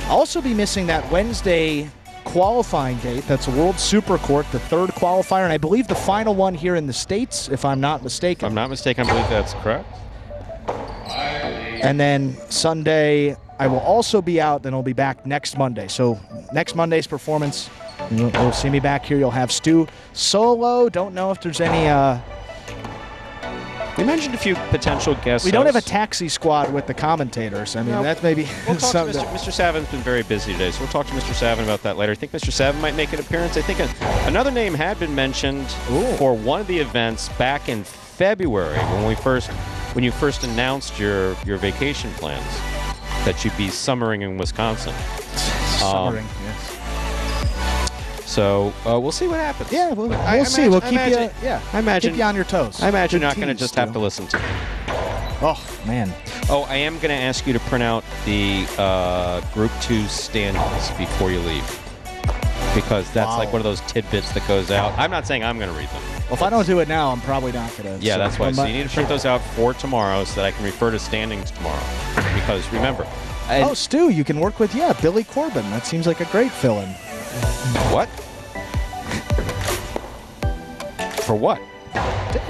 [SPEAKER 3] I'll also be missing that Wednesday qualifying date. That's World Super Court, the third qualifier, and I believe the final one here in the States, if I'm not mistaken.
[SPEAKER 2] If I'm not mistaken, I believe that's correct.
[SPEAKER 3] And then Sunday, I will also be out, then I'll be back next Monday. So next Monday's performance, you'll see me back here. You'll have Stu solo. Don't know if there's any...
[SPEAKER 2] We mentioned a few potential guests.
[SPEAKER 3] We don't have a taxi squad with the commentators. I mean, that's maybe
[SPEAKER 2] we'll talk
[SPEAKER 3] something.
[SPEAKER 2] to Mr. Savin's been very busy today, so we'll talk to Mr. Savin about that later. I think Mr. Savin might make an appearance. I think another name had been mentioned for one of the events back in February when you first announced your vacation plans that you'd be summering in Wisconsin.
[SPEAKER 3] Summering, yes.
[SPEAKER 2] So we'll see what happens.
[SPEAKER 3] Yeah, we'll see. We'll keep you. Yeah,
[SPEAKER 2] I imagine
[SPEAKER 3] keep you on your toes.
[SPEAKER 2] I imagine you're not going to just have to listen to me.
[SPEAKER 3] Oh man.
[SPEAKER 2] Oh, I am going to ask you to print out the Group 2 standings before you leave, because that's like one of those tidbits that goes out. I'm not saying I'm going to read them.
[SPEAKER 3] Well, if I don't do it now, I'm probably not going to.
[SPEAKER 2] Yeah, that's why. So you need to print those out for tomorrow so that I can refer to standings tomorrow. Because remember.
[SPEAKER 3] Stu, you can work with Billy Corbin. That seems like a great fill-in.
[SPEAKER 2] What? For what?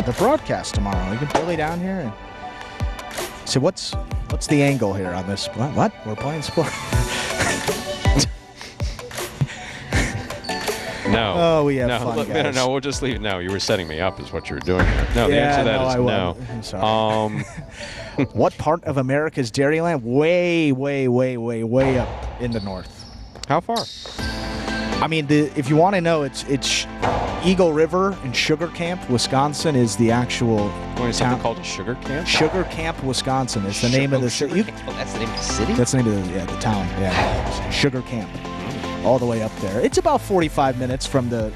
[SPEAKER 3] The broadcast tomorrow. You can Billy down here and so what's the angle here on this? What? We're playing sport.
[SPEAKER 2] No.
[SPEAKER 3] Oh, we have fun, guys.
[SPEAKER 2] No, we'll just leave it. No, you were setting me up is what you were doing here. No, the answer to that is no.
[SPEAKER 3] I'm sorry. What part of America's Dairyland? Way, way, way, way, way up in the north.
[SPEAKER 2] How far?
[SPEAKER 3] I mean, if you want to know, it's Eagle River and Sugar Camp, Wisconsin is the actual
[SPEAKER 2] town. Something called Sugar Camp?
[SPEAKER 3] Sugar Camp, Wisconsin is the name of the city.
[SPEAKER 2] That's the name of the city?
[SPEAKER 3] That's the name of the town. Yeah, Sugar Camp. All the way up there. It's about 45 minutes from the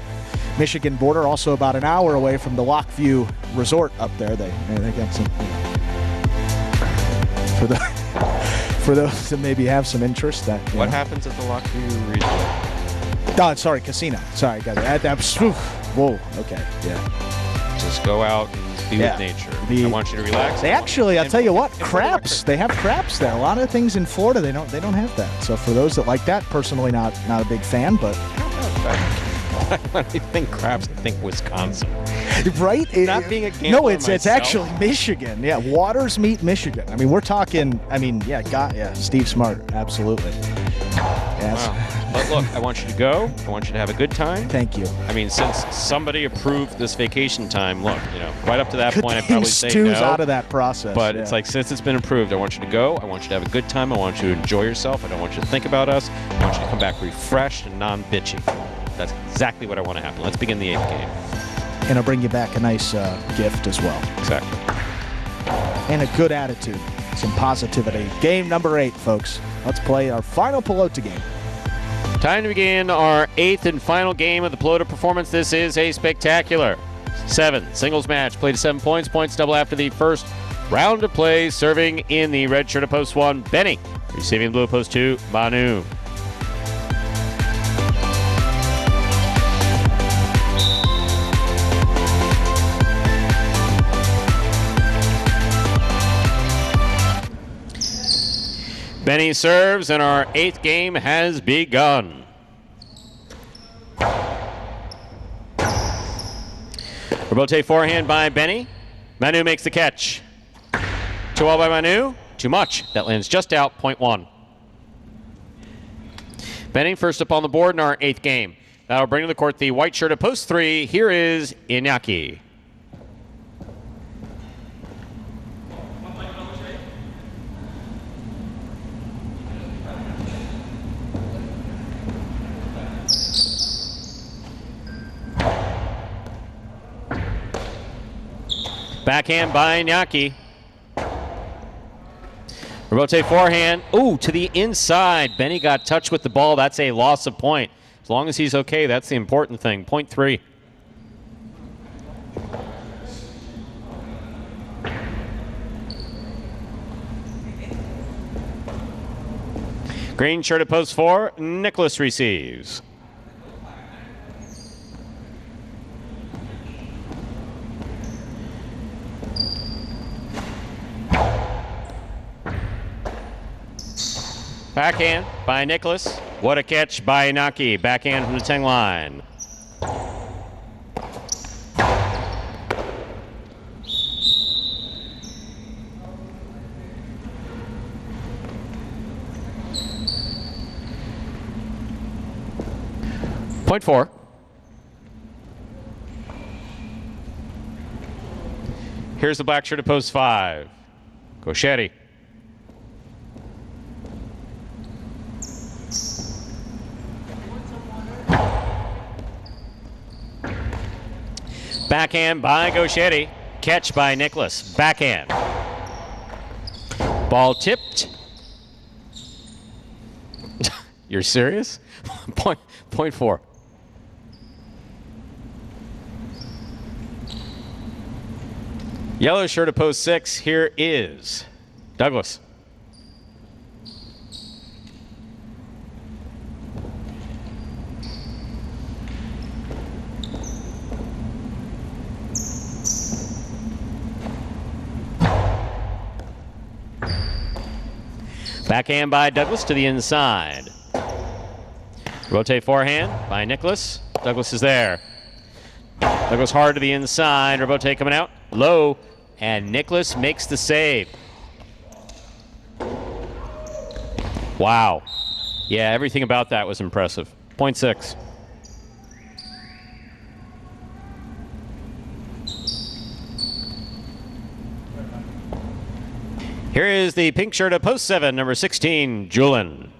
[SPEAKER 3] Michigan border, also about an hour away from the Lockview Resort up there. They got some, for those that maybe have some interest.
[SPEAKER 2] What happens at the Lockview Resort?
[SPEAKER 3] Oh, sorry, casino. Sorry, guys. Whoa, okay, yeah.
[SPEAKER 2] Just go out and be with nature. I want you to relax.
[SPEAKER 3] They actually, I'll tell you what, craps. They have craps there. A lot of things in Florida, they don't have that. So for those that like that, personally not a big fan, but
[SPEAKER 2] when I think craps, I think Wisconsin.
[SPEAKER 3] Right?
[SPEAKER 2] Not being a gambler.
[SPEAKER 3] No, it's actually Michigan. Yeah, waters meet Michigan. I mean, we're talking. I mean, Steve Smart, absolutely. Yes.
[SPEAKER 2] Wow. But look, I want you to go. I want you to have a good time.
[SPEAKER 3] Thank you.
[SPEAKER 2] I mean, since somebody approved this vacation time, look, right up to that point, I'd probably say
[SPEAKER 3] Stu's
[SPEAKER 2] no.
[SPEAKER 3] out of that process.
[SPEAKER 2] But it's like, since it's been approved, I want you to go. I want you to have a good time. I want you to enjoy yourself. I don't want you to think about us. I want you to come back refreshed and non-bitchy. That's exactly what I want to happen. Let's begin the 8th game.
[SPEAKER 3] And I'll bring you back a nice gift as well.
[SPEAKER 2] Exactly.
[SPEAKER 3] And a good attitude. Some positivity. Game number 8, folks. Let's play our final pelota game.
[SPEAKER 2] Time to begin our 8th and final game of the pelota performance. This is a spectacular 7 singles match. Played to 7 points. Points double after the first round of play. Serving in the red shirt of post 1, Benny. Receiving blue post 2, Manu. Benny serves, and our 8th game has begun. Rebote forehand by Benny. Manu makes the catch. Too well by Manu. Too much. That lands just out, point 1. Benny first up on the board in our 8th game. That'll bring to the court the white shirt at post 3. Here is Iñaki. Backhand by Iñaki. Rotate forehand. Ooh, to the inside. Benny got touched with the ball. That's a loss of point. As long as he's okay, that's the important thing. Point 3. Green shirt at post 4. Nicholas receives. Backhand by Nicholas. What a catch by Iñaki. Backhand from the 10 line. Point 4. Here's the black shirt at post 5. Gauchetti. Backhand by Gauchetti. Catch by Nicholas. Backhand. Ball tipped. You're serious? Point 4. Yellow shirt at post 6. Here is Douglas. Backhand by Douglas to the inside. Rotate forehand by Nicholas. Douglas is there. Douglas hard to the inside. Rotate coming out. Low. And Nicholas makes the save. Wow. Yeah, everything about that was impressive. Point 6. Here is the pink shirt at post 7, number 16, Julian.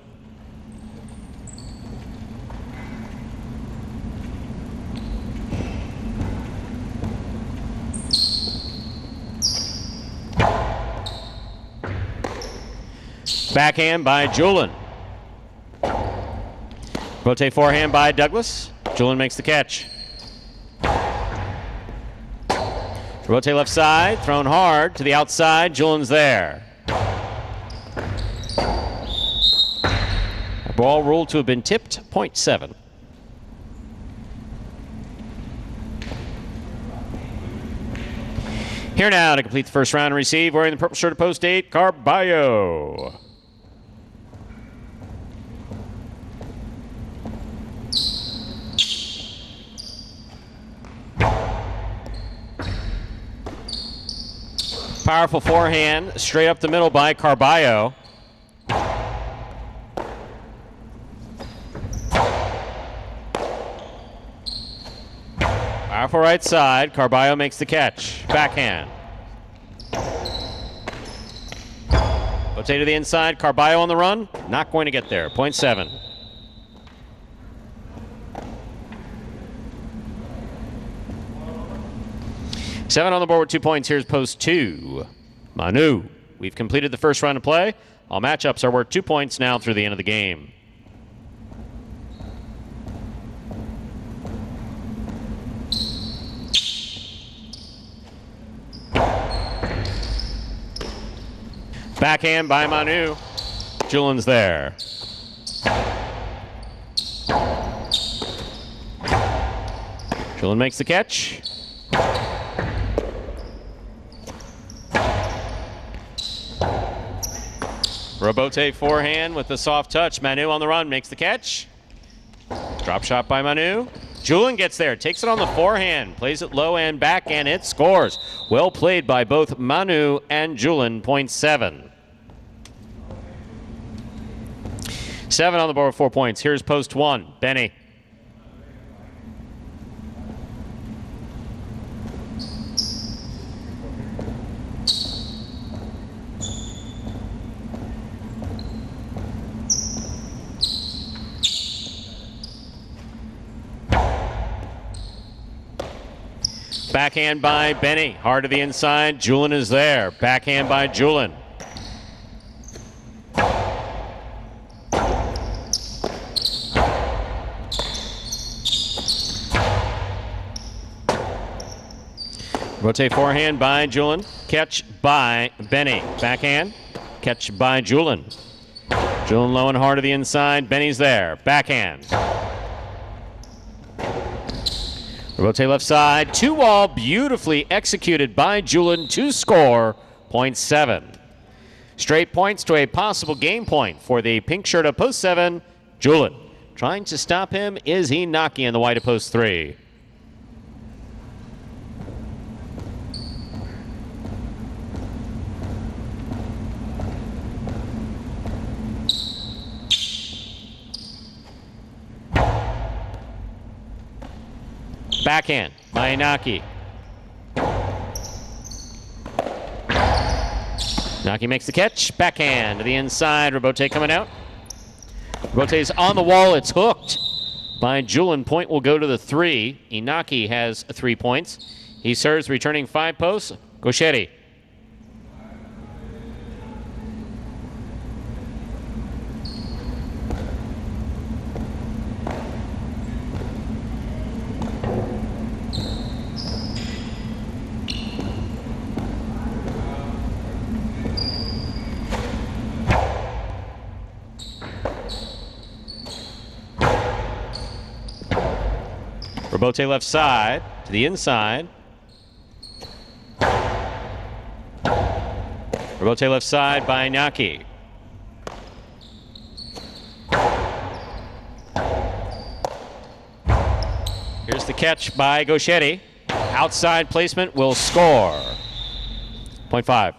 [SPEAKER 2] Backhand by Julian. Rotate forehand by Douglas. Julian makes the catch. Rotate left side, thrown hard to the outside. Julian's there. Ball ruled to have been tipped. Point 7. Here now to complete the first round and receive, wearing the purple shirt at post 8, Carballo. Powerful forehand, straight up the middle by Carballo. Powerful right side, Carballo makes the catch. Backhand. Rotate to the inside, Carballo on the run. Not going to get there. Point 7. Seven on the board with 2 points. Here's post 2. Manu. We've completed the first round of play. All matchups are worth 2 points now through the end of the game. Backhand by Manu. Julian's there. Julian makes the catch. Robote forehand with the soft touch. Manu on the run, makes the catch. Drop shot by Manu. Julian gets there, takes it on the forehand, plays it low and back, and it scores. Well played by both Manu and Julian. Point 7. 7 on the board with 4 points. Here's post 1. Benny. Backhand by Benny. Hard to the inside. Julin is there. Backhand by Julin. Rotate forehand by Julin. Catch by Benny. Backhand. Catch by Julin. Julin low and hard to the inside. Benny's there. Backhand. Rotate left side. 2-all. Beautifully executed by Julin to score. 0.7. Straight points to a possible game point for the pink shirt of post 7. Julin. Trying to stop him is Inaki in the white of post 3. Backhand by Inaki. Inaki makes the catch. Backhand to the inside. Robote coming out. Robote's on the wall. It's hooked by Julin. Point will go to the 3. Inaki has 3 points. He serves returning 5 posts. Gauchetti. Robote left side to the inside. Robote left side by Inaki. Here's the catch by Gauchetti. Outside placement will score. 0.5.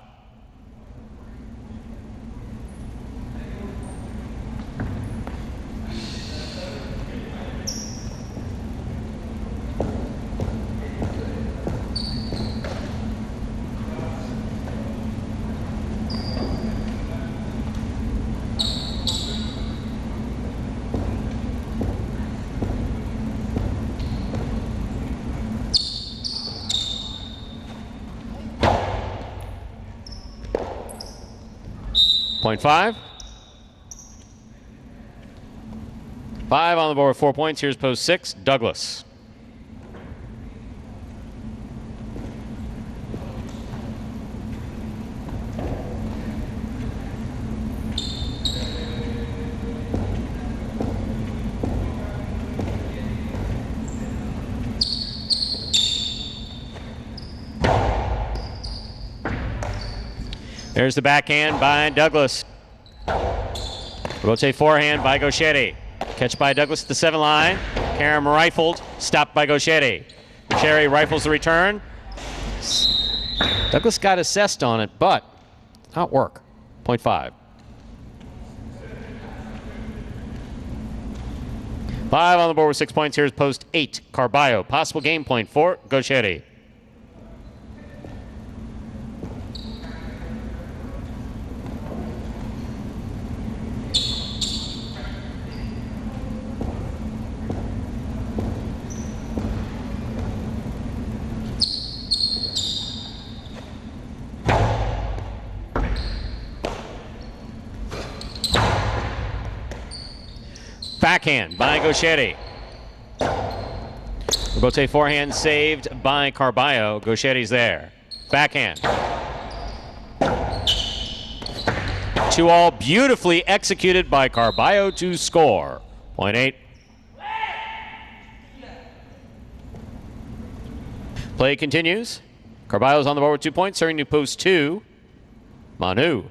[SPEAKER 2] .5. 5 on the board with 4 points. Here's post 6, Douglas. There's the backhand by Douglas. Rotate forehand by Gauchetti. Catch by Douglas at the 7 line. Karam rifled. Stopped by Gauchetti. Gauchetti rifles the return. Douglas got assessed on it, but not work. 0.5. 5 on the board with 6 points. Here's post 8, Carballo. Possible game point for Gauchetti. Backhand by Gauchetti. Robote forehand saved by Carballo. Gauchetti's there. Backhand. 2-all beautifully executed by Carballo to score. 0.8. Play continues. Carballo's on the board with 2 points, serving to post 2. Manu.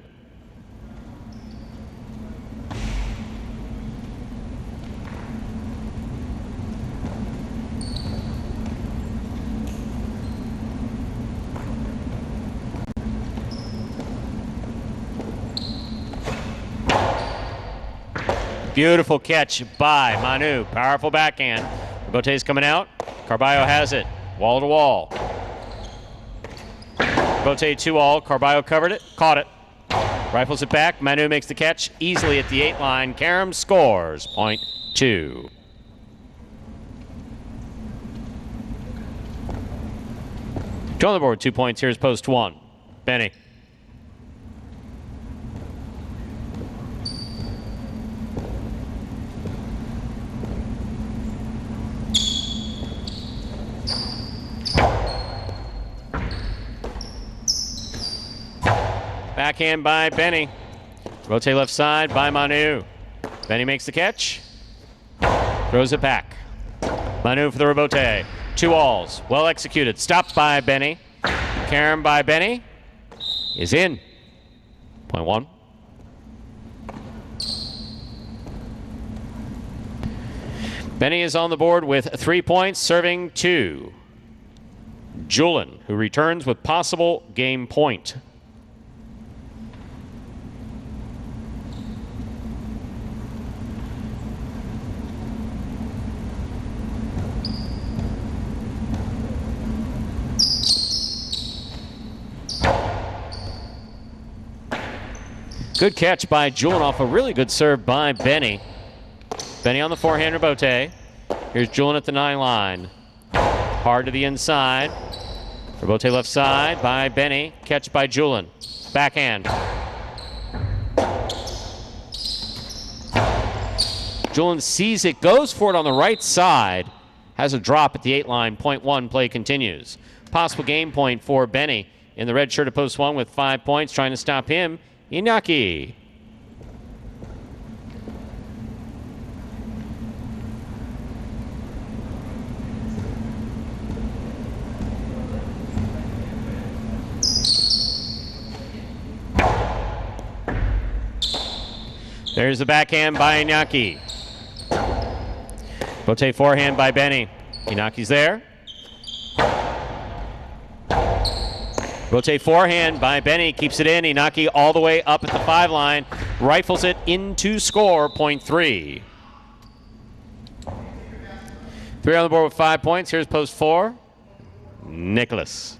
[SPEAKER 2] Beautiful catch by Manu. Powerful backhand. Robote's coming out. Carballo has it. Wall to wall. Robote 2-all. Carballo covered it. Caught it. Rifles it back. Manu makes the catch easily at the 8 line. Karam scores. 0.2. On the board, 2 points. Here's post 1. Benny. Backhand by Benny. Rotate left side by Manu. Benny makes the catch. Throws it back. Manu for the rebote. 2 alls. Well executed. Stopped by Benny. Carom by Benny. Is in. Point 1. Benny is on the board with 3 points, serving 2. Julin, who returns with possible game point. Good catch by Julin off a really good serve by Benny. Benny on the forehand rebote. Here's Julin at the 9 line. Hard to the inside. Rebote left side by Benny. Catch by Julin. Backhand. Julin sees it, goes for it on the right side. Has a drop at the 8 line. Point 1, play continues. Possible game point for Benny in the red shirt at post 1 with 5 points. Trying to stop him. Inaki. There's the backhand by Inaki. Rotate forehand by Benny. Inaki's there. Rotate forehand by Benny, keeps it in. Inaki all the way up at the 5 line, rifles it into score, point 3. 3 on the board with 5 points. Here's post 4. Nicholas.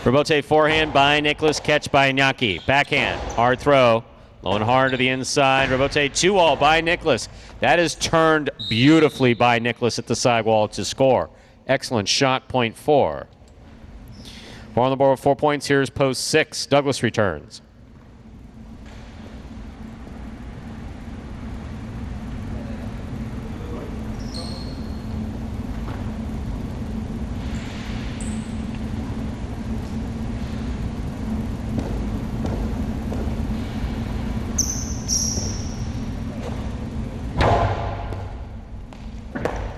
[SPEAKER 2] Rebote forehand by Nicholas, catch by Inaki. Backhand, hard throw, low and hard to the inside. Rebote 2-all by Nicholas. That is turned beautifully by Nicholas at the sidewall to score. Excellent shot, point 4. 4 on the board with 4 points. Here's post 6. Douglas returns.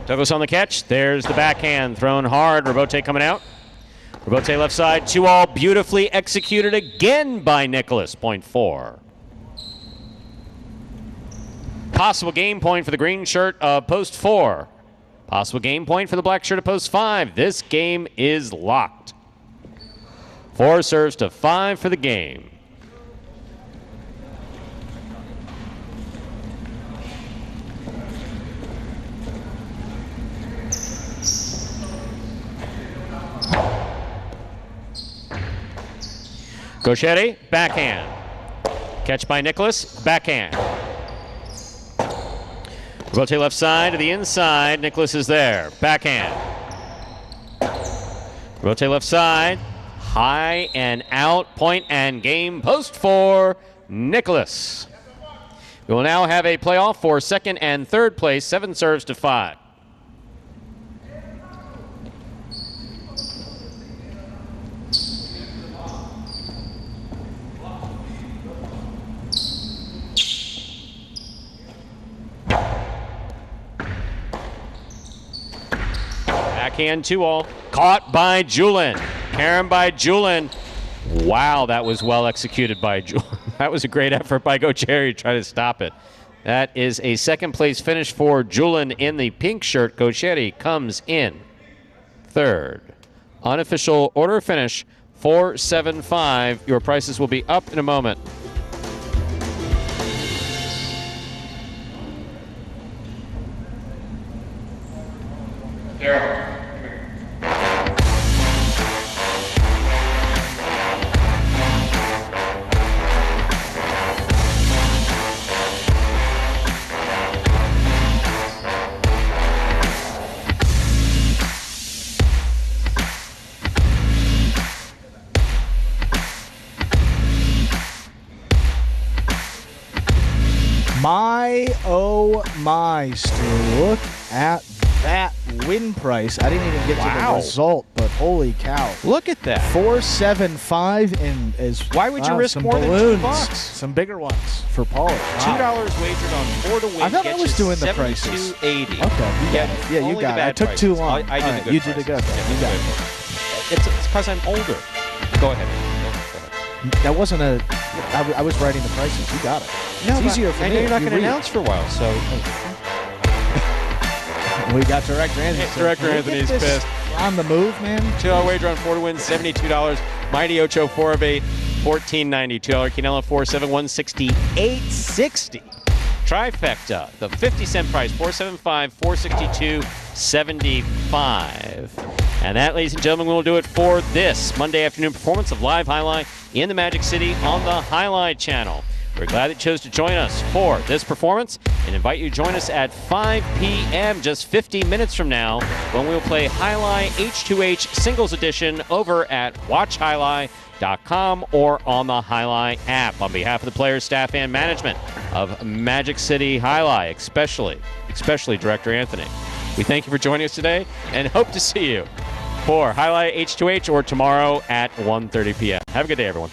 [SPEAKER 2] Douglas on the catch. There's the backhand thrown hard. Rebote coming out. Rebote left side. 2-all beautifully executed again by Nicholas. Point 4. Possible game point for the green shirt of post 4. Possible game point for the black shirt of post 5. This game is locked. 4 serves to 5 for the game. Gauchetti, backhand. Catch by Nicholas, backhand. Rotate left side to the inside. Nicholas is there. Backhand. Rotate left side. High and out. Point and game. Post 4. Nicholas. We will now have a playoff for 2nd and 3rd place. 7 serves to 5. Backhand 2-all. Caught by Julin. Carom by Julin. Wow, that was well executed by Julin. That was a great effort by Gauchetti to try to stop it. That is a 2nd place finish for Julin in the pink shirt. Gauchetti comes in 3rd. Unofficial order of finish, 475. Your prices will be up in a moment.
[SPEAKER 7] Daryl.
[SPEAKER 3] Oh my, Stu. Look at that win price. I didn't even get to the result, but holy cow.
[SPEAKER 2] Look at that.
[SPEAKER 3] 475 and is
[SPEAKER 2] why would you risk more
[SPEAKER 3] balloons,
[SPEAKER 2] than $2?
[SPEAKER 3] Some bigger ones for Paul.
[SPEAKER 2] $2 wagered on 4 to win.
[SPEAKER 3] I thought I was doing the prices.
[SPEAKER 2] $72.80.
[SPEAKER 3] Okay, you got it. I took too long.
[SPEAKER 2] I did the good.
[SPEAKER 3] You did the good.
[SPEAKER 2] Yeah,
[SPEAKER 3] You got it.
[SPEAKER 2] It's because I'm older. Go ahead.
[SPEAKER 3] That wasn't a. I was writing the prices. You got it.
[SPEAKER 2] No,
[SPEAKER 3] it's easier for
[SPEAKER 2] I
[SPEAKER 3] me.
[SPEAKER 2] know you're not
[SPEAKER 3] You
[SPEAKER 2] going to
[SPEAKER 3] read.
[SPEAKER 2] announce for a while, so.
[SPEAKER 3] We got Director Anthony.
[SPEAKER 2] Director Anthony's pissed.
[SPEAKER 3] On the move, man.
[SPEAKER 2] $2 wager on 4 to win, $72. Mighty Ocho 4 of 8, $14.90. $2 Quinella 471, $68.60. Trifecta, the 50-cent price, $475, $462, $75. And that, ladies and gentlemen, will do it for this Monday afternoon performance of Live Highlight in the Magic City on the Highlight Channel. We're glad that you chose to join us for this performance and invite you to join us at 5 p.m. just 50 minutes from now when we will play Highlight H2H Singles Edition over at watchhighlight.com or on the Highlight app. On behalf of the players, staff, and management of Magic City Highlight, especially Director Anthony, we thank you for joining us today and hope to see you for Highlight H2H or tomorrow at 1:30 p.m. Have a good day, everyone.